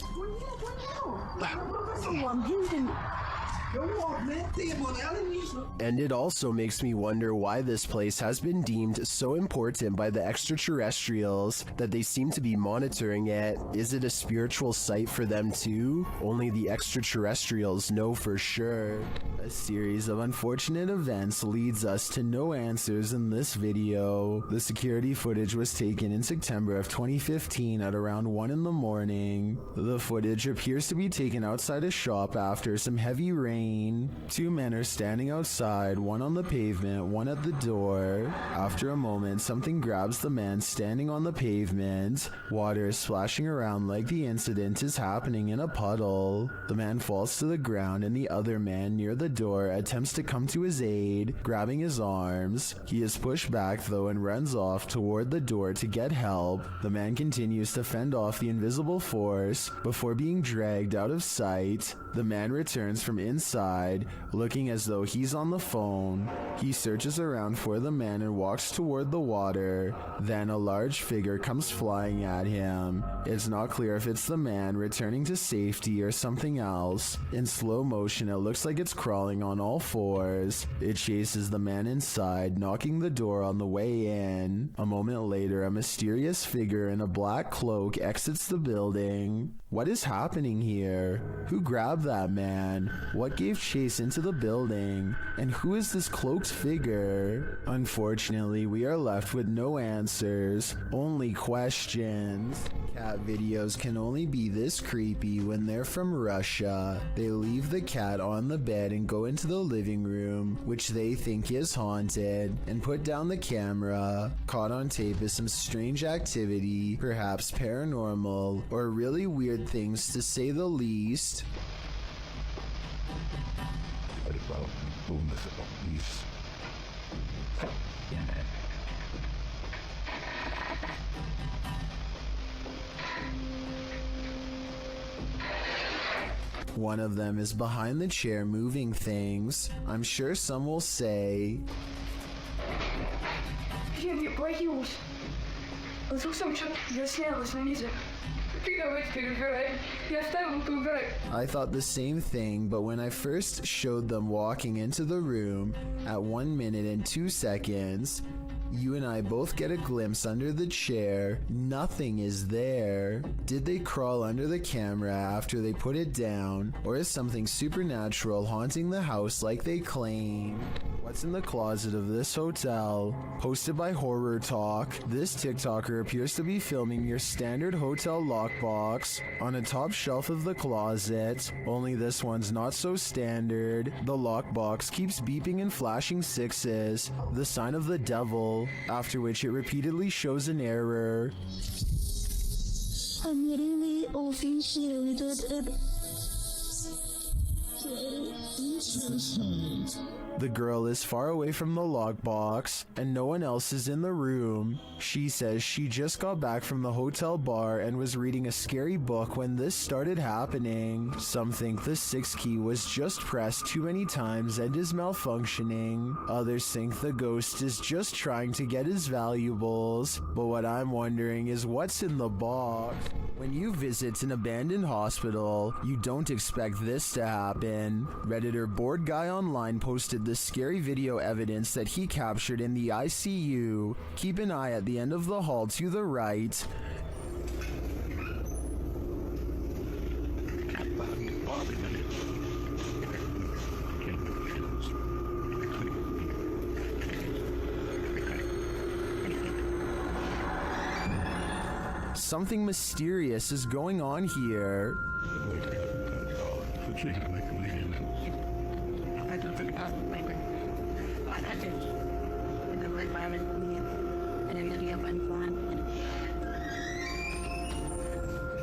Speaker 1: And it also makes me wonder why this place has been deemed so important by the extraterrestrials that they seem to be monitoring it. Is it a spiritual site for them too? Only the extraterrestrials know for sure. A series of unfortunate events leads us to no answers in this video. The security footage was taken in September of 2015 at around 1 in the morning. The footage appears to be taken outside a shop after some heavy rain. 2 men are standing outside, one on the pavement, one at the door. After a moment, something grabs the man standing on the pavement. Water is splashing around like the incident is happening in a puddle. The man falls to the ground and the other man near the door attempts to come to his aid, grabbing his arms. He is pushed back though and runs off toward the door to get help. The man continues to fend off the invisible force before being dragged out of sight. The man returns from inside, looking as though he's on the phone. He searches around for the man and walks toward the water. Then a large figure comes flying at him. It's not clear if it's the man returning to safety or something else. In slow motion, it looks like it's crawling on all fours. It chases the man inside, knocking the door on the way in. A moment later, a mysterious figure in a black cloak exits the building. What is happening here? Who grabbed that man? What gave chase into the building? And who is this cloaked figure? Unfortunately, we are left with no answers, only questions. Cat videos can only be this creepy when they're from Russia. They leave the cat on the bed and go into the living room, which they think is haunted, and put down the camera. Caught on tape is some strange activity, perhaps paranormal, or really weird things to say the least. One of them is behind the chair moving things. I'm sure some will say, I thought the same thing, but when I first showed them walking into the room at 1 minute and 2 seconds, you and I both get a glimpse under the chair. Nothing is there. Did they crawl under the camera after they put it down? Or is something supernatural haunting the house like they claim? What's in the closet of this hotel? Posted by Horror Talk, this TikToker appears to be filming your standard hotel lockbox on a top shelf of the closet, only this one's not so standard. The lockbox keeps beeping and flashing 6s, the sign of the devil, after which it repeatedly shows an error.
Speaker 14: I'm really
Speaker 1: The girl is far away from the lockbox, and no one else is in the room. She says she just got back from the hotel bar and was reading a scary book when this started happening. Some think the 6 key was just pressed too many times and is malfunctioning. Others think the ghost is just trying to get his valuables. But what I'm wondering is what's in the box? When you visit an abandoned hospital, you don't expect this to happen. Redditor Bored Guy Online posted this scary video evidence that he captured in the ICU. Keep an eye at the end of the hall to the right. Something mysterious is going on here.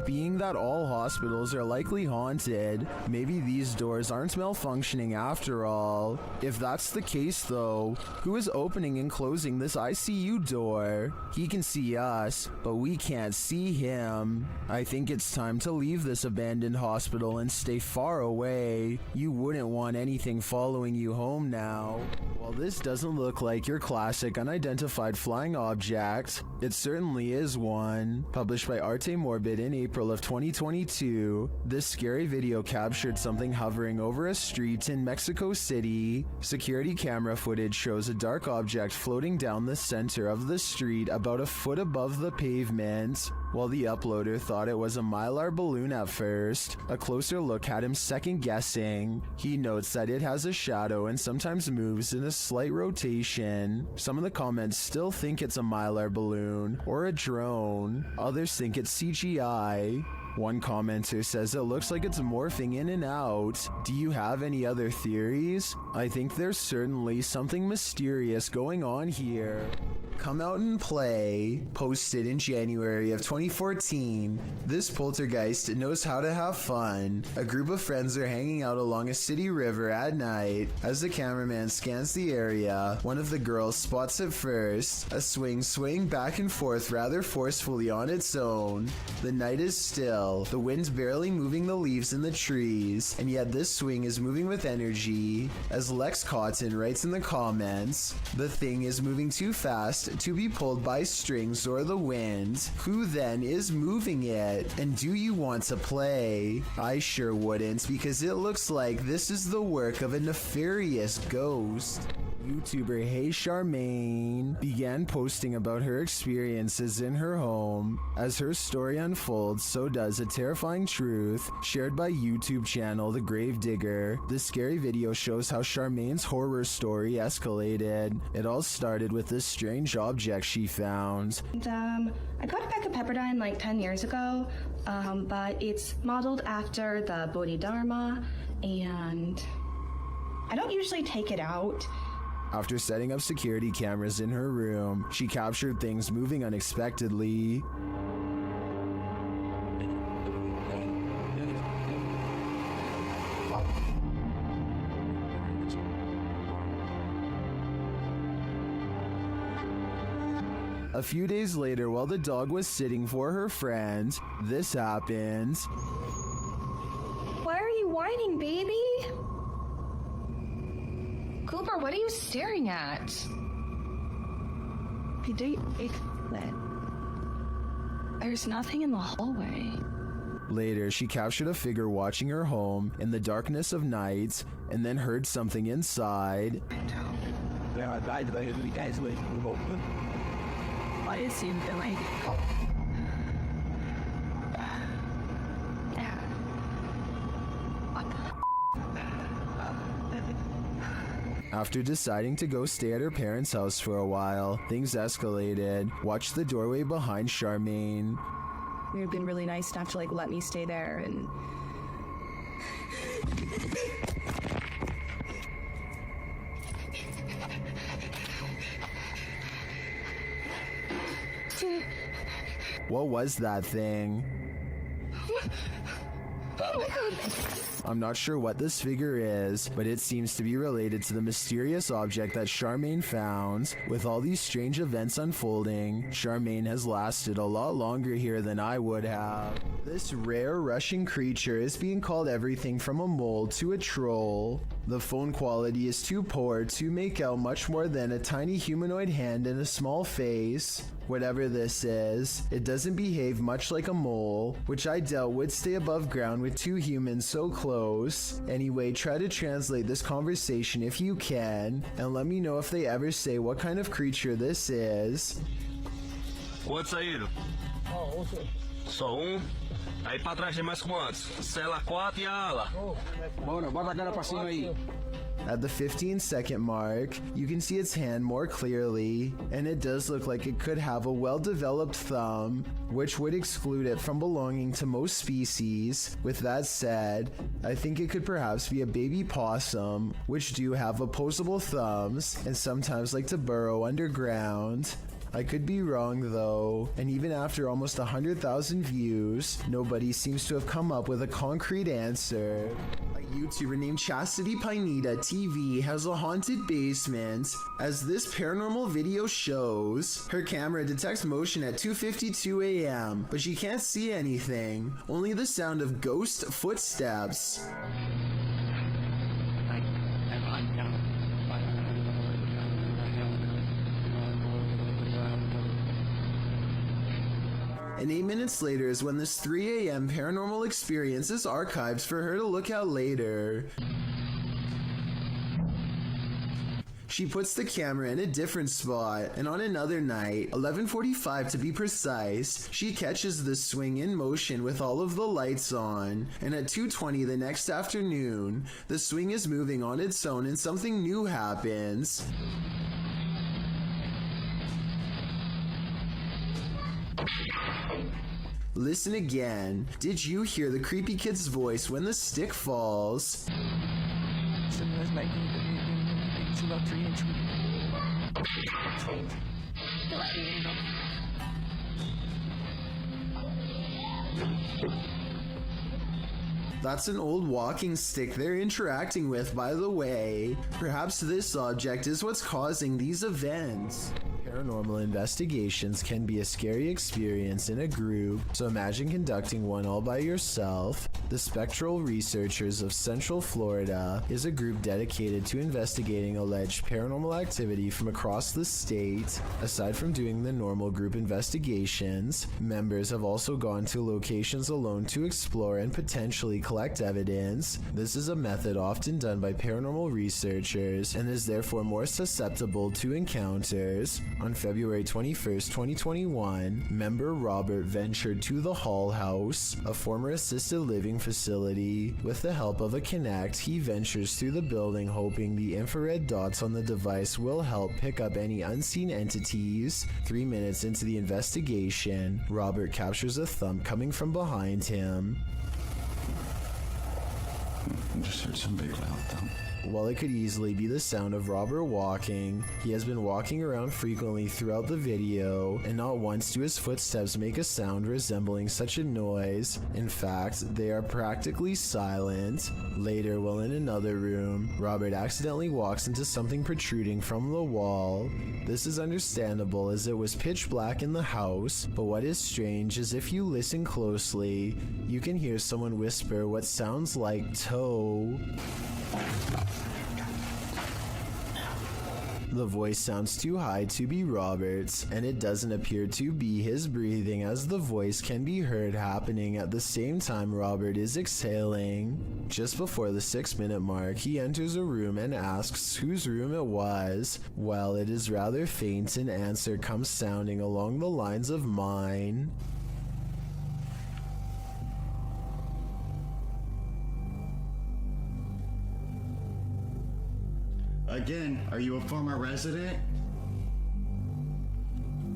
Speaker 1: Being that all hospitals are likely haunted, maybe these doors aren't malfunctioning after all. If that's the case though, who is opening and closing this ICU door? He can see us, but we can't see him. I think it's time to leave this abandoned hospital and stay far away. You wouldn't want anything following you home now. While this doesn't look like your classic unidentified flying object, it certainly is one. Published by Arte Morbid in April of 2022, this scary video captured something hovering over a street in Mexico City. Security camera footage shows a dark object floating down the center of the street about a foot above the pavement. While the uploader thought it was a Mylar balloon at first, a closer look had him second guessing. He notes that it has a shadow and sometimes moves in a slight rotation. Some of the comments still think it's a Mylar balloon or a drone. Others think it's CGI. One commenter says it looks like it's morphing in and out. Do you have any other theories? I think there's certainly something mysterious going on here. Come Out and Play, posted in January of 2014. This poltergeist knows how to have fun. A group of friends are hanging out along a city river at night. As the cameraman scans the area, one of the girls spots it first, a swing swaying back and forth rather forcefully on its own. The night is still, the wind's barely moving the leaves in the trees, and yet this swing is moving with energy. As Lex Cotton writes in the comments, the thing is moving too fast to be pulled by strings or the wind. Who then is moving it? And do you want to play? I sure wouldn't, because it looks like this is the work of a nefarious ghost. YouTuber Hey Charmaine began posting about her experiences in her home. As her story unfolds, so does a terrifying truth shared by YouTube channel The Grave Digger. This scary video shows how Charmaine's horror story escalated. It all started with this strange object she found.
Speaker 17: I got a pack of Pepperdine like 10 years ago, but it's modeled after the Bodhidharma, and I don't usually take it out.
Speaker 1: After setting up security cameras in her room, she captured things moving unexpectedly. A few days later, while the dog was sitting for her friend, this happened.
Speaker 17: Why are you whining, baby? Cooper, what are you staring at? There's nothing in the hallway.
Speaker 1: Later, she captured a figure watching her home in the darkness of night and then heard something inside. After deciding to go stay at her parents' house for a while, things escalated. Watch the doorway behind Charmaine.
Speaker 17: They've been really nice enough to let me stay there and
Speaker 1: What was that thing?
Speaker 17: oh my god.
Speaker 1: I'm not sure what this figure is, but it seems to be related to the mysterious object that Charmaine found. With all these strange events unfolding, Charmaine has lasted a lot longer here than I would have. This rare Russian creature is being called everything from a mole to a troll. The phone quality is too poor to make out much more than a tiny humanoid hand and a small face. Whatever this is, it doesn't behave much like a mole, which I doubt would stay above ground with two humans so close. Anyway, try to translate this conversation if you can, and let me know if they ever say what kind of creature this is.
Speaker 12: Quantos saíram? Só Aí pra trás tem mais quantos? Cela 4 e a ala.
Speaker 21: Bora, bota a cara pra cima aí.
Speaker 1: At the 15-second mark, you can see its hand more clearly, and it does look like it could have a well-developed thumb, which would exclude it from belonging to most species. With that said, I think it could perhaps be a baby possum, which do have opposable thumbs and sometimes like to burrow underground. I could be wrong though, and even after almost 100,000 views, nobody seems to have come up with a concrete answer. A YouTuber named Chastity Pineda TV has a haunted basement. As this paranormal video shows, her camera detects motion at 2:52 a.m., but she can't see anything, only the sound of ghost footsteps. And 8 minutes later is when this 3 a.m. paranormal experience is archived for her to look at later. She puts the camera in a different spot, and on another night, 11:45 to be precise, she catches the swing in motion with all of the lights on, and at 2:20 the next afternoon, the swing is moving on its own and something new happens. Listen again. Did you hear the creepy kid's voice when the stick falls? That's an old walking stick they're interacting with, by the way. Perhaps this object is what's causing these events. Paranormal investigations can be a scary experience in a group, so imagine conducting one all by yourself. The Spectral Researchers of Central Florida is a group dedicated to investigating alleged paranormal activity from across the state. Aside from doing the normal group investigations, members have also gone to locations alone to explore and potentially collect evidence. This is a method often done by paranormal researchers and is therefore more susceptible to encounters. On February 21st, 2021, member Robert ventured to the Hall House, a former assisted living facility. With the help of a Kinect, he ventures through the building hoping the infrared dots on the device will help pick up any unseen entities. 3 minutes into the investigation, Robert captures a thump coming from behind him.
Speaker 9: I just heard some big loud thump.
Speaker 1: While it could easily be the sound of Robert walking, he has been walking around frequently throughout the video, and not once do his footsteps make a sound resembling such a noise. In fact, they are practically silent. Later, while in another room, Robert accidentally walks into something protruding from the wall. This is understandable as it was pitch black in the house, but what is strange is if you listen closely, you can hear someone whisper what sounds like toe. The voice sounds too high to be Robert's, and it doesn't appear to be his breathing, as the voice can be heard happening at the same time Robert is exhaling. Just before the 6-minute mark, he enters a room and asks whose room it was. Well, it is rather faint, an answer comes sounding along the lines of mine.
Speaker 8: Again, are you a former resident?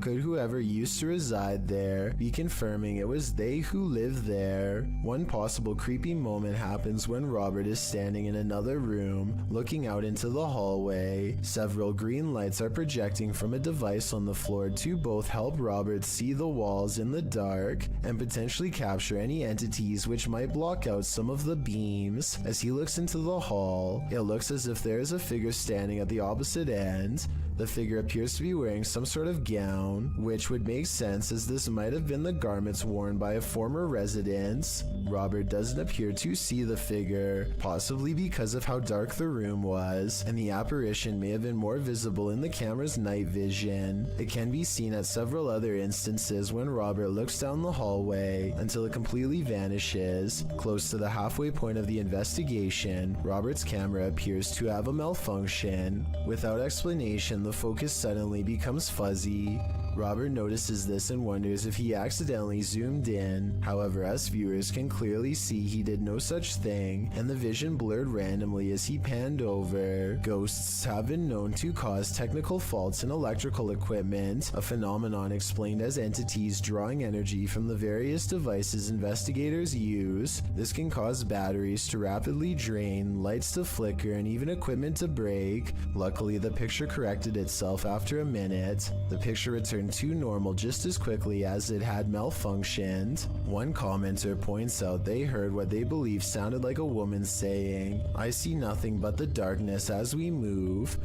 Speaker 1: Could whoever used to reside there be confirming it was they who lived there? One possible creepy moment happens when Robert is standing in another room, looking out into the hallway. Several green lights are projecting from a device on the floor to both help Robert see the walls in the dark and potentially capture any entities which might block out some of the beams. As he looks into the hall, it looks as if there is a figure standing at the opposite end. The figure appears to be wearing some sort of gown, which would make sense as this might have been the garments worn by a former resident. Robert doesn't appear to see the figure, possibly because of how dark the room was, and the apparition may have been more visible in the camera's night vision. It can be seen at several other instances when Robert looks down the hallway until it completely vanishes. Close to the halfway point of the investigation, Robert's camera appears to have a malfunction. Without explanation, the focus suddenly becomes fuzzy. Robert notices this and wonders if he accidentally zoomed in. However, us viewers can clearly see he did no such thing, and the vision blurred randomly as he panned over. Ghosts have been known to cause technical faults in electrical equipment, a phenomenon explained as entities drawing energy from the various devices investigators use. This can cause batteries to rapidly drain, lights to flicker, and even equipment to break. Luckily, the picture corrected itself after a minute. The picture returned to normal just as quickly as it had malfunctioned. One commenter points out they heard what they believe sounded like a woman saying, "I see nothing but the darkness as we move."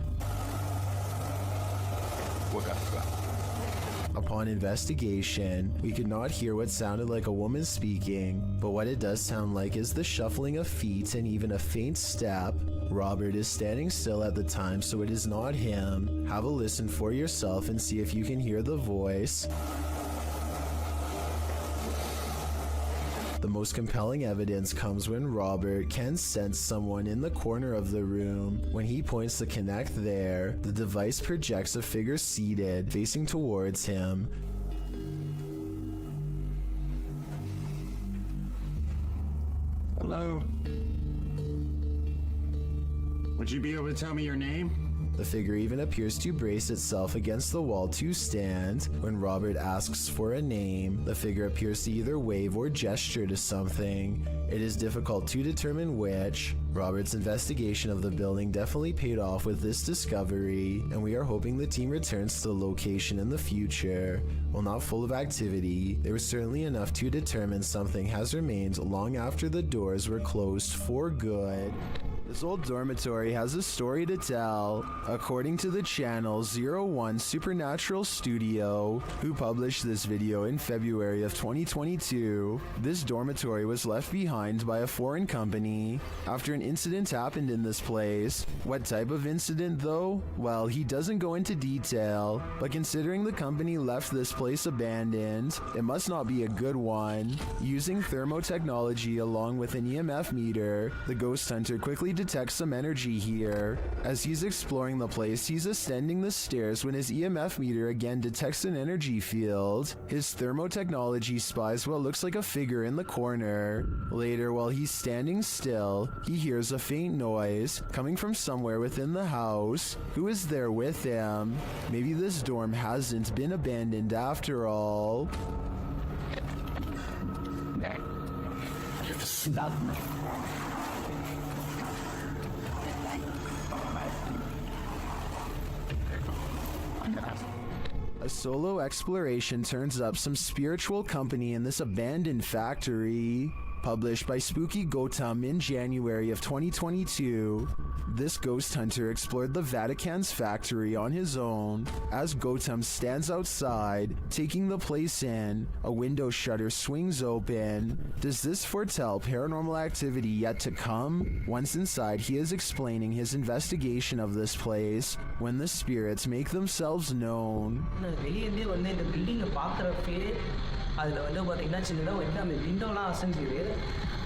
Speaker 1: Upon investigation, we could not hear what sounded like a woman speaking, but what it does sound like is the shuffling of feet and even a faint step. Robert is standing still at the time, so it is not him. Have a listen for yourself and see if you can hear the voice. The most compelling evidence comes when Robert can sense someone in the corner of the room. When he points the Kinect there, the device projects a figure seated, facing towards him.
Speaker 8: Hello? Would you be able to tell me your name?
Speaker 1: The figure even appears to brace itself against the wall to stand. When Robert asks for a name, the figure appears to either wave or gesture to something. It is difficult to determine which. Robert's investigation of the building definitely paid off with this discovery, and we are hoping the team returns to the location in the future. While not full of activity, there was certainly enough to determine something has remained long after the doors were closed for good. This old dormitory has a story to tell. According to the channel 01 Supernatural Studio, who published this video in February of 2022, this dormitory was left behind by a foreign company after an incident happened in this place. What type of incident though? Well, he doesn't go into detail, but considering the company left this place abandoned, it must not be a good one. Using thermotechnology along with an EMF meter, the ghost hunter quickly detects some energy here. As he's exploring the place, he's ascending the stairs when his EMF meter again detects an energy field. His thermotechnology spies what looks like a figure in the corner. Later, while he's standing still, he hears a faint noise coming from somewhere within the house. Who is there with him? Maybe this dorm hasn't been abandoned after all. A solo exploration turns up some spiritual company in this abandoned factory. Published by Spooky Gautam in January of 2022, this ghost hunter explored the Vatican's factory on his own. As Gautam stands outside, taking the place in, a window shutter swings open. Does this foretell paranormal activity yet to come? Once inside, he is explaining his investigation of this place when the spirits make themselves known.
Speaker 21: அதில் வந்து பார்த்தீங்கன்னா சின்னதாக வந்து அந்த விண்டோலாம் அசைஞ்சுது.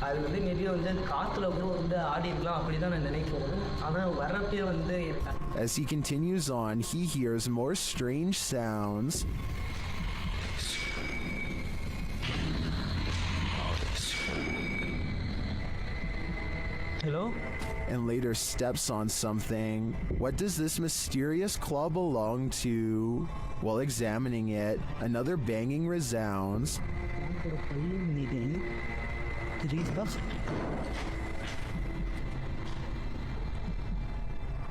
Speaker 21: அது வந்து maybe வந்து காற்றுல கூட வந்து ஆடி இருக்கலாம் அப்படி தான் நான் நினைக்கிறேன். ஆனால் வரப்பே வந்து
Speaker 1: As he continues on, he hears more strange sounds.
Speaker 21: Hello?
Speaker 1: And later steps on something. What does this mysterious claw belong to? While examining it, another banging resounds.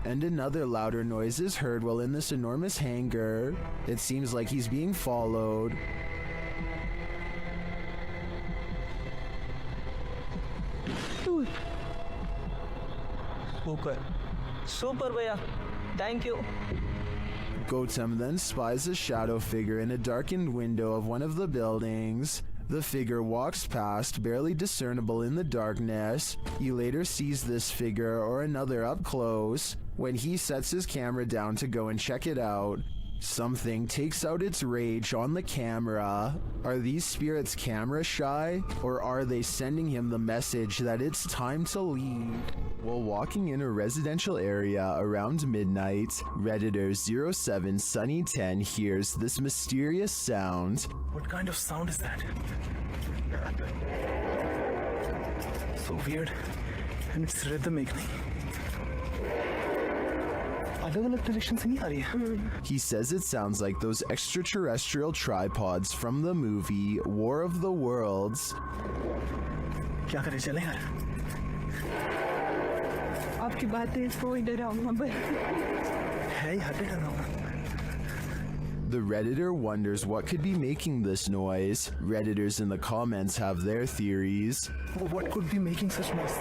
Speaker 1: And another louder noise is heard while in this enormous hangar. It seems like he's being followed.
Speaker 21: Super bhaiya. Thank you.
Speaker 1: Gautam then spies a shadow figure in a darkened window of one of the buildings. The figure walks past, barely discernible in the darkness. He later sees this figure or another up close. When he sets his camera down to go and check it out, something takes out its rage on the camera. Are these spirits camera shy, or are they sending him the message that it's time to leave? While walking in a residential area around midnight, Redditor 07 Sunny10 hears this mysterious sound.
Speaker 21: What kind of sound is that? So weird, and it's rhythmic.
Speaker 1: He says it sounds like those extraterrestrial tripods from the movie War of the Worlds. The Redditor wonders what could be making this noise. Redditors in the comments have their theories.
Speaker 21: What could be making such noise?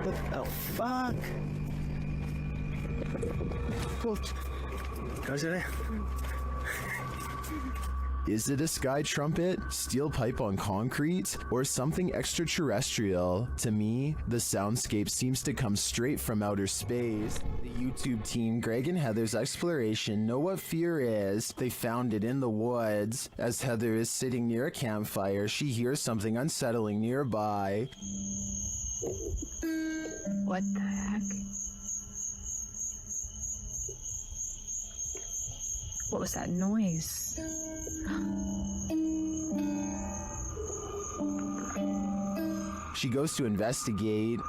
Speaker 21: What the fuck?
Speaker 1: Is it a sky trumpet, steel pipe on concrete, or something extraterrestrial? To me, the soundscape seems to come straight from outer space. The YouTube team Greg and Heather's exploration know what fear is. They found it in the woods. As Heather is sitting near a campfire, she hears something unsettling nearby.
Speaker 23: What the heck? What was that noise?
Speaker 1: She goes to investigate.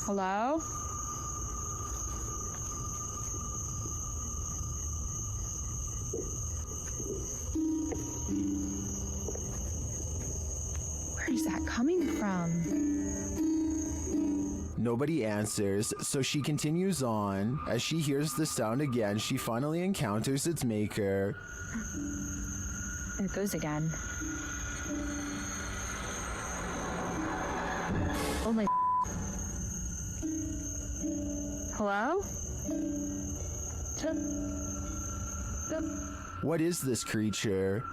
Speaker 23: Hello? Where is that coming from?
Speaker 1: Nobody answers, so she continues on. As she hears the sound again, she finally encounters its maker.
Speaker 23: There it goes again. Oh my. Hello?
Speaker 1: What is this creature?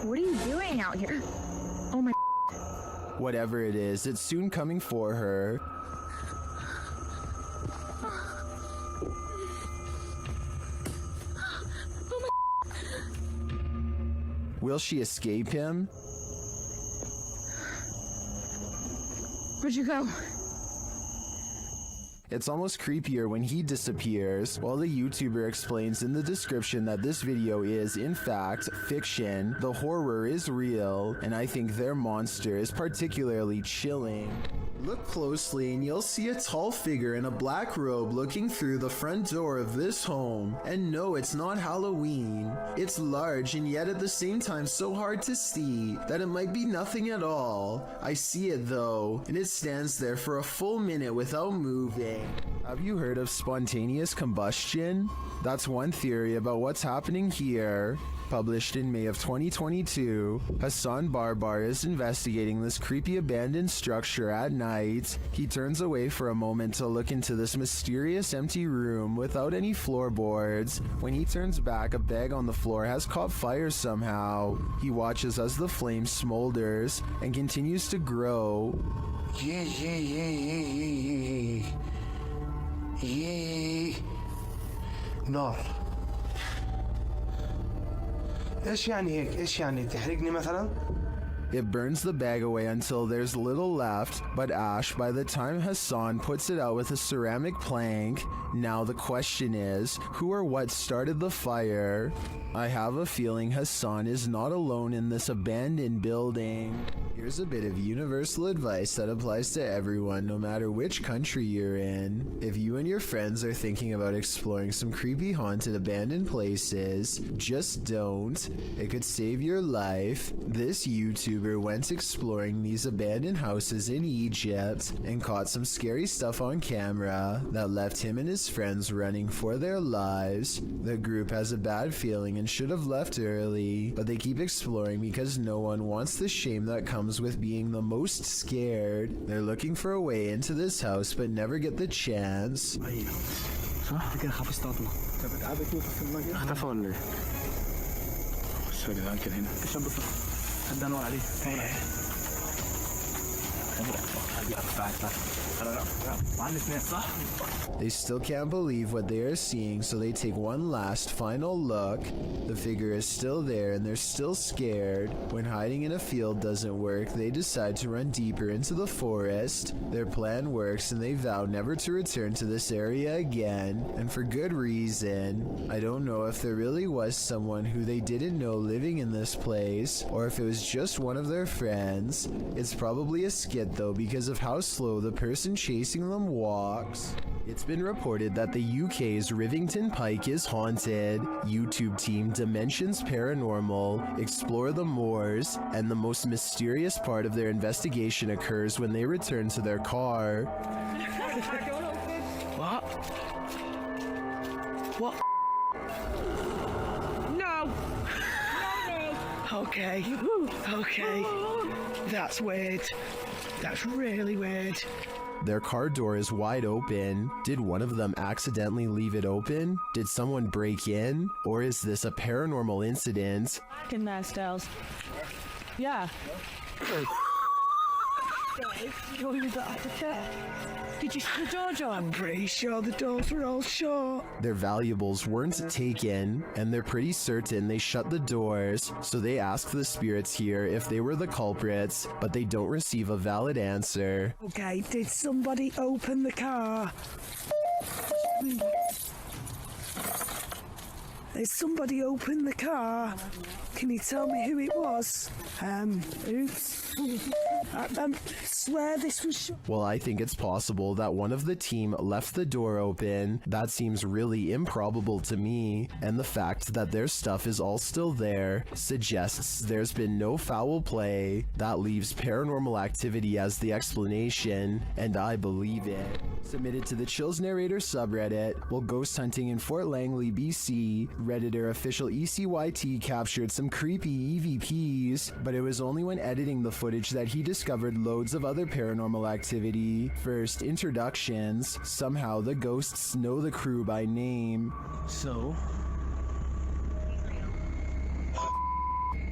Speaker 23: What are you doing out here? Oh my.
Speaker 1: Whatever it is, it's soon coming for her. Will she escape him?
Speaker 23: Where'd you go?
Speaker 1: It's almost creepier when he disappears, while the YouTuber explains in the description that this video is, in fact, fiction. The horror is real, and I think their monster is particularly chilling. Look closely and you'll see a tall figure in a black robe looking through the front door of this home. And no, it's not Halloween. It's large and yet at the same time so hard to see that it might be nothing at all. I see it though, and it stands there for a full minute without moving. Have you heard of spontaneous combustion? That's one theory about what's happening here. Published in May of 2022, Hassan Barbar is investigating this creepy abandoned structure at night. He turns away for a moment to look into this mysterious empty room without any floorboards. When he turns back, a bag on the floor has caught fire somehow. He watches as the flame smolders and continues to grow.
Speaker 7: نار. ايش يعني هيك؟ ايش يعني تحرقني مثلا؟
Speaker 1: It burns the bag away until there's little left, but ash by the time Hassan puts it out with a ceramic plank. Now the question is, who or what started the fire? I have a feeling Hassan is not alone in this abandoned building. Here's a bit of universal advice that applies to everyone, no matter which country you're in. If you and your friends are thinking about exploring some creepy haunted abandoned places, just don't. It could save your life. This YouTuber went exploring these abandoned houses in Egypt and caught some scary stuff on camera that left him and his friends running for their lives. The group has a bad feeling and should have left early, but they keep exploring because no one wants the shame that comes with being the most scared. They're looking for a way into this house but never get the chance.
Speaker 9: اختفى ولا ايه؟ بص يا جدعان كده هنا الشاب ده نور عليه
Speaker 1: They still can't believe what they are seeing, so they take one last final look. The figure is still there and they're still scared. When hiding in a field doesn't work, they decide to run deeper into the forest. Their plan works and they vow never to return to this area again, and for good reason. I don't know if there really was someone who they didn't know living in this place, or if it was just one of their friends. It's probably a skit though, because of how slow the person chasing them walks. It's been reported that the UK's Rivington Pike is haunted. YouTube team Dimensions Paranormal explore the moors, and the most mysterious part of their investigation occurs when they return to their car.
Speaker 21: What? What? No! Okay. Okay. That's weird. That's really weird.
Speaker 1: Their car door is wide open. Did one of them accidentally leave it open? Did someone break in? Or is this a paranormal incident?
Speaker 2: In there, Styles. Yeah. Did you see the door, John?
Speaker 21: I'm pretty sure the doors were all shut.
Speaker 1: Their valuables weren't taken, and they're pretty certain they shut the doors, so they ask the spirits here if they were the culprits, but they don't receive a valid answer.
Speaker 21: Okay, did somebody open the car? Did somebody open the car? Can you tell me who it was? Oops. I swear this was shut.
Speaker 1: Well, I think it's possible that one of the team left the door open. That seems really improbable to me, and the fact that their stuff is all still there suggests there's been no foul play. That leaves paranormal activity as the explanation, and I believe it. Submitted to the Chills Narrator subreddit. While ghost hunting in Fort Langley, BC, Redditor official ECYT captured some creepy EVPs, but it was only when editing the footage that he discovered loads of other paranormal activity. First, introductions. Somehow the ghosts know the crew by name.
Speaker 21: So?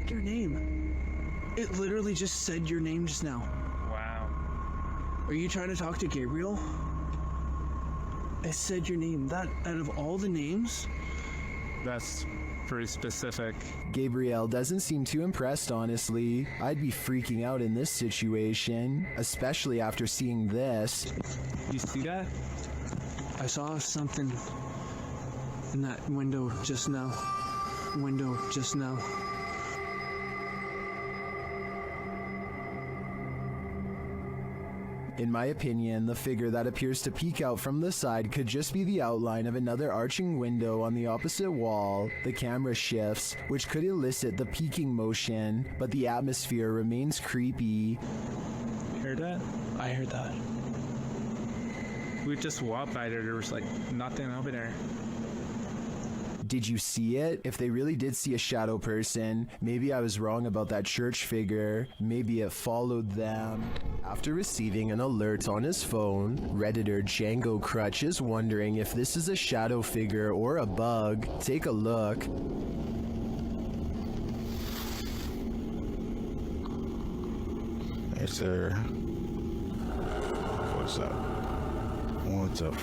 Speaker 21: Your name. It literally just said your name just now.
Speaker 12: Wow.
Speaker 21: Are you trying to talk to Gabriel? It said your name. That, out of all the names?
Speaker 12: That's pretty specific.
Speaker 1: Gabriel doesn't seem too impressed, honestly. I'd be freaking out in this situation, especially after seeing this.
Speaker 12: You see that?
Speaker 9: I saw something in that window just now.
Speaker 1: In my opinion, the figure that appears to peek out from the side could just be the outline of another arching window on the opposite wall. The camera shifts, which could elicit the peeking motion, but the atmosphere remains creepy.
Speaker 9: You heard that? I heard that. We just walked by there was like nothing over there.
Speaker 1: Did you see it? If they really did see a shadow person, maybe I was wrong about that church figure. Maybe it followed them. After receiving an alert on his phone, Redditor Django Crutch is wondering if this is a shadow figure or a bug. Take a look.
Speaker 6: Hey, sir. What's up? What's up?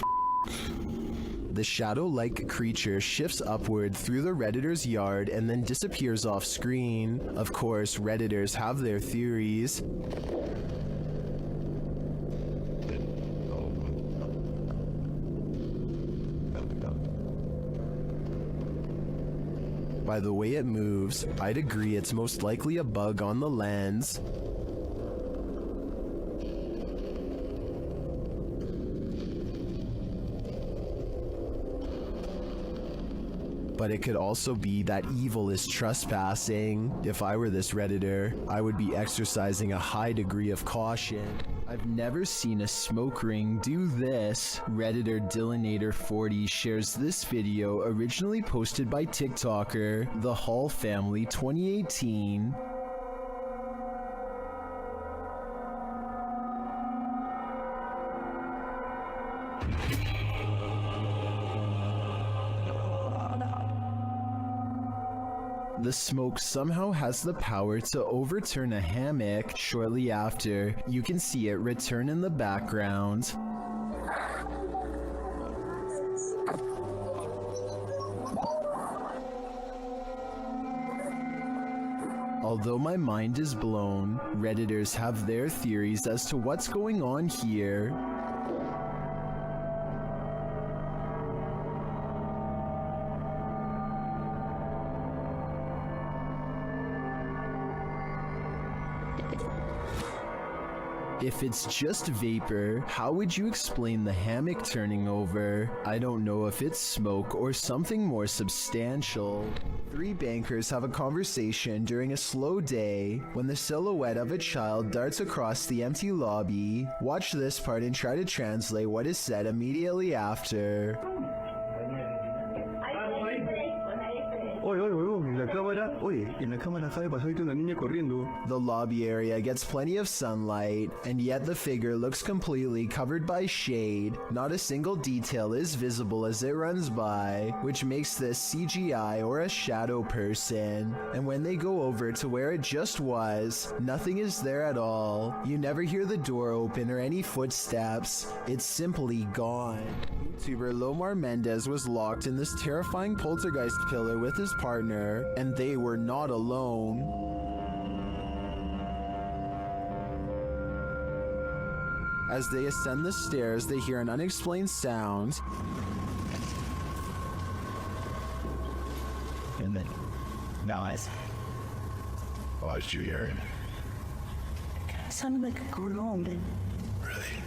Speaker 1: The shadow-like creature shifts upward through the Redditor's yard and then disappears off screen. Of course, Redditors have their theories. By the way it moves, I'd agree it's most likely a bug on the lens. But it could also be that evil is trespassing. If I were this Redditor, I would be exercising a high degree of caution. I've never seen a smoke ring do this. Redditor Dillinator40 shares this video originally posted by TikToker The Hall Family 2018. The smoke somehow has the power to overturn a hammock. Shortly after, you can see it return in the background. Although my mind is blown, Redditors have their theories as to what's going on here. If it's just vapor, how would you explain the hammock turning over? I don't know if it's smoke or something more substantial. Three bankers have a conversation during a slow day when the silhouette of a child darts across the empty lobby. Watch this part and try to translate what is said immediately after. The lobby area gets plenty of sunlight, and yet the figure looks completely covered by shade. Not a single detail is visible as it runs by, which makes this CGI or a shadow person. And when they go over to where it just was, nothing is there at all. You never hear the door open or any footsteps. It's simply gone. YouTuber Lomar Mendez was locked in this terrifying poltergeist pillar with his partner, and they were not alone. As they ascend the stairs, they hear an unexplained sound.
Speaker 6: And then, guys, what did you hear?
Speaker 17: It sounded like a groan.
Speaker 6: Really?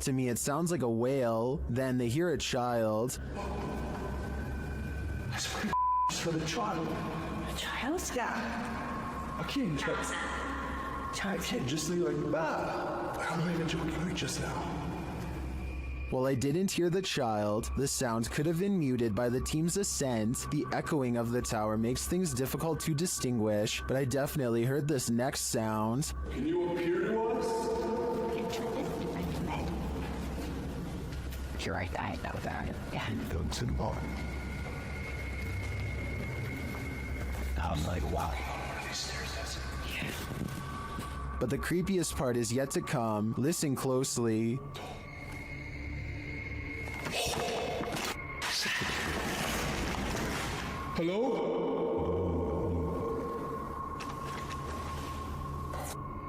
Speaker 1: To me, it sounds like a whale. Then they hear a child.
Speaker 6: I swear for the child.
Speaker 17: A child?
Speaker 6: Yeah. I can't just leave like that. I'm not even joking just now.
Speaker 1: While I didn't hear the child, the sound could have been muted by the team's ascent. The echoing of the tower makes things difficult to distinguish, but I definitely heard this next sound.
Speaker 6: Can you appear to us?
Speaker 19: You're right, I know that. Yeah.
Speaker 6: Don't sit on. I'm like, wow.
Speaker 1: But the creepiest part is yet to come. Listen closely.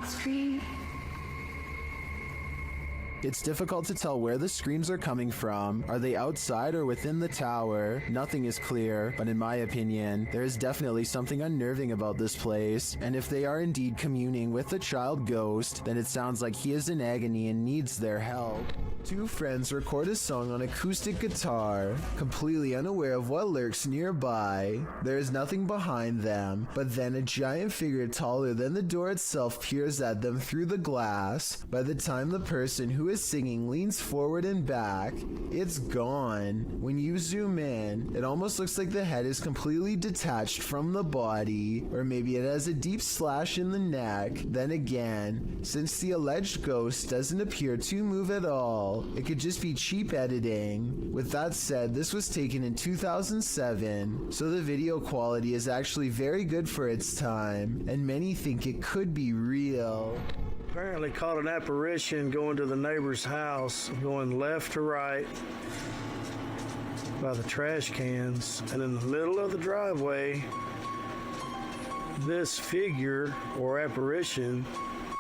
Speaker 17: Scream.
Speaker 1: It's difficult to tell where the screams are coming from. Are they outside or within the tower? Nothing is clear, but in my opinion, there is definitely something unnerving about this place, and if they are indeed communing with the child ghost, then it sounds like he is in agony and needs their help. Two friends record a song on acoustic guitar, completely unaware of what lurks nearby. There is nothing behind them, but then a giant figure taller than the door itself peers at them through the glass. By the time the person who is singing leans forward and back, it's gone. When you zoom in, it almost looks like the head is completely detached from the body, or maybe it has a deep slash in the neck. Then again, since the alleged ghost doesn't appear to move at all, it could just be cheap editing. With that said, this was taken in 2007, so the video quality is actually very good for its time, and many think it could be real.
Speaker 10: Apparently caught an apparition going to the neighbor's house, going left to right by the trash cans, and in the middle of the driveway, this figure or apparition.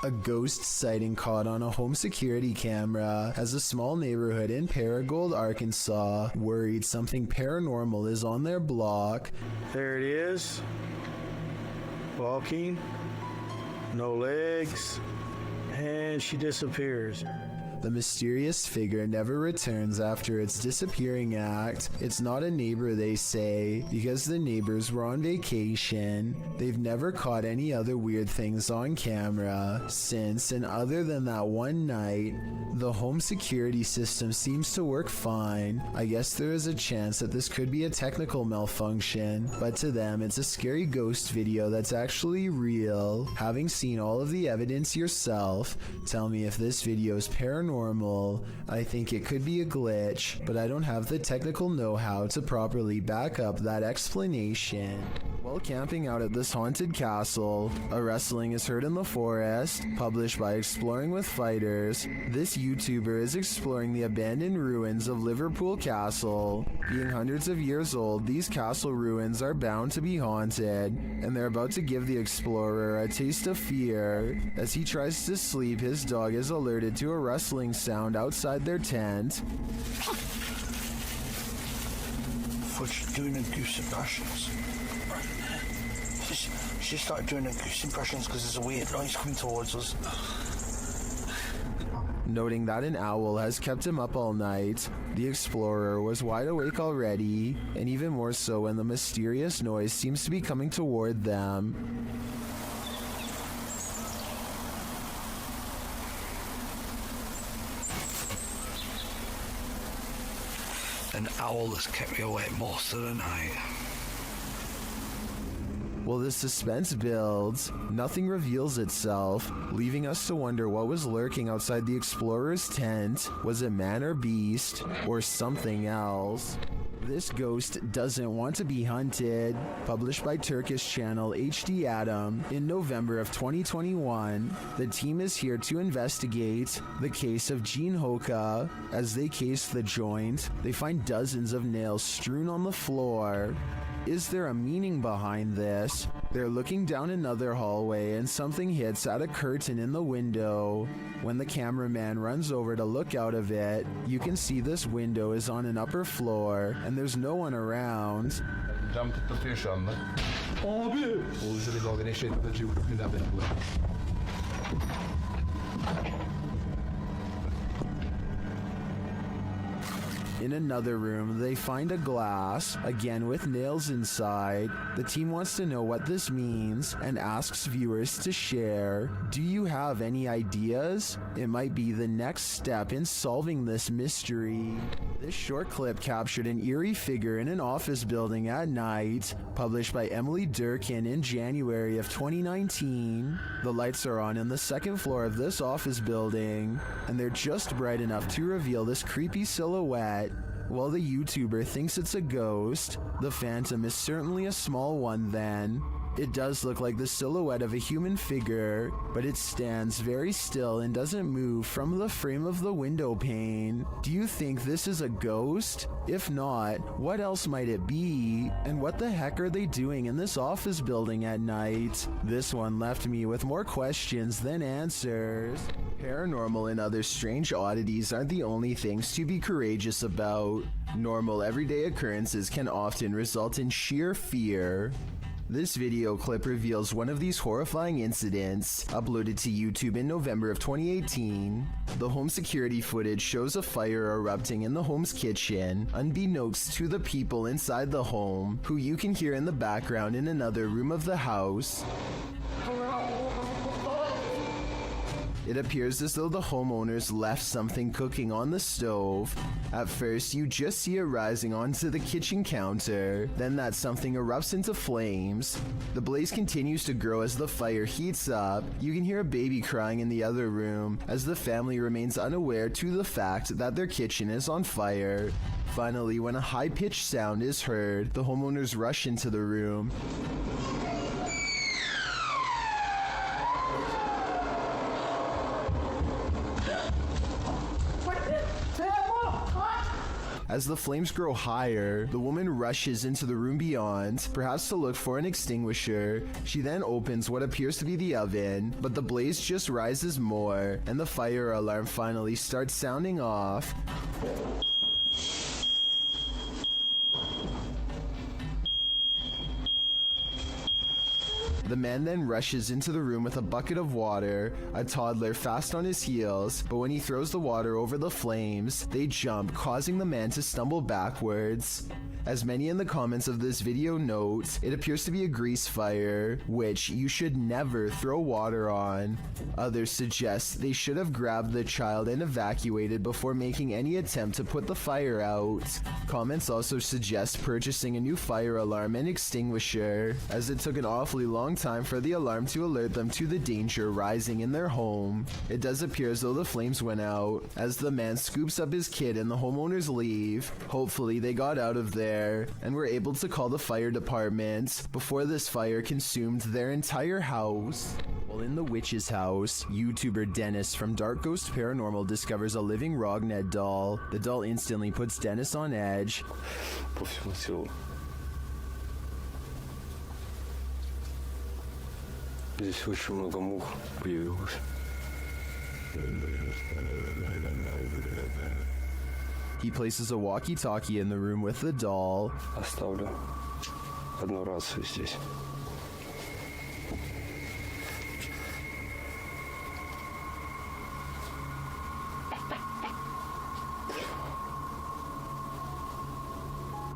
Speaker 1: A ghost sighting caught on a home security camera as a small neighborhood in Paragould, Arkansas, worried something paranormal is on their block.
Speaker 10: There it is. Walking. No legs. And she disappears.
Speaker 1: The mysterious figure never returns after its disappearing act. It's not a neighbor, they say, because the neighbors were on vacation. They've never caught any other weird things on camera since, and other than that one night, the home security system seems to work fine. I guess there is a chance that this could be a technical malfunction, but to them it's a scary ghost video that's actually real. Having seen all of the evidence yourself, tell me if this video is paranormal. I think it could be a glitch, but I don't have the technical know-how to properly back up that explanation. While camping out at this haunted castle, a rustling is heard in the forest, published by Exploring with Fighters. This YouTuber is exploring the abandoned ruins of Liverpool Castle. Being hundreds of years old, these castle ruins are bound to be haunted, and they're about to give the explorer a taste of fear. As he tries to sleep, his dog is alerted to a rustling sound outside their tent.
Speaker 14: She's doing the goose impressions. She started doing the goose impressions because there's a weird noise coming towards us.
Speaker 1: Noting that an owl has kept him up all night, the explorer was wide awake already, and even more so when the mysterious noise seems to be coming toward them.
Speaker 14: An owl that's kept me awake most of the night.
Speaker 1: While the suspense builds, nothing reveals itself, leaving us to wonder what was lurking outside the explorer's tent. Was it man or beast, or something else? This ghost doesn't want to be hunted. Published by Turkish channel HD Adam in November of 2021, the team is here to investigate the case of Jean Hoka. As they case the joint, they find dozens of nails strewn on the floor. Is there a meaning behind this? They're looking down another hallway and something hits at a curtain in the window. When the cameraman runs over to look out of it, you can see this window is on an upper floor and there's no one around.
Speaker 22: Cam tıklatıyor şu anda. Abi! Oluşu bir dalga neşe tıklatıyor. Bir daha benim.
Speaker 1: In another room, they find a glass, again with nails inside. The team wants to know what this means and asks viewers to share. Do you have any ideas? It might be the next step in solving this mystery. This short clip captured an eerie figure in an office building at night, published by Emily Durkin in January of 2019. The lights are on in the second floor of this office building, and they're just bright enough to reveal this creepy silhouette. While the YouTuber thinks it's a ghost, the phantom is certainly a small one then. It does look like the silhouette of a human figure, but it stands very still and doesn't move from the frame of the window pane. Do you think this is a ghost? If not, what else might it be? And what the heck are they doing in this office building at night? This one left me with more questions than answers. Paranormal and other strange oddities aren't the only things to be courageous about. Normal everyday occurrences can often result in sheer fear. This video clip reveals one of these horrifying incidents, uploaded to YouTube in November of 2018. The home security footage shows a fire erupting in the home's kitchen, unbeknownst to the people inside the home, who you can hear in the background in another room of the house. It appears as though the homeowners left something cooking on the stove. At first, you just see it rising onto the kitchen counter, then that something erupts into flames. The blaze continues to grow as the fire heats up. You can hear a baby crying in the other room, as the family remains unaware to the fact that their kitchen is on fire. Finally, when a high-pitched sound is heard, the homeowners rush into the room. As the flames grow higher, the woman rushes into the room beyond, perhaps to look for an extinguisher. She then opens what appears to be the oven, but the blaze just rises more, and the fire alarm finally starts sounding off. The man then rushes into the room with a bucket of water, a toddler fast on his heels, but when he throws the water over the flames, they jump, causing the man to stumble backwards. As many in the comments of this video note, it appears to be a grease fire, which you should never throw water on. Others suggest they should have grabbed the child and evacuated before making any attempt to put the fire out. Comments also suggest purchasing a new fire alarm and extinguisher, as it took an awfully long time for the alarm to alert them to the danger rising in their home. It does appear as though the flames went out, as the man scoops up his kid and the homeowners leave. Hopefully they got out of there and were able to call the fire department before this fire consumed their entire house. While in the witch's house, YouTuber Dennis from Dark Ghost Paranormal discovers a living Rognet doll. The doll instantly puts Dennis on edge.
Speaker 9: Здесь очень много мух появилось.
Speaker 1: He places a walkie-talkie in the room with the doll.
Speaker 9: Оставлю одну рацию здесь.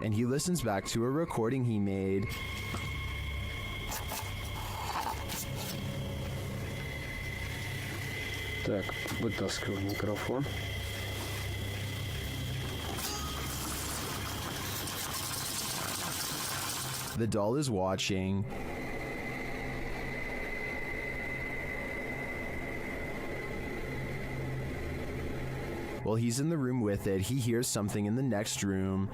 Speaker 1: And he listens back to a recording he made.
Speaker 9: Так, вытаскиваю микрофон.
Speaker 1: The doll is watching. While he's in the room with it, he hears something in the next room.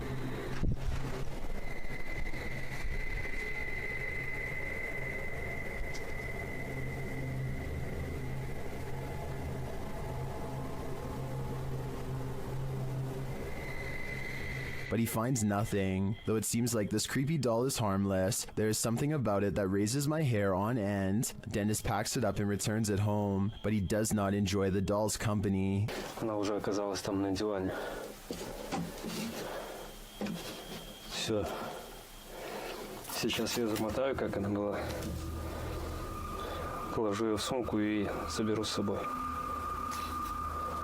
Speaker 1: But he finds nothing. Though it seems like this creepy doll is harmless, there is something about it that raises my hair on end. Dennis packs it up and returns it home, but he does not enjoy the doll's company.
Speaker 9: Она уже оказалась там на диване. Все. Сейчас я замотаю, как она была. Положу ее в сумку и заберу с собой.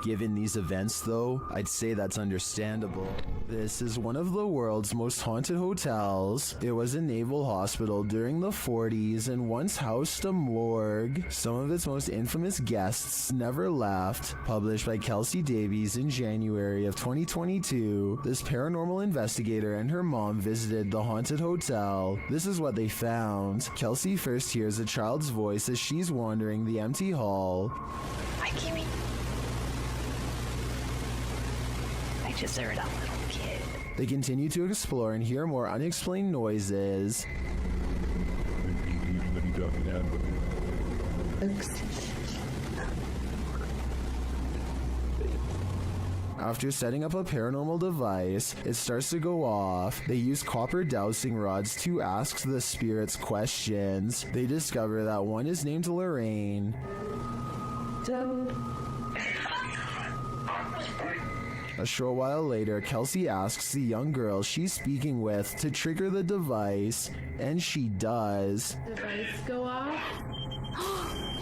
Speaker 1: Given these events, though, I'd say that's understandable. This is one of the world's most haunted hotels. It was a naval hospital during the 40s and once housed a morgue. Some of its most infamous guests never left. Published by Kelsey Davies in January of 2022, this paranormal investigator and her mom visited the haunted hotel. This is what they found. Kelsey first hears a child's voice as she's wandering the empty hall.
Speaker 5: Hi, Kimmy. I just heard a little kid.
Speaker 1: They continue to explore and hear more unexplained noises. After setting up a paranormal device, it starts to go off. They use copper dowsing rods to ask the spirits questions. They discover that one is named Lorraine.
Speaker 5: So,
Speaker 1: A short while later, Kelsey asks the young girl she's speaking with to trigger the device, and she does.
Speaker 23: Device go off.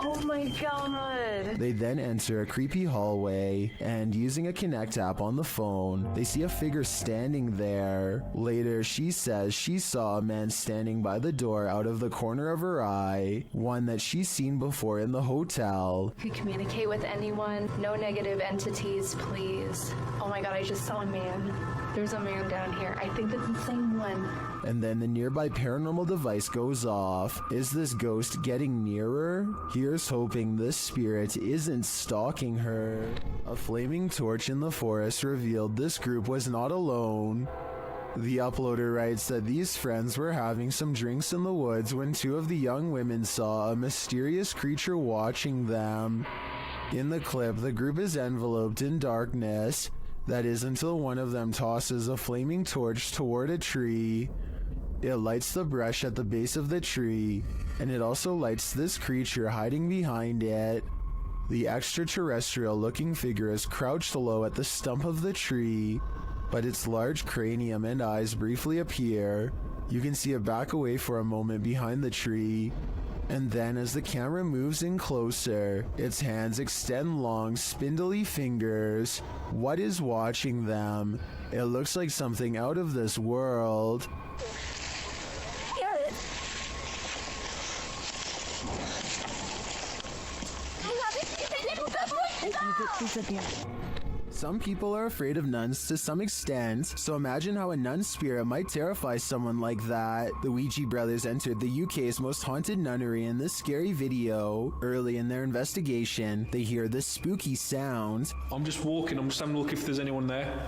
Speaker 23: Oh my god.
Speaker 1: They then enter a creepy hallway, and using a Connect app on the phone, they see a figure standing there. Later, she says she saw a man standing by the door out of the corner of her eye, one that she's seen before in the hotel.
Speaker 23: Could communicate with anyone. No negative entities, please. Oh my god, I just saw a man. There's a man down here. I think it's the same one.
Speaker 1: And then the nearby paranormal device goes off. Is this ghost getting nearer? Here's hoping this spirit isn't stalking her. A flaming torch in the forest revealed this group was not alone. The uploader writes that these friends were having some drinks in the woods when two of the young women saw a mysterious creature watching them. In the clip, the group is enveloped in darkness. That is until one of them tosses a flaming torch toward a tree. It lights the brush at the base of the tree, and it also lights this creature hiding behind it. The extraterrestrial-looking figure is crouched low at the stump of the tree, but its large cranium and eyes briefly appear. You can see it back away for a moment behind the tree, and then as the camera moves in closer, its hands extend long, spindly fingers. What is watching them? It looks like something out of this world. Some people are afraid of nuns to some extent, so imagine how a nun spirit might terrify someone like that. The Ouija brothers entered the UK's most haunted nunnery in this scary video. Early in their investigation, they hear this spooky sound.
Speaker 22: I'm just walking, I'm just having a look if there's anyone there.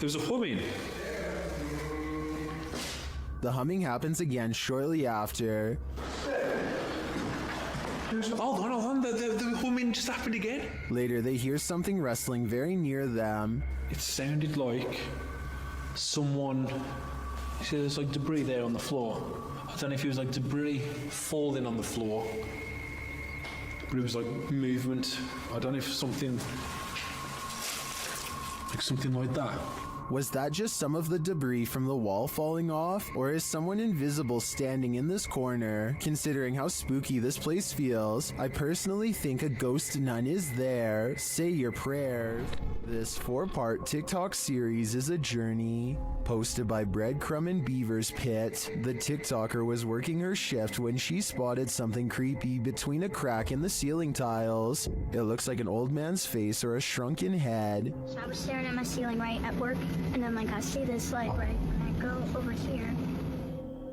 Speaker 22: There's a humming.
Speaker 1: The humming happens again shortly after.
Speaker 22: Hold on, the humming just happened again.
Speaker 1: Later, they hear something rustling very near them.
Speaker 22: It sounded like someone. You see, there's like debris there on the floor. I don't know if it was like debris falling on the floor, but it was like movement. I don't know if something like that.
Speaker 1: Was that just some of the debris from the wall falling off, or is someone invisible standing in this corner? Considering how spooky this place feels, I personally think a ghost nun is there. Say your prayers. This 4-part TikTok series is a journey. Posted by Breadcrumb and Beaver's Pit, the TikToker was working her shift when she spotted something creepy between a crack in the ceiling tiles. It looks like an old man's face or a shrunken head.
Speaker 11: So I was staring at my ceiling right at work, and then I see this light right when I go over here.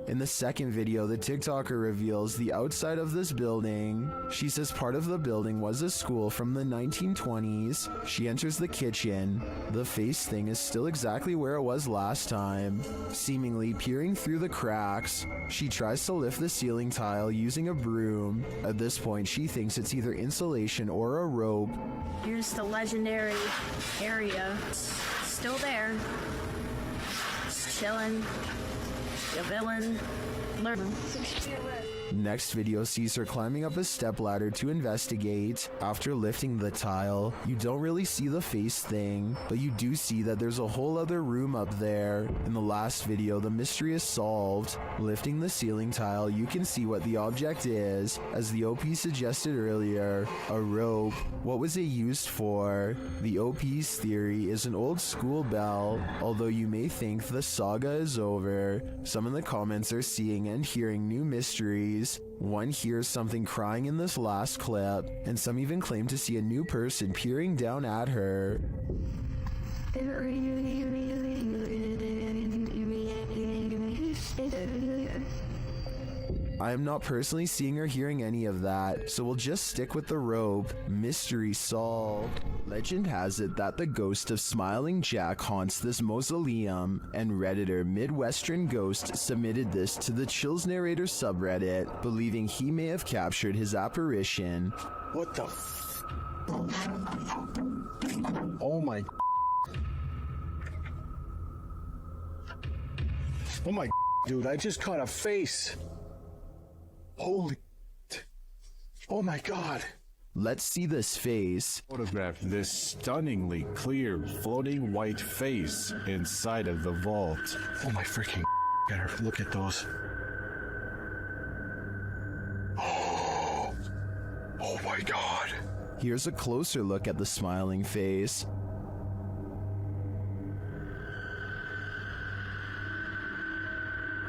Speaker 1: In the second video, the TikToker reveals the outside of this building. She says part of the building was a school from the 1920s. She enters the kitchen. The face thing is still exactly where it was last time, seemingly peering through the cracks. She tries to lift the ceiling tile using a broom. At this point, she thinks it's either insulation or a rope.
Speaker 11: Here's the legendary area. It's still there. It's chilling. The villain.
Speaker 1: Next video sees her climbing up a stepladder to investigate. After lifting the tile, you don't really see the face thing, but you do see that there's a whole other room up there. In the last video, the mystery is solved. Lifting the ceiling tile, you can see what the object is. As the OP suggested earlier, a rope. What was it used for? The OP's theory is an old school bell, although you may think the saga is over. Some in the comments are seeing and hearing new mysteries. One hears something crying in this last clip, and some even claim to see a new person peering down at her. I am not personally seeing or hearing any of that, so we'll just stick with the rope. Mystery solved. Legend has it that the ghost of Smiling Jack haunts this mausoleum, and Redditor Midwestern Ghost submitted this to the Chills Narrator subreddit, believing he may have captured his apparition.
Speaker 10: What the Oh my. Oh my, dude, I just caught a face. Holy. Oh my God.
Speaker 1: Let's see this face.
Speaker 4: Photograph this stunningly clear floating white face inside of the vault.
Speaker 9: Oh my freaking God, look at those. Oh my God.
Speaker 1: Here's a closer look at the smiling face.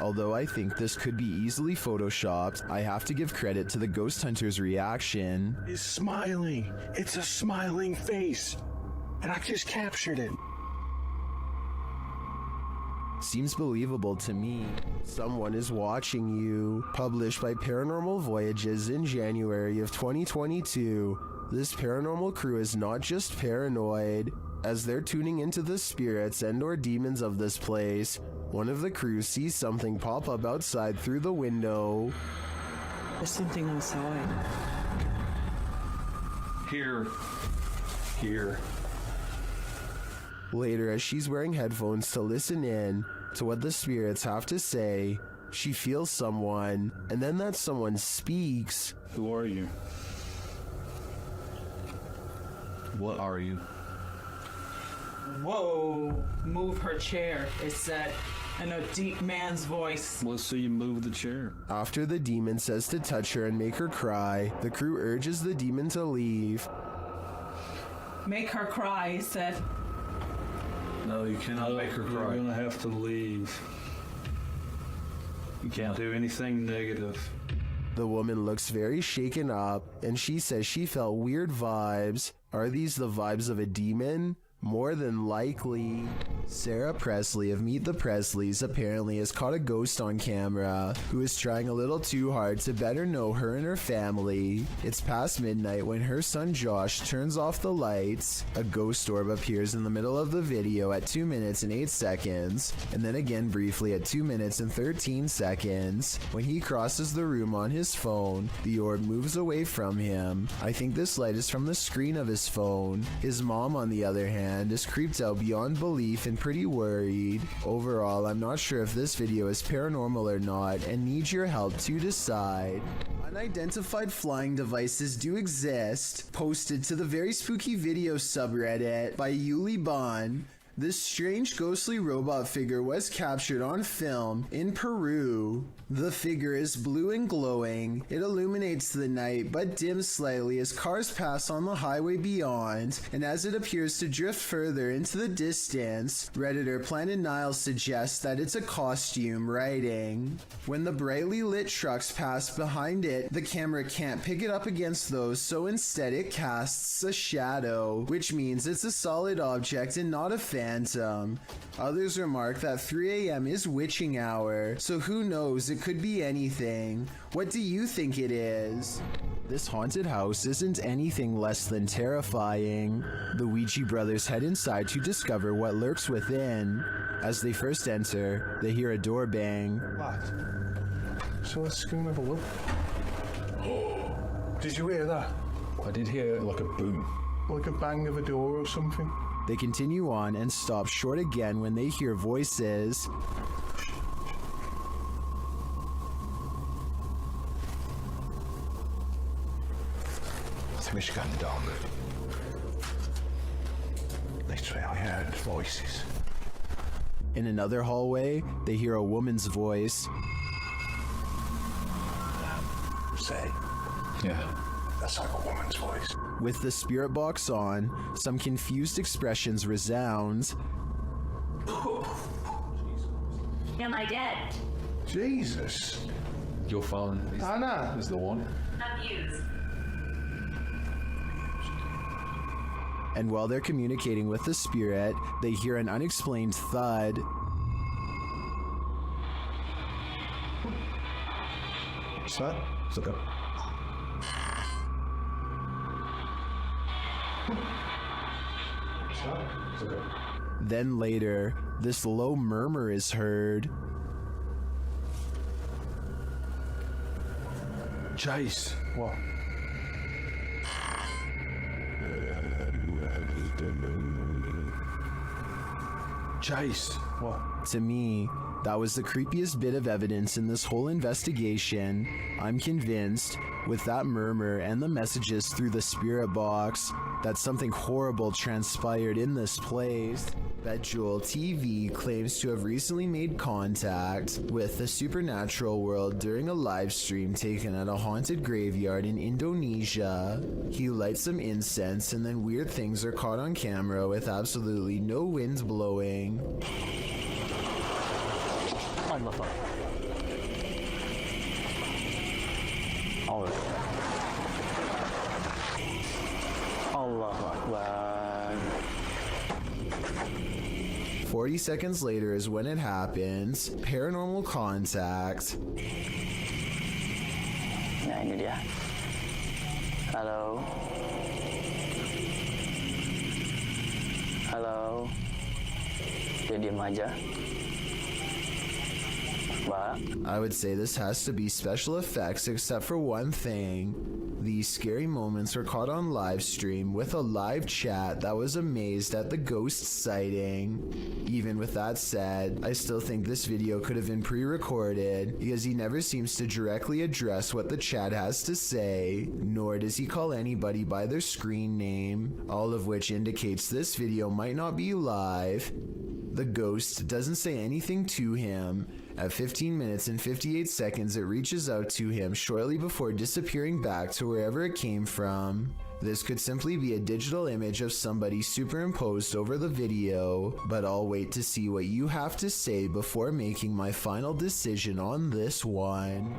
Speaker 1: Although I think this could be easily photoshopped, I have to give credit to the ghost hunter's reaction.
Speaker 9: He's smiling. It's a smiling face. And I just captured it.
Speaker 1: Seems believable to me. Someone is watching you. Published by Paranormal Voyages in January of 2022. This paranormal crew is not just paranoid. As they're tuning into the spirits and/or demons of this place, one of the crew sees something pop up outside through the window.
Speaker 2: There's something outside.
Speaker 9: Here.
Speaker 1: Later, as she's wearing headphones to listen in to what the spirits have to say, she feels someone, and then that someone speaks.
Speaker 4: Who are you? What are you?
Speaker 2: Whoa, move her chair, it said, in a deep man's voice.
Speaker 4: Let's see you move the chair.
Speaker 1: After the demon says to touch her and make her cry, the crew urges the demon to leave.
Speaker 2: Make her cry, he said.
Speaker 22: No, you cannot make her cry. You're gonna have to leave. You can't do anything negative.
Speaker 1: The woman looks very shaken up, and she says she felt weird vibes. Are these the vibes of a demon? More than likely. Sarah Presley of Meet the Presleys apparently has caught a ghost on camera who is trying a little too hard to better know her and her family. It's past midnight when her son Josh turns off the lights. A ghost orb appears in the middle of the video at 2 minutes and 8 seconds, and then again briefly at 2 minutes and 13 seconds. When he crosses the room on his phone, the orb moves away from him. I think this light is from the screen of his phone. His mom, on the other hand, is creeped out beyond belief and pretty worried. Overall, I'm not sure if this video is paranormal or not and need your help to decide. Unidentified flying devices do exist. Posted to the Very Spooky Video subreddit by Yuli Bon. This strange ghostly robot figure was captured on film in Peru. The figure is blue and glowing. It illuminates the night but dims slightly as cars pass on the highway beyond, and as it appears to drift further into the distance, Redditor Planet Niles suggests that it's a costume, writing, "When the brightly lit trucks pass behind it, the camera can't pick it up against those, so instead it casts a shadow, which means it's a solid object and not a phantom." Others remark that 3 a.m. is witching hour, so who knows, it could be anything. What do you think it is? This haunted house isn't anything less than terrifying. The Ouija brothers head inside to discover what lurks within. As they first enter, they hear a door bang.
Speaker 9: What? So let's go and have a look. Did you hear that?
Speaker 4: I did hear like a boom.
Speaker 9: Like a bang of a door or something.
Speaker 1: They continue on and stop short again when they hear voices.
Speaker 9: Which gun down? Literally, I heard voices.
Speaker 1: In another hallway, they hear a woman's voice.
Speaker 9: Say.
Speaker 4: Yeah.
Speaker 9: That's like a woman's voice.
Speaker 1: With the spirit box on, some confused expressions resound.
Speaker 23: Am I dead?
Speaker 9: Jesus.
Speaker 4: Your phone
Speaker 9: Anna
Speaker 4: is the one.
Speaker 23: Abused.
Speaker 1: And while they're communicating with the spirit, they hear an unexplained thud.
Speaker 9: What's that?
Speaker 4: It's okay.
Speaker 9: What's that? It's okay.
Speaker 1: Then later, this low murmur is heard.
Speaker 9: Jace. What? Jace.
Speaker 3: Whoa.
Speaker 1: To me, that was the creepiest bit of evidence in this whole investigation. I'm convinced, with that murmur and the messages through the spirit box, that something horrible transpired in this place. Bejewel TV claims to have recently made contact with the supernatural world during a live stream taken at a haunted graveyard in Indonesia. He lights some incense and then weird things are caught on camera with absolutely no wind blowing.
Speaker 9: Allah. Allahu Akbar.
Speaker 1: 40 seconds later is when it happens. Paranormal contact.
Speaker 9: Nah, ini dia. Halo. Halo. Dia diam aja.
Speaker 1: I would say this has to be special effects except for one thing. These scary moments were caught on live stream with a live chat that was amazed at the ghost sighting. Even with that said, I still think this video could have been pre-recorded because he never seems to directly address what the chat has to say, nor does he call anybody by their screen name, all of which indicates this video might not be live. The ghost doesn't say anything to him. At 15 minutes and 58 seconds, it reaches out to him shortly before disappearing back to wherever it came from. This could simply be a digital image of somebody superimposed over the video, but I'll wait to see what you have to say before making my final decision on this one.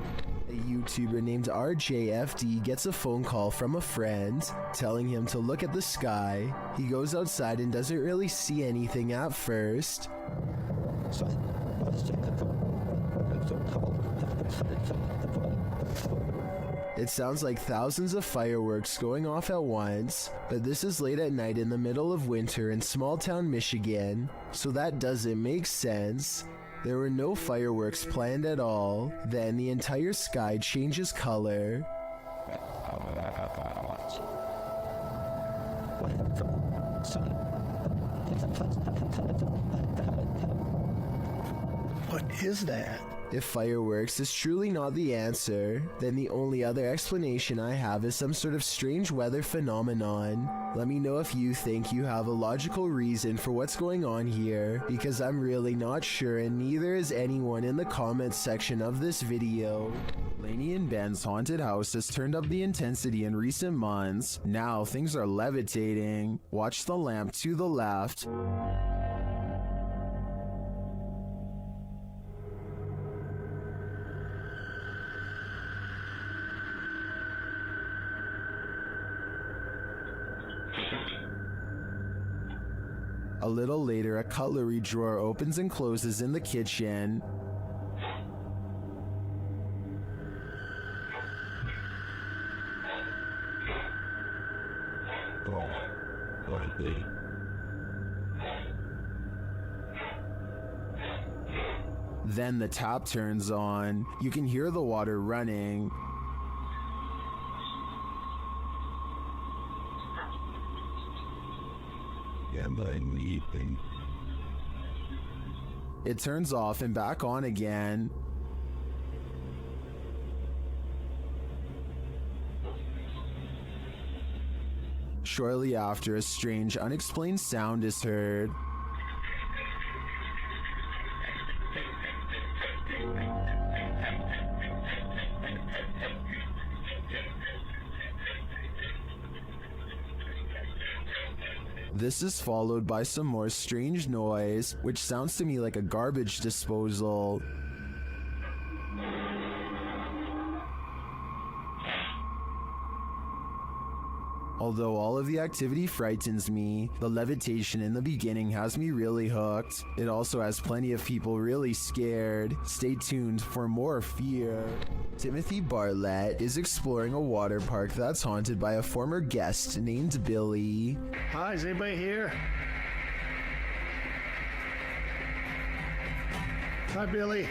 Speaker 1: A YouTuber named RJFD gets a phone call from a friend telling him to look at the sky. He goes outside and doesn't really see anything at first. It sounds like thousands of fireworks going off at once, but this is late at night in the middle of winter in small town Michigan, so that doesn't make sense. There were no fireworks planned at all. Then the entire sky changes color.
Speaker 7: What is that?
Speaker 1: If fireworks is truly not the answer, then the only other explanation I have is some sort of strange weather phenomenon. Let me know if you think you have a logical reason for what's going on here, because I'm really not sure and neither is anyone in the comments section of this video. Lainey and Ben's haunted house has turned up the intensity in recent months. Now things are levitating. Watch the lamp to the left. A little later, a cutlery drawer opens and closes in the kitchen. Then the tap turns on. You can hear the water running. It turns off and back on again. Shortly after, a strange, unexplained sound is heard. This is followed by some more strange noise, which sounds to me like a garbage disposal. Although all of the activity frightens me, the levitation in the beginning has me really hooked. It also has plenty of people really scared. Stay tuned for more fear. Timothy Bartlett is exploring a water park that's haunted by a former guest named Billy.
Speaker 7: Hi, is anybody here? Hi, Billy.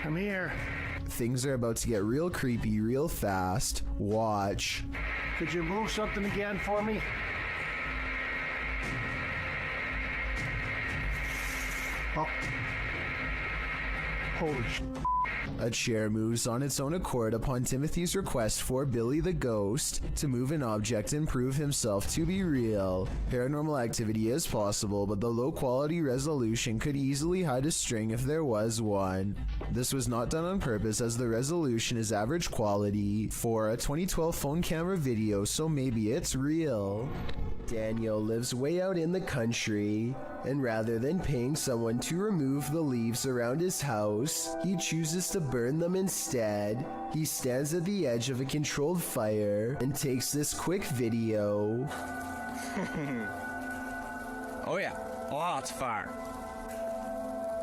Speaker 7: I'm here.
Speaker 1: Things are about to get real creepy real fast. Watch.
Speaker 7: Could you move something again for me?
Speaker 3: Oh. Holy sh**.
Speaker 1: A chair moves on its own accord upon Timothy's request for Billy the Ghost to move an object and prove himself to be real. Paranormal activity is possible, but the low quality resolution could easily hide a string if there was one. This was not done on purpose, as the resolution is average quality for a 2012 phone camera video, so maybe it's real. Daniel lives way out in the country, and rather than paying someone to remove the leaves around his house, he chooses to burn them instead. He stands at the edge of a controlled fire and takes this quick video.
Speaker 12: Oh yeah, lots of fire.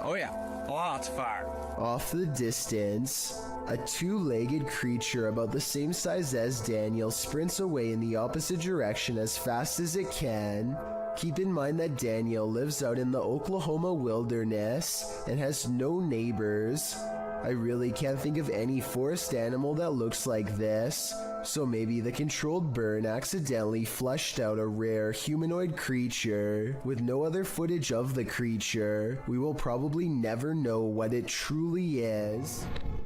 Speaker 12: Oh yeah, lots of fire.
Speaker 1: Off the distance, a two-legged creature about the same size as Daniel sprints away in the opposite direction as fast as it can. Keep in mind that Daniel lives out in the Oklahoma wilderness and has no neighbors. I really can't think of any forest animal that looks like this, so maybe the controlled burn accidentally flushed out a rare humanoid creature. With no other footage of the creature, we will probably never know what it truly is.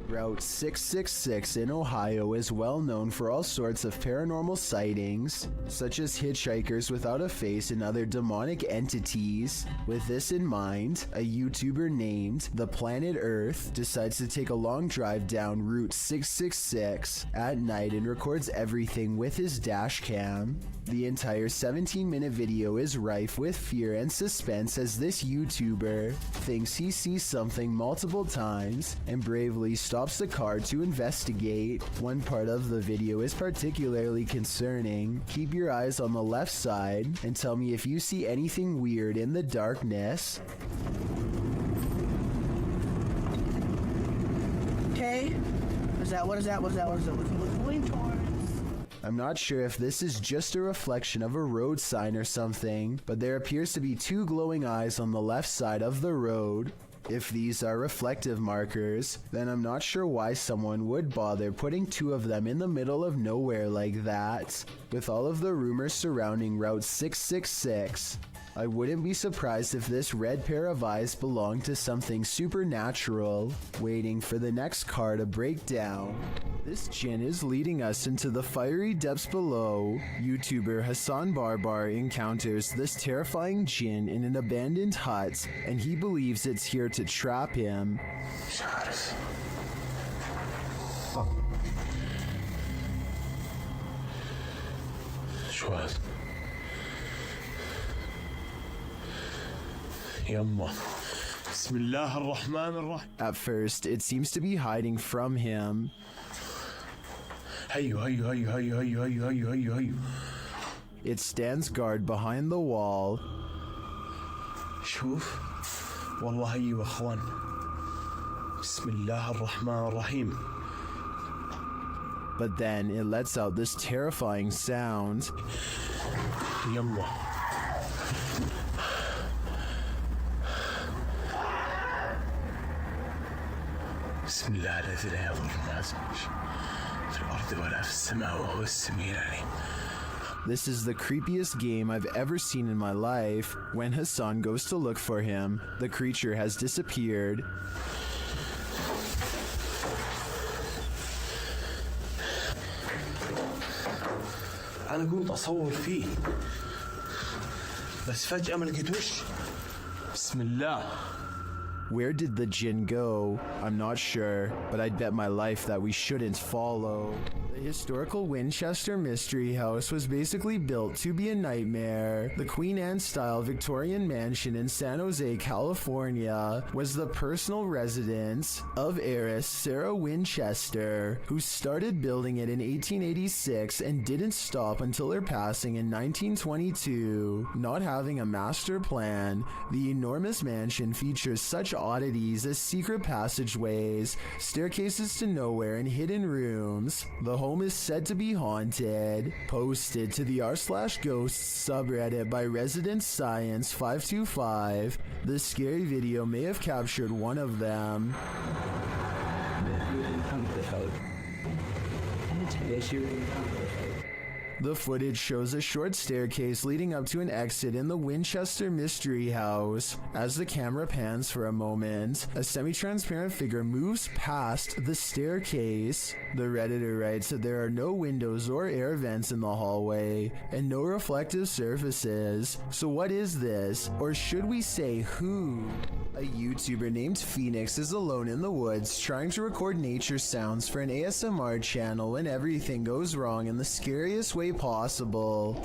Speaker 1: Route 666 in Ohio is well known for all sorts of paranormal sightings, such as hitchhikers without a face and other demonic entities. With this in mind, a YouTuber named The Planet Earth decides to take a long drive down Route 666 at night and records everything with his dash cam. The entire 17-minute video is rife with fear and suspense as this YouTuber thinks he sees something multiple times and bravely stops the car to investigate. One part of the video is particularly concerning. Keep your eyes on the left side and tell me if you see anything weird in the darkness.
Speaker 15: Okay. What is that? What's going towards?
Speaker 1: I'm not sure if this is just a reflection of a road sign or something, but there appears to be two glowing eyes on the left side of the road. If these are reflective markers, then I'm not sure why someone would bother putting two of them in the middle of nowhere like that. With all of the rumors surrounding Route 666, I wouldn't be surprised if this red pair of eyes belonged to something supernatural, waiting for the next car to break down. This djinn is leading us into the fiery depths below. YouTuber Hassan Barbar encounters this terrifying djinn in an abandoned hut, and he believes it's here to trap him. At first, it seems to be hiding from him. It stands guard behind the wall.
Speaker 22: شوف والله أيوة أخوان بسم الله الرحمن الرحيم.
Speaker 1: But then it lets out this terrifying sound.
Speaker 22: يلا بسم الله الذي لا يضر مع اسمه في الأرض ولا في السماء وهو السميع العليم.
Speaker 1: This is the creepiest game I've ever seen in my life. When Hassan goes to look for him, the creature has disappeared.
Speaker 22: أنا كنت أصور فيه بس فجأة ما لقيتوش. بسم الله.
Speaker 1: Where did the djinn go? I'm not sure, but I'd bet my life that we shouldn't follow. The historical Winchester Mystery House was basically built to be a nightmare. The Queen Anne-style Victorian mansion in San Jose, California, was the personal residence of heiress Sarah Winchester, who started building it in 1886 and didn't stop until her passing in 1922. Not having a master plan, the enormous mansion features such oddities as secret passageways, staircases to nowhere, and hidden rooms. The home is said to be haunted. Posted to the r/ghosts subreddit by Resident Science 525, this scary video may have captured one of them. The footage shows a short staircase leading up to an exit in the Winchester Mystery House. As the camera pans for a moment, a semi-transparent figure moves past the staircase. The Redditor writes that there are no windows or air vents in the hallway, and no reflective surfaces. So what is this? Or should we say who? A YouTuber named Phoenix is alone in the woods trying to record nature sounds for an ASMR channel when everything goes wrong in the scariest way possible.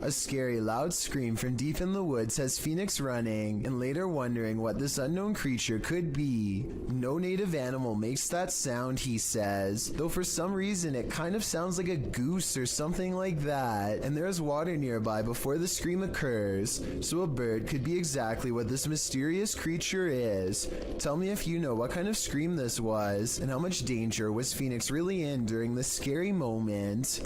Speaker 1: A scary, loud scream from deep in the woods has Phoenix running and later wondering what this unknown creature could be. No native animal makes that sound, he says, though for some reason it kind of sounds like a goose or something like that, and there is water nearby before the scream occurs, so a bird could be exactly what this mysterious creature is. Tell me if you know what kind of scream this was, and how much danger was Phoenix really in during this scary moment.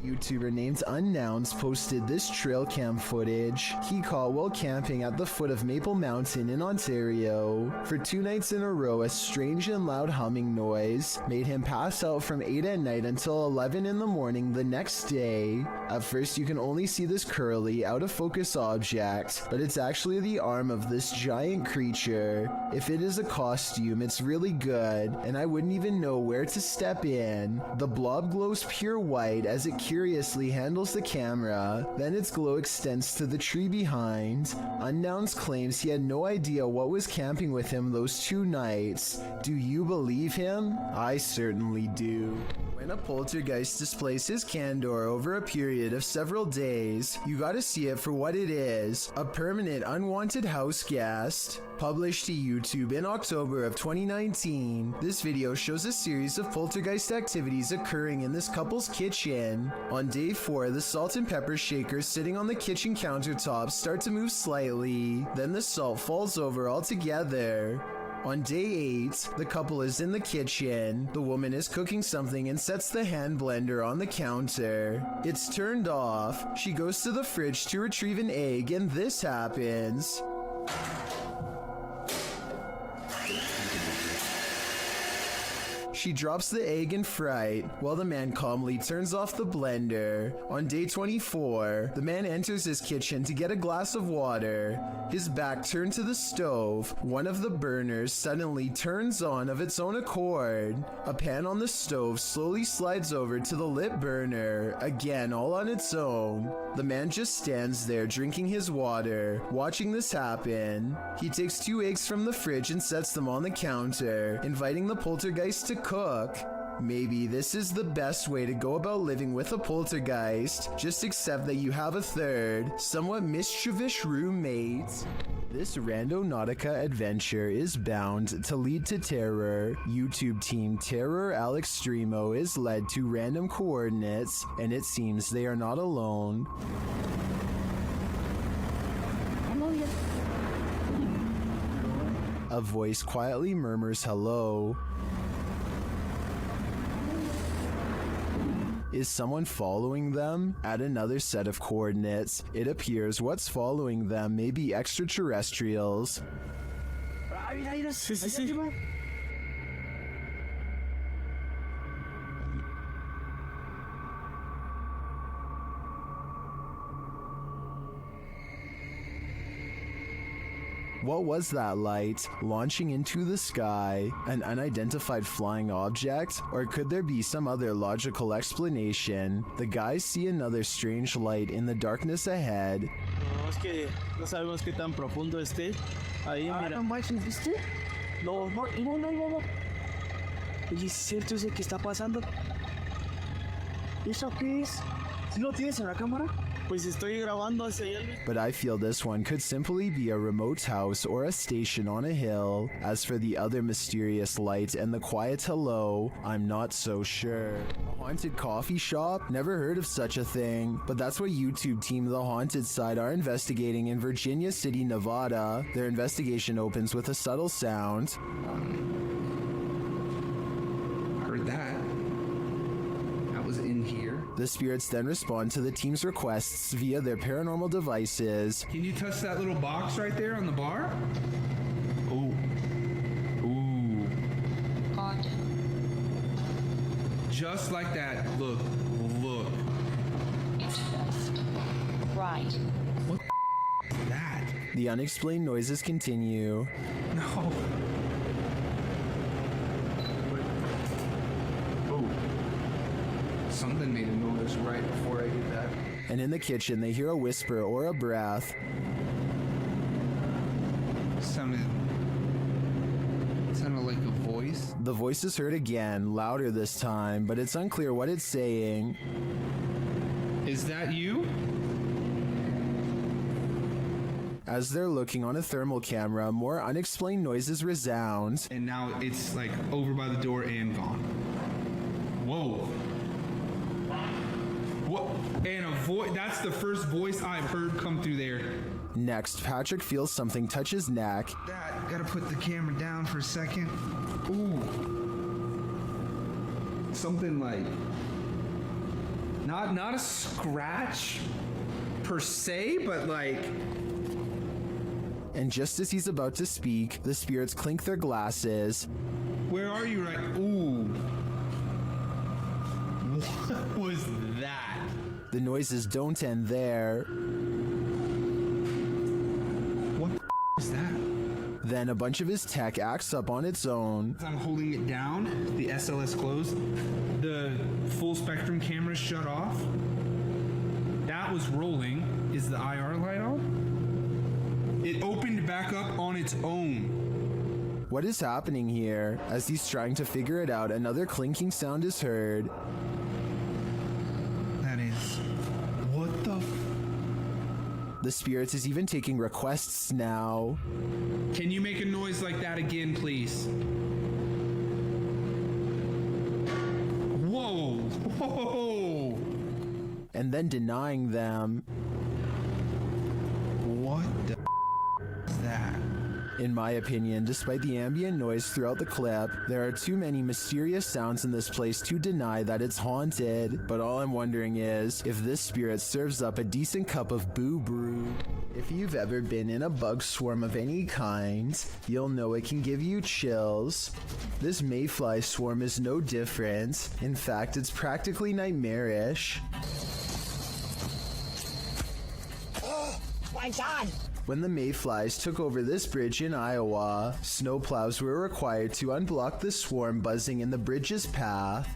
Speaker 1: YouTuber named Unnouns posted this trail cam footage he caught while camping at the foot of Maple Mountain in Ontario. For 2 nights in a row, a strange and loud humming noise made him pass out from 8 at night until 11 in the morning the next day. At first, you can only see this curly, out of focus object, but it's actually the arm of this giant creature. If it is a costume, it's really good, and I wouldn't even know where to step in. The blob glows pure white as it curiously handles the camera, then its glow extends to the tree behind. Unknowns claims he had no idea what was camping with him those 2 nights. Do you believe him? I certainly do. When a poltergeist displays his candor over a period of several days, you gotta see it for what it is, a permanent unwanted house guest. Published to YouTube in October of 2019, this video shows a series of poltergeist activities occurring in this couple's kitchen. On day 4, the salt and pepper shakers sitting on the kitchen countertop start to move slightly, then the salt falls over altogether. On day 8, the couple is in the kitchen. The woman is cooking something and sets the hand blender on the counter. It's turned off. She goes to the fridge to retrieve an egg, and this happens. She drops the egg in fright, while the man calmly turns off the blender. On day 24, the man enters his kitchen to get a glass of water. His back turned to the stove. One of the burners suddenly turns on of its own accord. A pan on the stove slowly slides over to the lit burner, again all on its own. The man just stands there drinking his water, watching this happen. He takes 2 eggs from the fridge and sets them on the counter, inviting the poltergeist to cook. Maybe this is the best way to go about living with a poltergeist. Just accept that you have a third, somewhat mischievous roommate. This Randonautica adventure is bound to lead to terror. YouTube team Terror Alextremo is led to random coordinates, and it seems they are not alone. A voice quietly murmurs hello. Is someone following them? At another set of coordinates, it appears what's following them may be extraterrestrials. What was that light launching into the sky? An unidentified flying object? Or could there be some other logical explanation? The guys see another strange light in the darkness ahead.
Speaker 13: No, es que no sabemos qué tan profundo esté. Ahí, mira.
Speaker 15: No manches, ¿viste?
Speaker 13: No.
Speaker 15: Oye, ¿es cierto ese que está pasando? ¿Eso qué es? ¿Sí lo tienes en la cámara?
Speaker 13: Pues estoy grabando hacia él.
Speaker 1: But I feel this one could simply be a remote house or a station on a hill. As for the other mysterious light and the quiet hello, I'm not so sure. A haunted coffee shop? Never heard of such a thing. But that's what YouTube team The Haunted Side are investigating in Virginia City, Nevada. Their investigation opens with a subtle sound.
Speaker 18: Heard that. That was in here.
Speaker 1: The spirits then respond to the team's requests via their paranormal devices.
Speaker 16: Can you touch that little box right there on the bar? Ooh. Ooh.
Speaker 23: God.
Speaker 16: Just like that. Look. Look.
Speaker 23: It's just right.
Speaker 16: What the is that?
Speaker 1: The unexplained noises continue.
Speaker 16: No. Oh. Something made a noise right before I did that.
Speaker 1: And in the kitchen, they hear a whisper or a breath.
Speaker 16: Sounded like a voice.
Speaker 1: The voice is heard again, louder this time, but it's unclear what it's saying.
Speaker 16: Is that you?
Speaker 1: As they're looking on a thermal camera, more unexplained noises resound.
Speaker 16: And now it's like over by the door and gone. Whoa. What? And a voice. That's the first voice I've heard come through there.
Speaker 1: Next, Patrick feels something touch his neck.
Speaker 16: That, gotta put the camera down for a second. Ooh. Something like. Not a scratch per se, but like.
Speaker 1: And just as he's about to speak, the spirits clink their glasses.
Speaker 16: Where are you right? Ooh. What was that?
Speaker 1: The noises don't end there.
Speaker 16: What is that?
Speaker 1: Then a bunch of his tech acts up on its own.
Speaker 16: I'm holding it down, the SLS closed, the full spectrum camera shut off. That was rolling. Is the IR light on? It opened back up on its own.
Speaker 1: What is happening here? As he's trying to figure it out, another clinking sound is heard.
Speaker 16: That is... What the
Speaker 1: The spirits is even taking requests now.
Speaker 16: Can you make a noise like that again, please? Whoa! Whoa!
Speaker 1: And then denying them.
Speaker 16: What the is that?
Speaker 1: In my opinion, despite the ambient noise throughout the clip, there are too many mysterious sounds in this place to deny that it's haunted. But all I'm wondering is if this spirit serves up a decent cup of boo brew. If you've ever been in a bug swarm of any kind, you'll know it can give you chills. This mayfly swarm is no different. In fact, it's practically nightmarish.
Speaker 15: Oh my God!
Speaker 1: When the mayflies took over this bridge in Iowa, snowplows were required to unblock the swarm buzzing in the bridge's path.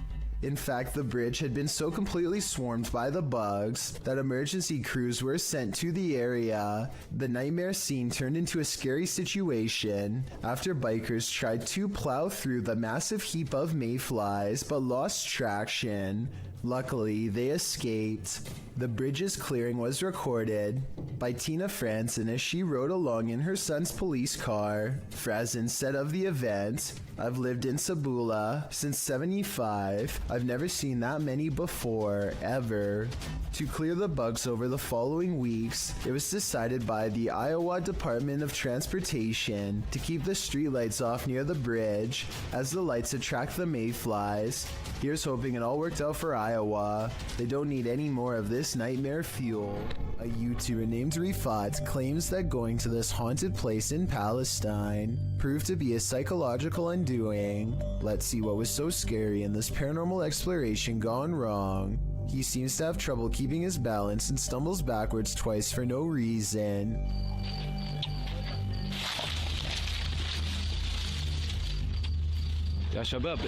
Speaker 1: In fact, the bridge had been so completely swarmed by the bugs that emergency crews were sent to the area. The nightmare scene turned into a scary situation after bikers tried to plow through the massive heap of mayflies but lost traction. Luckily, they escaped. The bridge's clearing was recorded by Tina Franzen as she rode along in her son's police car. Franzen said of the event, "I've lived in Sabula since '75. I've never seen that many before, ever." To clear the bugs over the following weeks, it was decided by the Iowa Department of Transportation to keep the streetlights off near the bridge as the lights attract the mayflies. Here's hoping it all worked out for Iowa. They don't need any more of this nightmare fuel. A YouTuber named Rifat claims that going to this haunted place in Palestine proved to be a psychological undoing. Let's see what was so scary in this paranormal exploration gone wrong. He seems to have trouble keeping his balance and stumbles backwards twice for no reason.
Speaker 18: يا شباب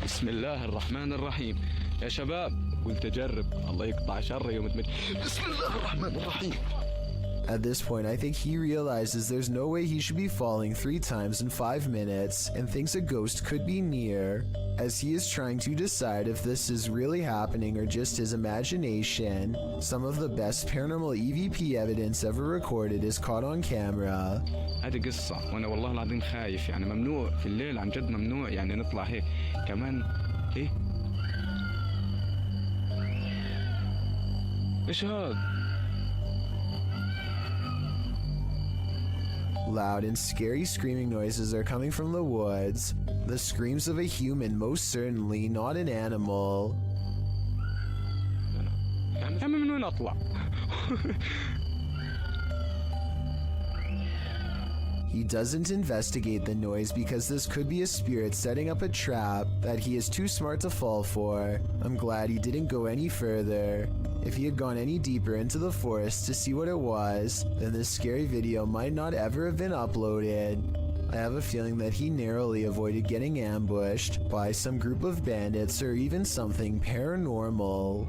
Speaker 18: بسم الله الرحمن الرحيم يا شباب وانت جرب الله يقطع شر يوم بسم الله الرحمن الرحيم.
Speaker 1: At this point, I think he realizes there's no way he should be falling 3 times in 5 minutes and thinks a ghost could be near, as he is trying to decide if this is really happening or just his imagination. Some of the best paranormal EVP evidence ever recorded is caught on camera.
Speaker 18: هذه قصة وانا والله العظيم خايف يعني ممنوع في الليل عن جد ممنوع يعني نطلع هيك كمان ايه ايش هذا؟
Speaker 1: Loud and scary screaming noises are coming from the woods. The screams of a human, most certainly not an animal.
Speaker 18: يا عم من وين اطلع؟
Speaker 1: He doesn't investigate the noise because this could be a spirit setting up a trap that he is too smart to fall for. I'm glad he didn't go any further. If he had gone any deeper into the forest to see what it was, then this scary video might not ever have been uploaded. I have a feeling that he narrowly avoided getting ambushed by some group of bandits or even something paranormal.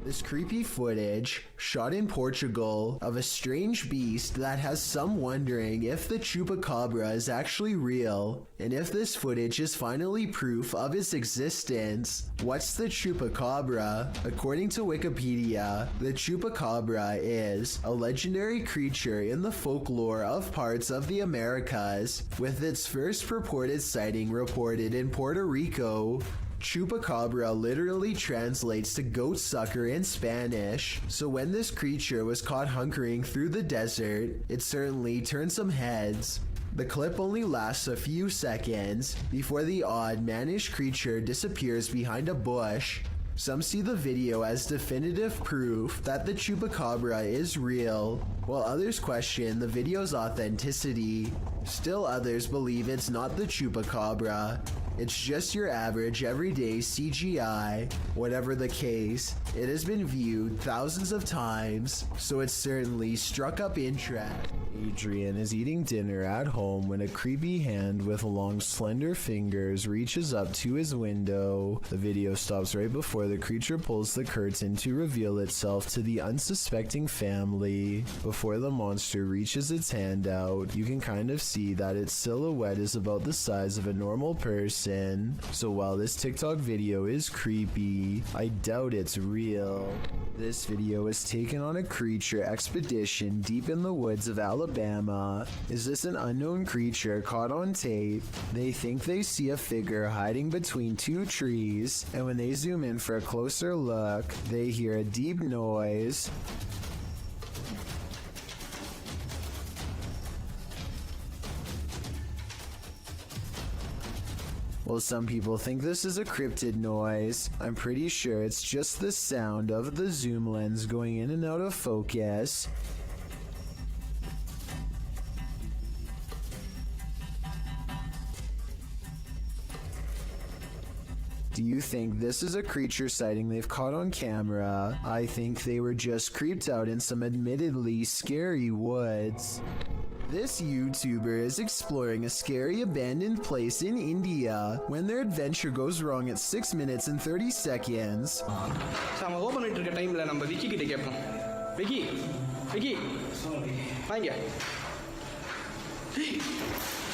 Speaker 1: This creepy footage, shot in Portugal, of a strange beast that has some wondering if the chupacabra is actually real, and if this footage is finally proof of its existence. What's the chupacabra? According to Wikipedia, the chupacabra is a legendary creature in the folklore of parts of the Americas, with its first purported sighting reported in Puerto Rico. Chupacabra literally translates to goat sucker in Spanish, so when this creature was caught hunkering through the desert, it certainly turned some heads. The clip only lasts a few seconds before the odd mannish creature disappears behind a bush. Some see the video as definitive proof that the chupacabra is real, while others question the video's authenticity. Still others believe it's not the chupacabra. It's just your average everyday CGI. Whatever the case, it has been viewed thousands of times, so it certainly struck up interest. Adrian is eating dinner at home when a creepy hand with long slender fingers reaches up to his window. The video stops right before the creature pulls the curtain to reveal itself to the unsuspecting family. Before the monster reaches its hand out, you can kind of see that its silhouette is about the size of a normal person. So while this TikTok video is creepy, I doubt it's real. This video was taken on a creature expedition deep in the woods of Alabama. Is this an unknown creature caught on tape? They think they see a figure hiding between two trees, and when they zoom in for a closer look, they hear a deep noise. Well, some people think this is a cryptid noise. I'm pretty sure it's just the sound of the zoom lens going in and out of focus. Do you think this is a creature sighting they've caught on camera? I think they were just creeped out in some admittedly scary woods. This YouTuber is exploring a scary abandoned place in India when their adventure goes wrong at 6 minutes and 30 seconds.
Speaker 8: நம்ம open பண்ணிட்டு இருக்க டைம்ல நம்ம விக்கி கிட்ட கேட்போம். விக்கி வாங்க.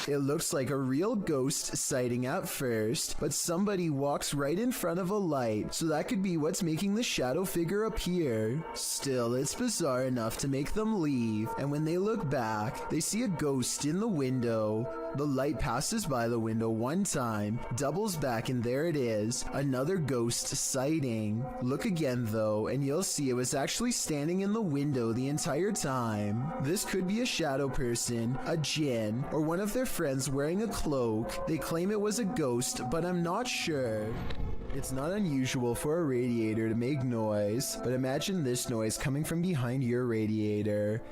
Speaker 1: It looks like a real ghost sighting at first, but somebody walks right in front of a light, so that could be what's making the shadow figure appear. Still, it's bizarre enough to make them leave, and when they look back, they see a ghost in the window. The light passes by the window one time, doubles back, and there it is, another ghost sighting. Look again though, and you'll see it was actually standing in the window the entire time. This could be a shadow person, a djinn, or one of their friends wearing a cloak. They claim it was a ghost, but I'm not sure. It's not unusual for a radiator to make noise, but imagine this noise coming from behind your radiator.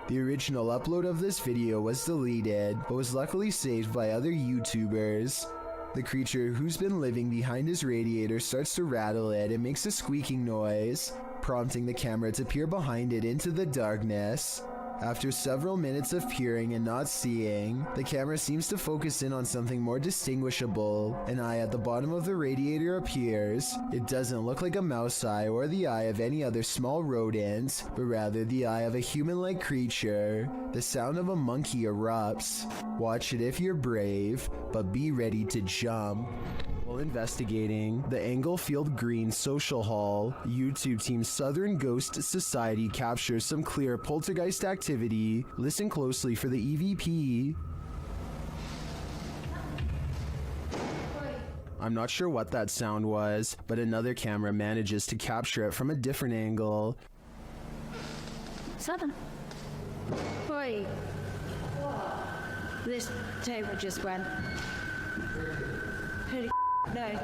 Speaker 1: The original upload of this video was deleted, but was luckily saved by other YouTubers. The creature who's been living behind his radiator starts to rattle it and makes a squeaking noise, prompting the camera to peer behind it into the darkness. After several minutes of peering and not seeing, the camera seems to focus in on something more distinguishable. An eye at the bottom of the radiator appears. It doesn't look like a mouse eye or the eye of any other small rodent, but rather the eye of a human-like creature. The sound of a monkey erupts. Watch it if you're brave, but be ready to jump. While investigating the Englefield Green Social Hall, YouTube team Southern Ghost Society captures some clear poltergeist activity. Listen closely for the EVP. I'm not sure what that sound was, but another camera manages to capture it from a different angle.
Speaker 11: 7.
Speaker 19: Oi. This table just went. Who the knows?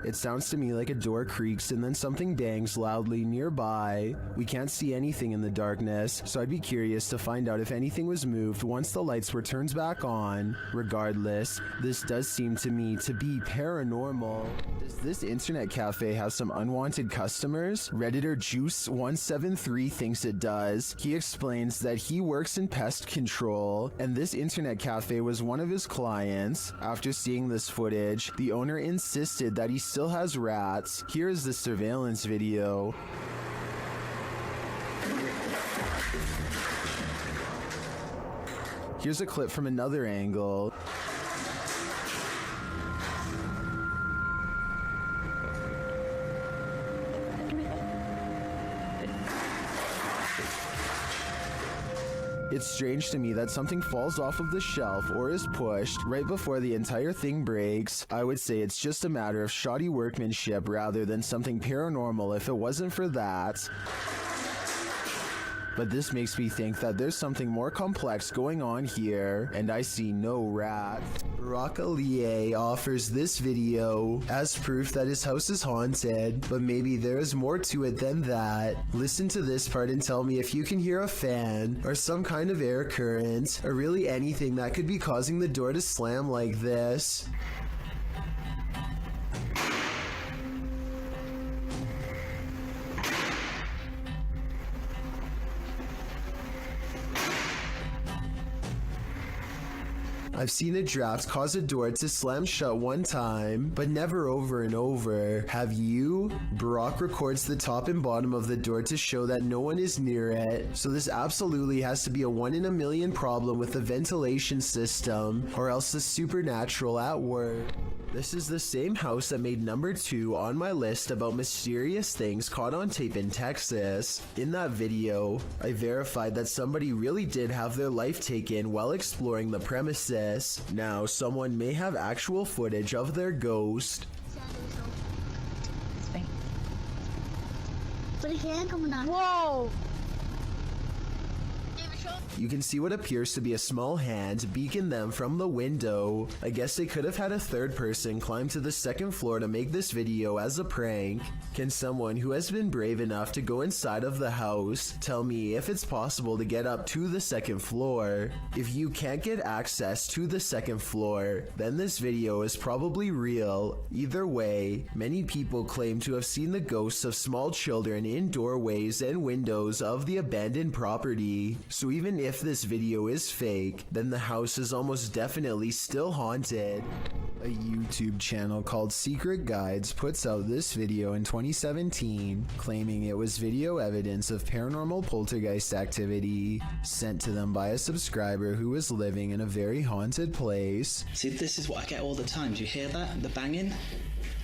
Speaker 1: It sounds to me like a door creaks and then something bangs loudly nearby. We can't see anything in the darkness, so I'd be curious to find out if anything was moved once the lights were turned back on. Regardless, this does seem to me to be paranormal. Does this internet cafe have some unwanted customers? Redditor Juice173 thinks it does. He explains that he works in pest control, and this internet cafe was one of his clients. After seeing this footage, the owner insisted that he still has rats. Here is the surveillance video. Here's a clip from another angle. It's strange to me that something falls off of the shelf or is pushed right before the entire thing breaks. I would say it's just a matter of shoddy workmanship rather than something paranormal if it wasn't for that. But this makes me think that there's something more complex going on here, and I see no rats. Macleod offers this video as proof that his house is haunted, but maybe there is more to it than that. Listen to this part and tell me if you can hear a fan, or some kind of air current, or really anything that could be causing the door to slam like this. I've seen a draft cause a door to slam shut one time, but never over and over. Have you? Brock records the top and bottom of the door to show that no one is near it, so this absolutely has to be a 1 in a million problem with the ventilation system, or else the supernatural at work. This is the same house that made number 2 on my list about mysterious things caught on tape in Texas. In that video, I verified that somebody really did have their life taken while exploring the premises. Now, someone may have actual footage of their ghost.
Speaker 11: Whoa!
Speaker 1: You can see what appears to be a small hand beacon them from the window. I guess they could have had a third person climb to the second floor to make this video as a prank. Can someone who has been brave enough to go inside of the house tell me if it's possible to get up to the second floor? If you can't get access to the second floor, then this video is probably real. Either way, many people claim to have seen the ghosts of small children in doorways and windows of the abandoned property. So even if this video is fake, then the house is almost definitely still haunted. A YouTube channel called Secret Guides puts out this video in 2017, claiming it was video evidence of paranormal poltergeist activity sent to them by a subscriber who was living in a very haunted place.
Speaker 6: See, this is what I get all the time. Do you hear that? The banging?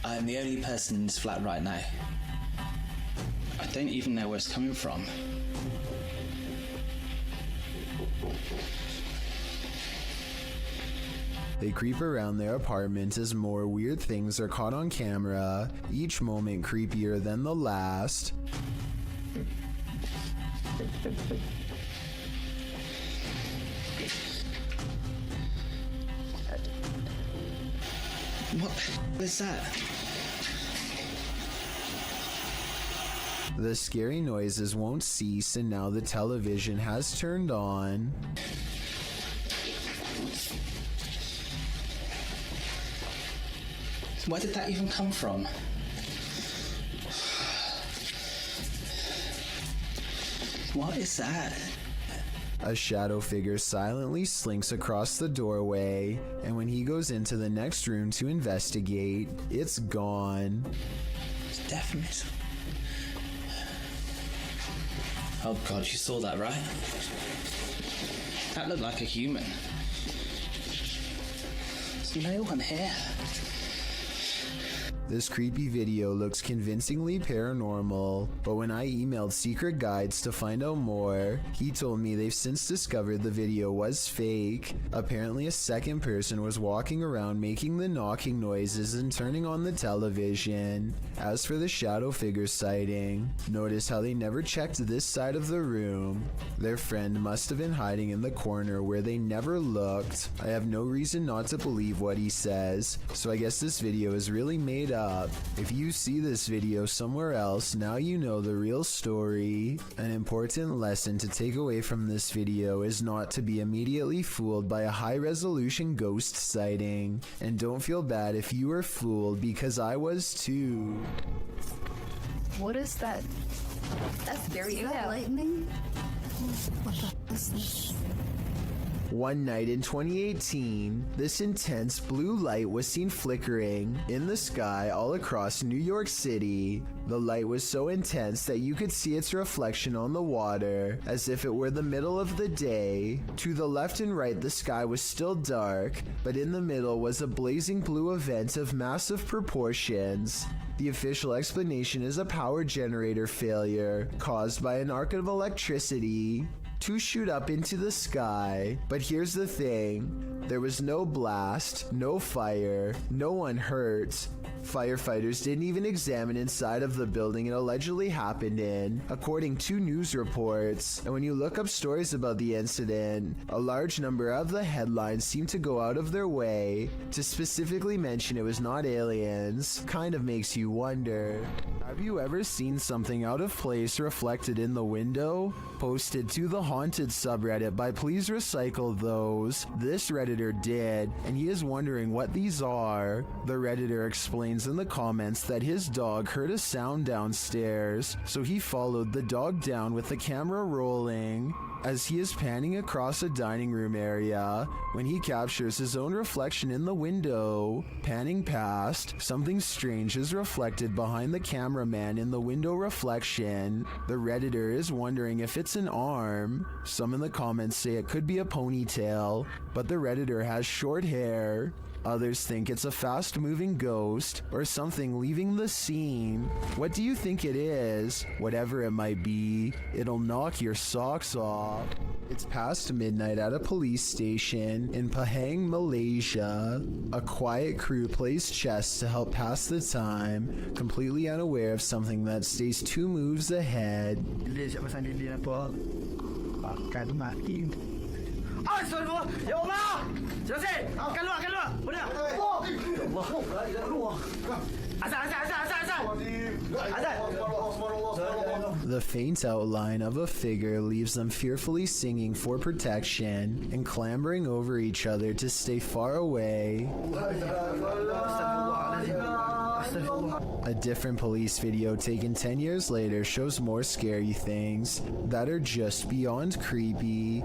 Speaker 6: I am the only person in this flat right now. I don't even know where it's coming from.
Speaker 1: They creep around their apartment as more weird things are caught on camera, each moment creepier than the last.
Speaker 6: What is that?
Speaker 1: The scary noises won't cease, and now the television has turned on.
Speaker 6: Where did that even come from? What is that?
Speaker 1: A shadow figure silently slinks across the doorway, and when he goes into the next room to investigate, it's gone.
Speaker 6: It's definitely... Oh god, you saw that, right? That looked like a human. There's no one here.
Speaker 1: This creepy video looks convincingly paranormal, but when I emailed Secret Guides to find out more, he told me they've since discovered the video was fake. Apparently a second person was walking around making the knocking noises and turning on the television. As for the shadow figure sighting, notice how they never checked this side of the room. Their friend must have been hiding in the corner where they never looked. I have no reason not to believe what he says, so I guess this video is really made up. If you see this video somewhere else, now you know the real story. An important lesson to take away from this video is not to be immediately fooled by a high-resolution ghost sighting, and don't feel bad if you were fooled, because I was too.
Speaker 17: What is that? That's very loud. Lightning? What the is this?
Speaker 1: One night in 2018, this intense blue light was seen flickering in the sky all across New York City. The light was so intense that you could see its reflection on the water, as if it were the middle of the day. To the left and right, the sky was still dark, but in the middle was a blazing blue event of massive proportions. The official explanation is a power generator failure caused by an arc of electricity to shoot up into the sky. But here's the thing, there was no blast, no fire, no one hurt. Firefighters didn't even examine inside of the building it allegedly happened in, according to news reports. And when you look up stories about the incident, a large number of the headlines seem to go out of their way to specifically mention it was not aliens. Kind of makes you wonder. Have you ever seen something out of place reflected in the window? Posted to the haunted subreddit by Please Recycle Those. This Redditor did, and he is wondering what these are. The Redditor explains in the comments that his dog heard a sound downstairs, so he followed the dog down with the camera rolling. As he is panning across a dining room area, when he captures his own reflection in the window. Panning past, something strange is reflected behind the cameraman in the window reflection. The Redditor is wondering if it's an arm. Some in the comments say it could be a ponytail, but the Redditor has short hair. Others think it's a fast-moving ghost or something leaving the scene. What do you think it is? Whatever it might be, it'll knock your socks off. It's past midnight at a police station in Pahang, Malaysia. A quiet crew plays chess to help pass the time, completely unaware of something that stays 2 moves ahead.
Speaker 7: Ya Allah! Selesai! Keluar! Benar!
Speaker 1: The faint outline of a figure leaves them fearfully singing for protection and clambering over each other to stay far away. A different police video taken 10 years later shows more scary things that are just beyond creepy.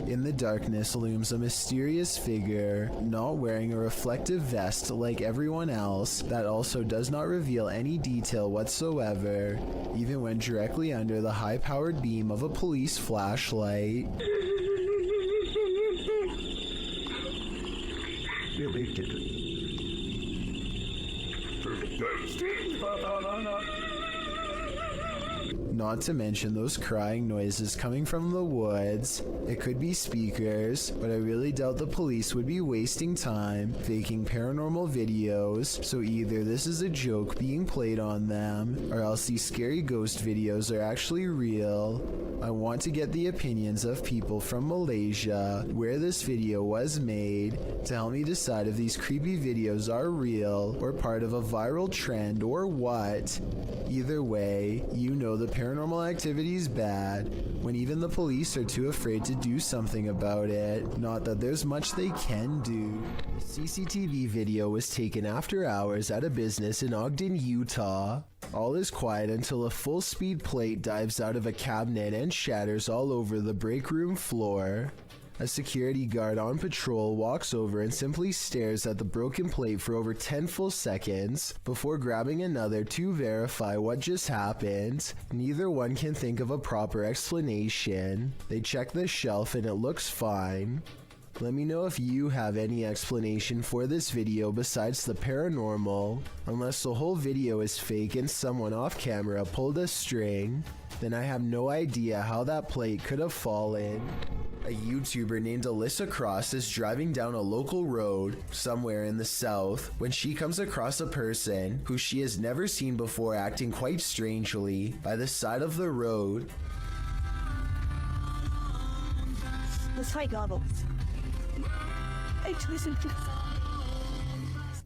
Speaker 1: In the darkness looms a mysterious figure, not wearing a reflective vest like everyone else, that also does not reveal any detail whatsoever, even when directly under the high-powered beam of a police flashlight. Not to mention those crying noises coming from the woods. It could be speakers, but I really doubt the police would be wasting time faking paranormal videos, so either this is a joke being played on them, or else these scary ghost videos are actually real. I want to get the opinions of people from Malaysia, where this video was made, to help me decide if these creepy videos are real, or part of a viral trend, or what. Either way, you know the paranormal activity is bad, when even the police are too afraid to do something about it. Not that there's much they can do. The CCTV video was taken after hours at a business in Ogden, Utah. All is quiet until a full-speed plate dives out of a cabinet and shatters all over the break room floor. A security guard on patrol walks over and simply stares at the broken plate for over 10 full seconds before grabbing another to verify what just happened. Neither one can think of a proper explanation. They check the shelf and it looks fine. Let me know if you have any explanation for this video besides the paranormal. Unless the whole video is fake and someone off camera pulled a string, then I have no idea how that plate could have fallen. A YouTuber named Alyssa Cross is driving down a local road somewhere in the south when she comes across a person who she has never seen before acting quite strangely by the side of the road.
Speaker 15: Let's hike goggles.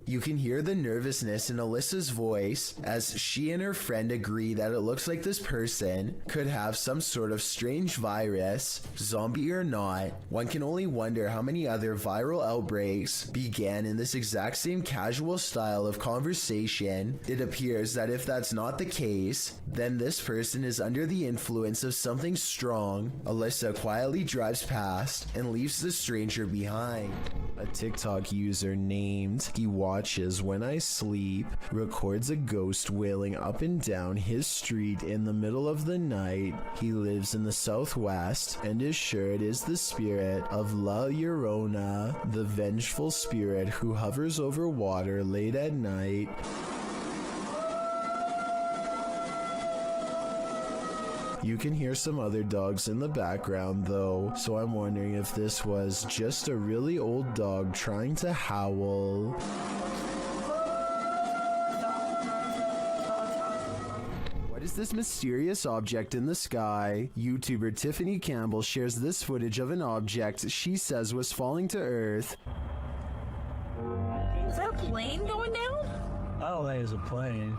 Speaker 1: You can hear the nervousness in Alyssa's voice as she and her friend agree that it looks like this person could have some sort of strange virus, zombie or not. One can only wonder how many other viral outbreaks began in this exact same casual style of conversation. It appears that if that's not the case, then this person is under the influence of something strong. Alyssa quietly drives past and leaves the stranger behind. A TikTok user named He Watches When I Sleep records a ghost wailing up and down his street in the middle of the night. He lives in the southwest and is sure it is the spirit of La Llorona, the vengeful spirit who hovers over water late at night. You can hear some other dogs in the background though, so I'm wondering if this was just a really old dog trying to howl. What is this mysterious object in the sky? YouTuber Tiffany Campbell shares this footage of an object she says was falling to Earth.
Speaker 15: Is that a plane going down?
Speaker 13: I don't think it's a plane.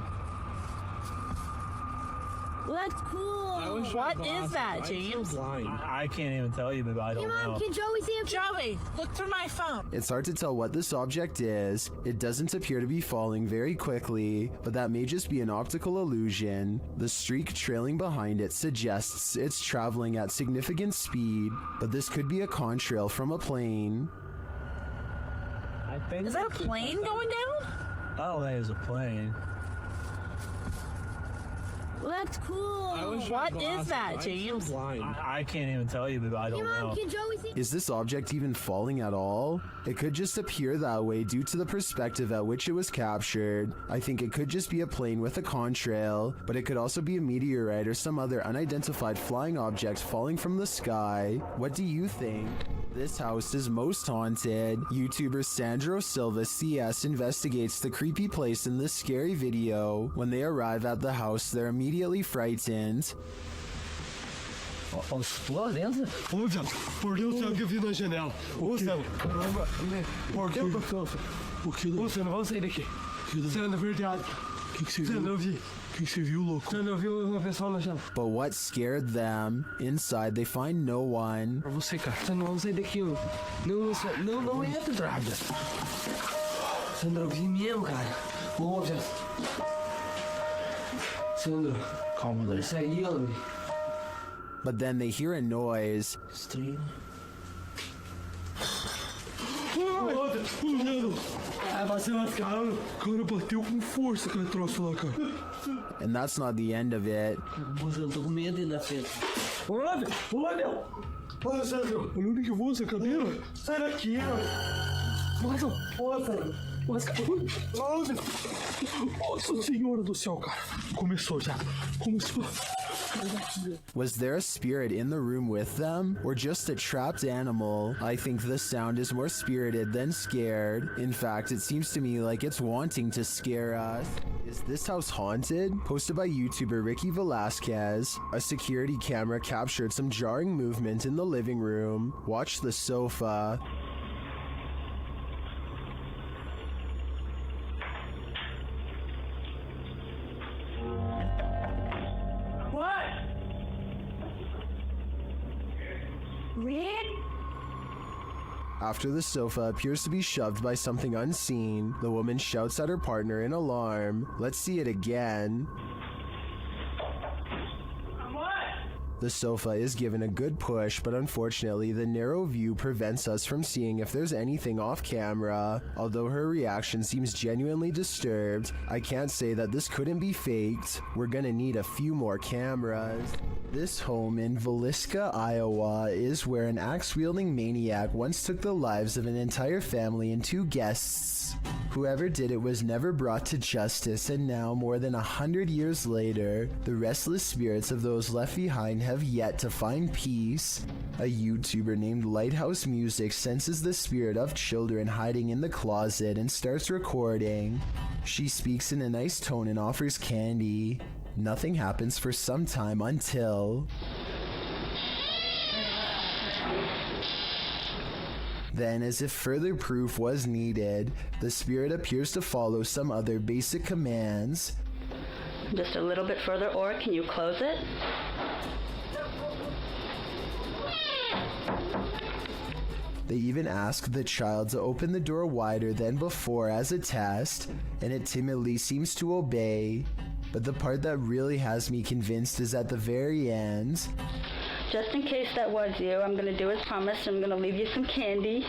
Speaker 15: Well, that's cool. What is that, James?
Speaker 13: I can't even tell you, but I don't know.
Speaker 15: Can Joey see him? Joey, look through my phone.
Speaker 1: It's hard to tell what this object is. It doesn't appear to be falling very quickly, but that may just be an optical illusion. The streak trailing behind it suggests it's traveling at significant speed, but this could be a contrail from a plane.
Speaker 15: Is that a plane going down?
Speaker 13: I don't think it's a plane.
Speaker 15: Well, that's cool. What is that, James?
Speaker 13: I can't even tell you, but I don't know.
Speaker 15: Can Joey see?
Speaker 1: Is this object even falling at all? It could just appear that way due to the perspective at which it was captured. I think it could just be a plane with a contrail, but it could also be a meteorite or some other unidentified flying object falling from the sky. What do you think? This house is most haunted. YouTuber Sandro Silva CS investigates the creepy place in this scary video. When they arrive at the house, they're immediately frightened.
Speaker 7: Lá dentro? Ô, Zé, por Deus, tem alguém vindo na janela. Ô, Zé, por Deus, o que? Ô, Zé, não vamos sair daqui. Zé, na verdade. O que você viu? Zé, não vi. O que você viu, louco? Zé, não viu uma pessoa na janela.
Speaker 1: But what scared them? Inside, they find no one.
Speaker 7: Pra você, cara. Zé, não vamos sair daqui. Não entra, Draga. Sandra, eu vi mesmo, cara. Ô, Zé. Sandra, calma, André. Isso aí, André.
Speaker 1: But then they hear a noise.
Speaker 7: Estranho. Você cara bateu com força aquele troço lá, cara.
Speaker 1: And that's not the end of it.
Speaker 7: Moça, eu tô com medo ainda, frente. Olá, meu. Olha, Sandro. Olha onde que eu vou, essa cadeira. Sai daqui, ó. Moça, Nossa Senhora do céu, cara. Começou já. Começou.
Speaker 1: Was there a spirit in the room with them, or just a trapped animal? I think the sound is more spirited than scared. In fact, it seems to me like it's wanting to scare us. Is this house haunted? Posted by YouTuber Ricky Velasquez. A security camera captured some jarring movement in the living room. Watch the sofa. After the sofa appears to be shoved by something unseen, the woman shouts at her partner in alarm. Let's see it again. The sofa is given a good push, but unfortunately the narrow view prevents us from seeing if there's anything off camera. Although her reaction seems genuinely disturbed, I can't say that this couldn't be faked. We're gonna need a few more cameras. This home in Villisca, Iowa is where an axe-wielding maniac once took the lives of an entire family and 2 guests. Whoever did it was never brought to justice, and now, more than 100 years later, the restless spirits of those left behind have yet to find peace. A YouTuber named Lighthouse Music senses the spirit of children hiding in the closet and starts recording. She speaks in a nice tone and offers candy. Nothing happens for some time until... Then, as if further proof was needed, the spirit appears to follow some other basic commands.
Speaker 14: Just a little bit further, or can you close it?
Speaker 1: They even ask the child to open the door wider than before as a test, and it timidly seems to obey. But the part that really has me convinced is at the very end.
Speaker 14: Just in case that was you, I'm gonna do as promised. I'm gonna leave you some candy.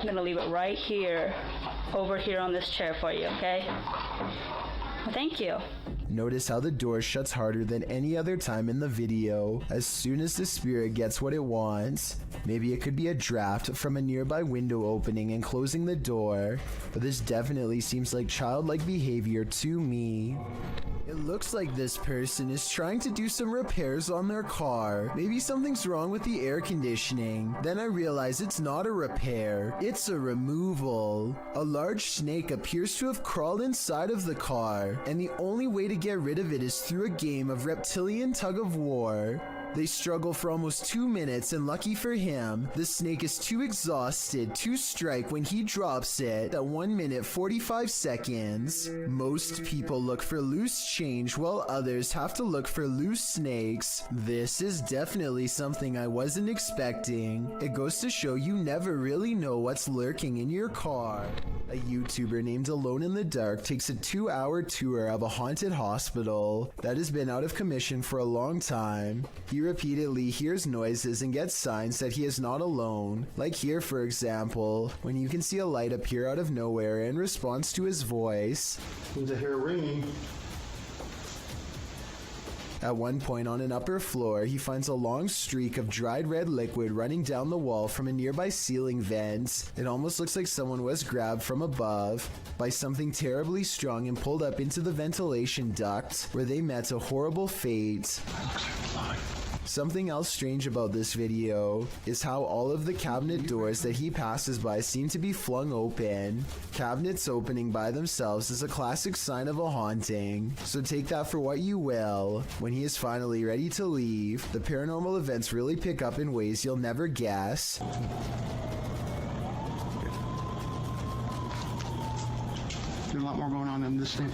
Speaker 14: I'm gonna leave it right here, over here on this chair for you, okay? Well, thank you.
Speaker 1: Notice how the door shuts harder than any other time in the video as soon as the spirit gets what it wants. Maybe it could be a draft from a nearby window opening and closing the door, but this definitely seems like childlike behavior to me. It looks like this person is trying to do some repairs on their car. Maybe something's wrong with the air conditioning. Then I realize it's not a repair, it's a removal. A large snake appears to have crawled inside of the car, and the only way to get rid of it is through a game of reptilian tug-of-war. They struggle for almost 2 minutes, and lucky for him, the snake is too exhausted to strike when he drops it at 1 minute 45 seconds. Most people look for loose change while others have to look for loose snakes. This is definitely something I wasn't expecting. It goes to show you never really know what's lurking in your car. A YouTuber named Alone in the Dark takes a 2-hour tour of a haunted hospital that has been out of commission for a long time. He repeatedly hears noises and gets signs that he is not alone. Like here, for example, when you can see a light appear out of nowhere in response to his voice.
Speaker 3: Seems to hear ringing.
Speaker 1: At one point on an upper floor, he finds a long streak of dried red liquid running down the wall from a nearby ceiling vent. It almost looks like someone was grabbed from above by something terribly strong and pulled up into the ventilation duct, where they met a horrible fate. Something else strange about this video is how all of the cabinet doors that he passes by seem to be flung open. Cabinets opening by themselves is a classic sign of a haunting, so take that for what you will. When he is finally ready to leave, the paranormal events really pick up in ways you'll never guess.
Speaker 9: There's a lot more going on in this thing.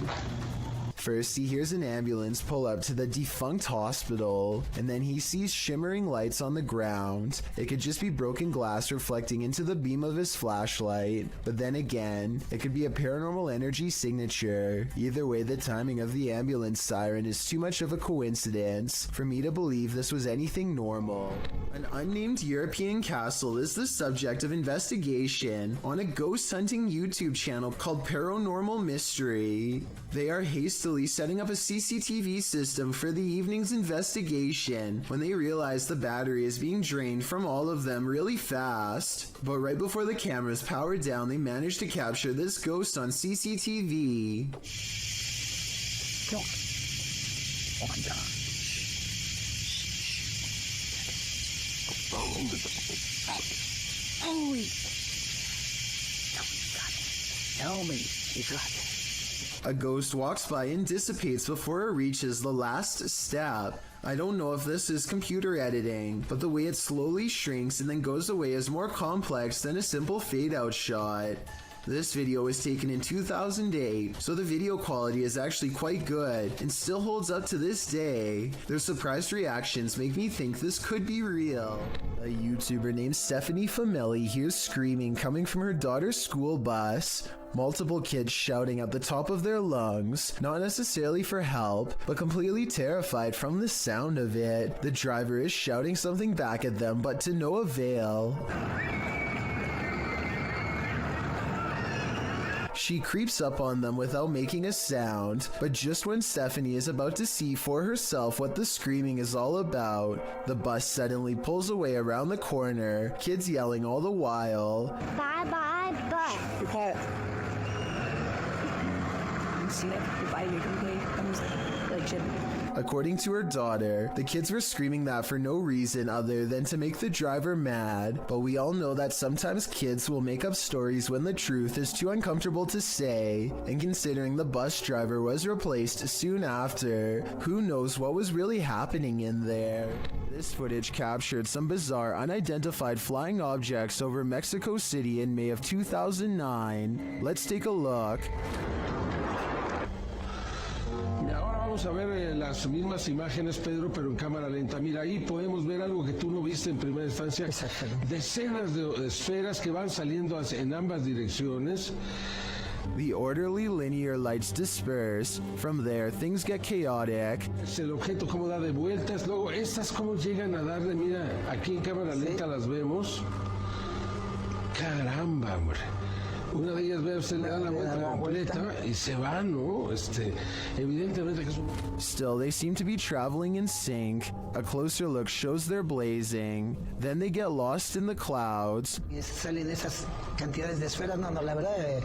Speaker 1: First, he hears an ambulance pull up to the defunct hospital, and then he sees shimmering lights on the ground. It could just be broken glass reflecting into the beam of his flashlight, but then again, it could be a paranormal energy signature. Either way, the timing of the ambulance siren is too much of a coincidence for me to believe this was anything normal. An unnamed European castle is the subject of investigation on a ghost hunting YouTube channel called Paranormal Mystery. They are hastily setting up a CCTV system for the evening's investigation when they realize the battery is being drained from all of them really fast. But right before the cameras power down, they manage to capture this ghost on CCTV.
Speaker 9: Oh my God.
Speaker 15: Holy! Tell me, you got it.
Speaker 1: A ghost walks by and dissipates before it reaches the last step. I don't know if this is computer editing, but the way it slowly shrinks and then goes away is more complex than a simple fade-out shot. This video was taken in 2008, so the video quality is actually quite good and still holds up to this day. Their surprised reactions make me think this could be real. A YouTuber named Stephanie Famelli hears screaming coming from her daughter's school bus. Multiple kids shouting at the top of their lungs, not necessarily for help, but completely terrified from the sound of it. The driver is shouting something back at them, but to no avail. She creeps up on them without making a sound, but just when Stephanie is about to see for herself what the screaming is all about, the bus suddenly pulls away around the corner, kids yelling all the while.
Speaker 11: Bye bye bus.
Speaker 15: Quiet. See that? Goodbye, like shit.
Speaker 1: According to her daughter, the kids were screaming that for no reason other than to make the driver mad, but we all know that sometimes kids will make up stories when the truth is too uncomfortable to say, and considering the bus driver was replaced soon after, who knows what was really happening in there. This footage captured some bizarre unidentified flying objects over Mexico City in May of 2009. Let's take a look.
Speaker 5: Vamos a ver las mismas imágenes, Pedro, pero en cámara lenta. Mira, ahí podemos ver algo que tú no viste en primera instancia. Decenas de esferas que van saliendo en ambas direcciones.
Speaker 1: The orderly linear lights disperse. From there, things get chaotic.
Speaker 5: El objeto cómo da de vueltas. Luego, estas cómo llegan a darle. Mira, aquí en cámara lenta las vemos. Caramba, hombre. Una de ellas, ve, usted le da la vuelta completa y se va, ¿no? Evidentemente que es un...
Speaker 1: Still, they seem to be traveling in sync. A closer look shows they're blazing. Then they get lost in the clouds.
Speaker 15: Salen esas cantidades de esferas, no, la verdad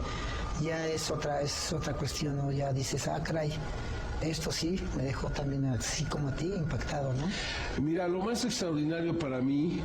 Speaker 15: ya es otra cuestión, ¿no? Ya dices, caray. Esto sí me dejó también así como a ti impactado, ¿no?
Speaker 5: Mira, lo más extraordinario para mí,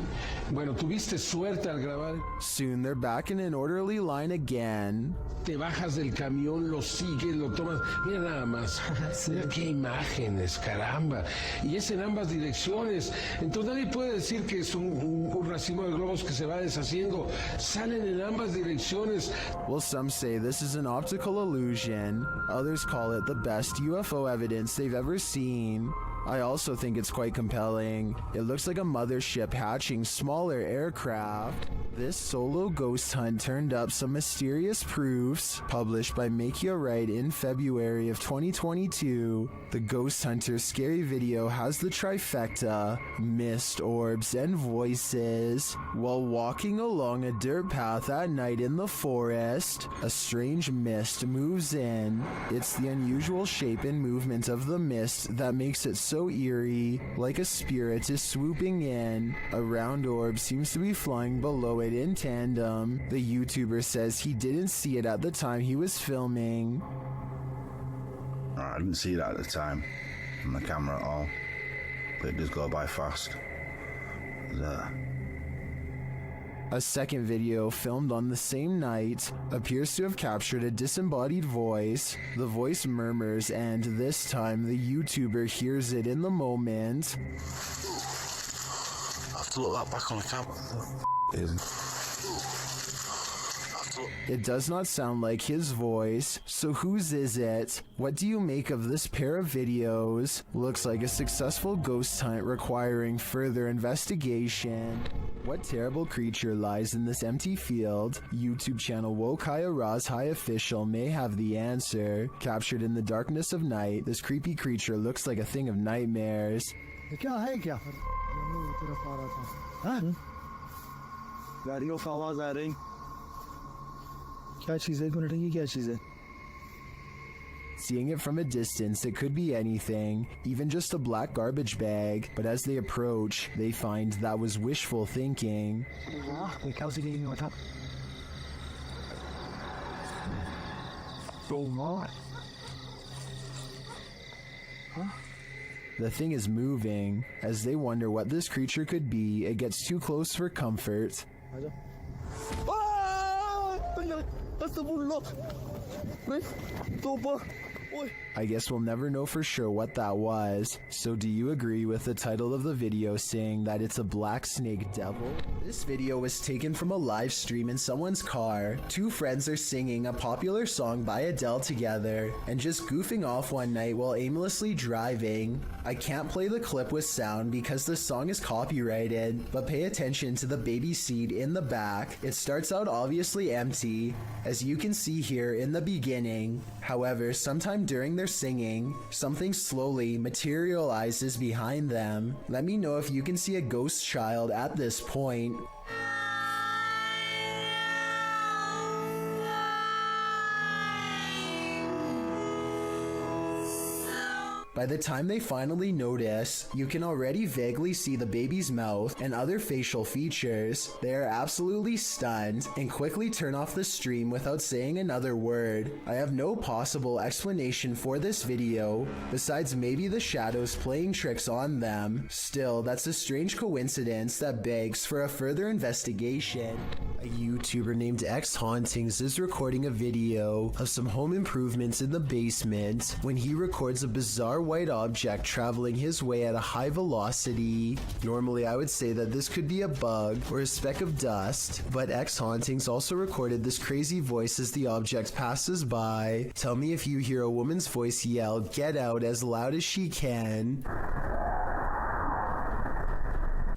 Speaker 5: bueno, tuviste suerte al grabar.
Speaker 1: Soon they're back in an orderly line again.
Speaker 5: Te bajas del camión, lo sigues, lo tomas. Mira nada más. Mira qué imágenes, caramba. Y es en ambas direcciones. Entonces nadie puede decir que es un racimo de globos que se va deshaciendo. Salen en ambas direcciones.
Speaker 1: Well, some say this is an optical illusion. Others call it the best UFO evidence they've ever seen. I also think it's quite compelling. It looks like a mothership hatching smaller aircraft. This solo ghost hunt turned up some mysterious proofs, published by Macleod in February of 2022. The Ghost Hunter scary video has the trifecta, mist, orbs, and voices. While walking along a dirt path at night in the forest, a strange mist moves in. It's the unusual shape and movement of the mist that makes it so eerie, like a spirit is swooping in. A round orb seems to be flying below it in tandem. The YouTuber says he didn't see it at the time he was filming.
Speaker 20: I didn't see that at the time on the camera at all, but it does go by fast.
Speaker 1: A second video filmed on the same night appears to have captured a disembodied voice. The voice murmurs, and this time the YouTuber hears it in the moment.
Speaker 20: I have to look that back on the camera.
Speaker 1: It does not sound like his voice, so whose is it? What do you make of this pair of videos? Looks like a successful ghost hunt requiring further investigation. What terrible creature lies in this empty field? YouTube channel Wokaya Raz High Official may have the answer. Captured in the darkness of night, this creepy creature looks like a thing of nightmares.
Speaker 13: गाड़ियों का आवाज आ रही क्या चीज है ये क्या चीज है
Speaker 1: Seeing it from a distance, it could be anything, even just a black garbage bag, but as they approach, they find that was wishful thinking. The thing is moving. As they wonder what this creature could be, it gets too close for comfort. I guess we'll never know for sure what that was. So do you agree with the title of the video saying that it's a black snake devil? This video was taken from a live stream in someone's car. Two friends are singing a popular song by Adele together and just goofing off one night while aimlessly driving. I can't play the clip with sound because the song is copyrighted, but pay attention to the baby seat in the back. It starts out obviously empty, as you can see here in the beginning. However, sometime during their singing, something slowly materializes behind them. Let me know if you can see a ghost child at this point. By the time they finally notice, you can already vaguely see the baby's mouth and other facial features. They are absolutely stunned and quickly turn off the stream without saying another word. I have no possible explanation for this video, besides maybe the shadows playing tricks on them. Still, that's a strange coincidence that begs for a further investigation. A YouTuber named X Hauntings is recording a video of some home improvements in the basement when he records a bizarre white object traveling his way at a high velocity. Normally I would say that this could be a bug or a speck of dust, but X Hauntings also recorded this crazy voice as the object passes by. Tell me if you hear a woman's voice yell, "Get out," as loud as she can.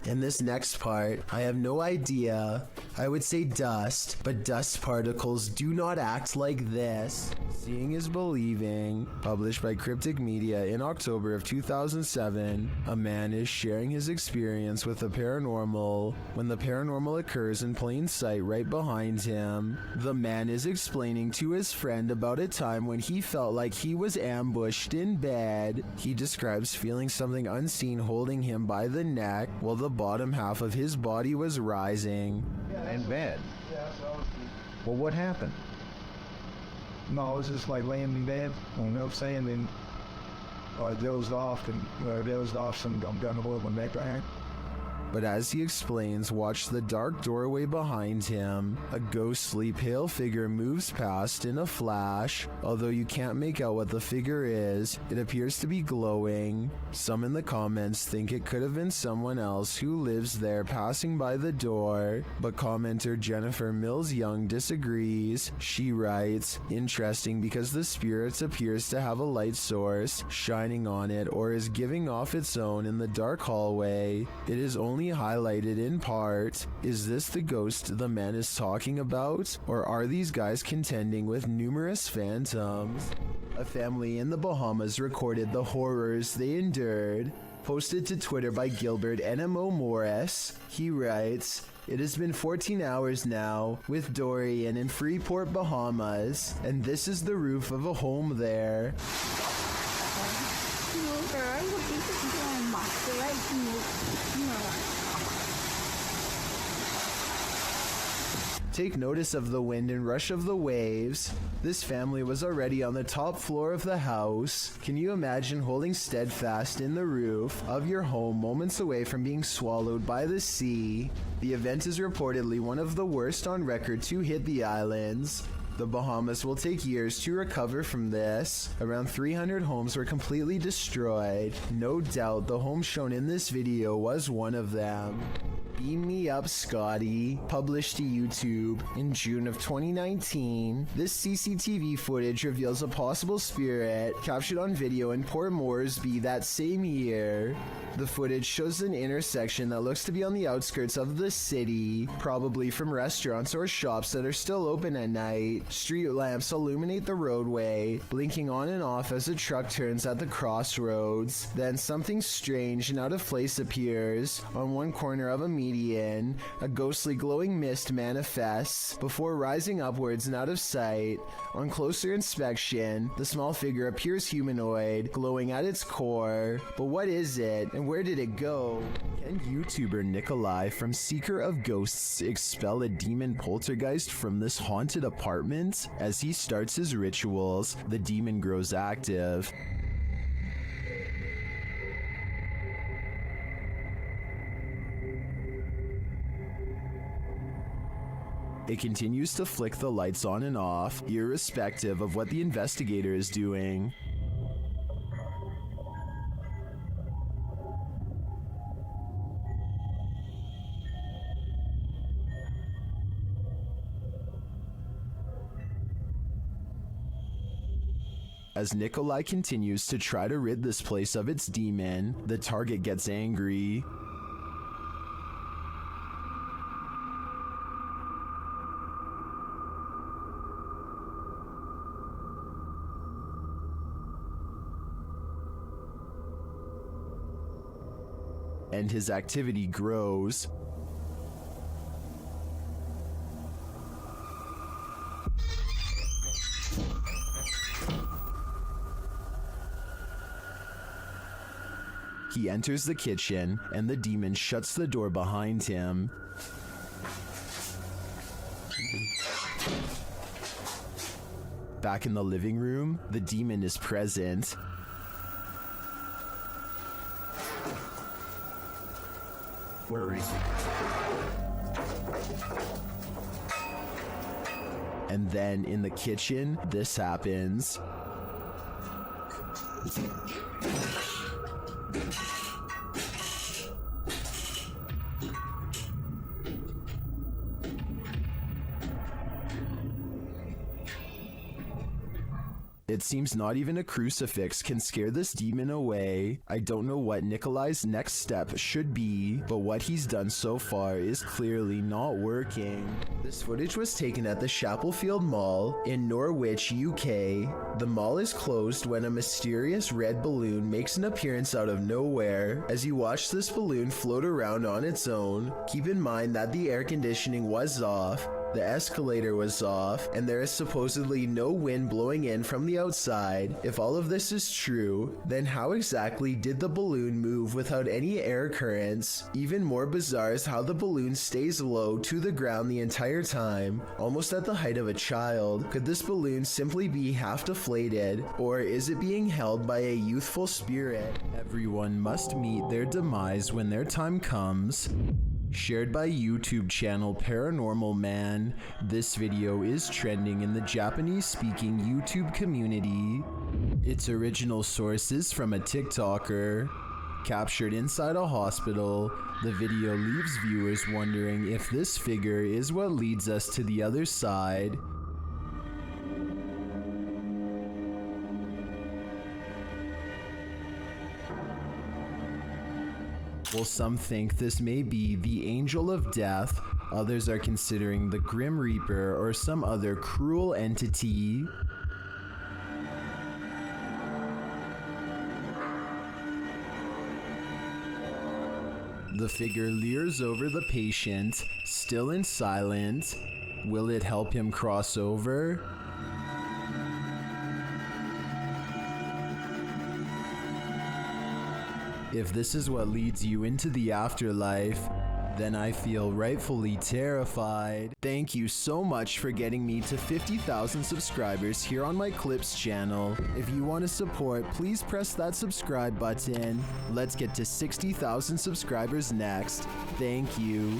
Speaker 1: In this next part, I have no idea. I would say dust, but dust particles do not act like this. Seeing is believing. Published by Cryptic Media in October of 2007, a man is sharing his experience with the paranormal when the paranormal occurs in plain sight right behind him. The man is explaining to his friend about a time when he felt like he was ambushed in bed. He describes feeling something unseen holding him by the neck while the bottom half of his body was rising.
Speaker 2: In bed. Well, what happened?
Speaker 13: No, I was just like laying in bed, you know what I'm saying? Then I dozed off and some I'm done with my neck right.
Speaker 1: But as he explains, watch the dark doorway behind him. A ghostly pale figure moves past in a flash. Although you can't make out what the figure is, it appears to be glowing. Some in the comments think it could have been someone else who lives there passing by the door, but commenter Jennifer Mills Young disagrees. She writes, "Interesting because the spirit appears to have a light source shining on it or is giving off its own in the dark hallway. It is only highlighted in part. Is this the ghost the man is talking about, or are these guys contending with numerous phantoms?" A family in the Bahamas recorded the horrors they endured. Posted to Twitter by Gilbert NMO Morris, he writes, "It has been 14 hours now with Dorian in Freeport, Bahamas, and this is the roof of a home there. Take notice of the wind and rush of the waves. This family was already on the top floor of the house. Can you imagine holding steadfast in the roof of your home moments away from being swallowed by the sea? The event is reportedly one of the worst on record to hit the islands. The Bahamas will take years to recover from this. Around 300 homes were completely destroyed. No doubt the home shown in this video was one of them. Beam Me Up Scotty, published to YouTube in June of 2019. This CCTV footage reveals a possible spirit captured on video in Port Moresby that same year. The footage shows an intersection that looks to be on the outskirts of the city, probably from restaurants or shops that are still open at night. Street lamps illuminate the roadway, blinking on and off as a truck turns at the crossroads. Then something strange and out of place appears. On one corner of a median, a ghostly glowing mist manifests before rising upwards and out of sight. On closer inspection, the small figure appears humanoid, glowing at its core. But what is it, and where did it go? Can YouTuber Nikolai from Seeker of Ghosts expel a demon poltergeist from this haunted apartment? As he starts his rituals, the demon grows active. It continues to flick the lights on and off, irrespective of what the investigator is doing. As Nikolai continues to try to rid this place of its demon, the target gets angry. And his activity grows. He enters the kitchen, and the demon shuts the door behind him. Back in the living room, the demon is present. Where is he? And then in the kitchen, this happens. It seems not even a crucifix can scare this demon away. I don't know what Nikolai's next step should be, but what he's done so far is clearly not working. This footage was taken at the Chapelfield Mall in Norwich, UK. The mall is closed when a mysterious red balloon makes an appearance out of nowhere. As you watch this balloon float around on its own, keep in mind that the air conditioning was off, the escalator was off, and there is supposedly no wind blowing in from the outside. If all of this is true, then how exactly did the balloon move without any air currents? Even more bizarre is how the balloon stays low to the ground the entire time, almost at the height of a child. Could this balloon simply be half deflated, or is it being held by a youthful spirit? Everyone must meet their demise when their time comes. Shared by YouTube channel Paranormal Man, this video is trending in the Japanese-speaking YouTube community. Its original source is from a TikToker. Captured inside a hospital, the video leaves viewers wondering if this figure is what leads us to the other side. While some think this may be the Angel of Death, others are considering the Grim Reaper or some other cruel entity. The figure leers over the patient, still and silent. Will it help him cross over? If this is what leads you into the afterlife, then I feel rightfully terrified. Thank you so much for getting me to 50,000 subscribers here on my Clips channel. If you want to support, please press that subscribe button. Let's get to 60,000 subscribers next. Thank you.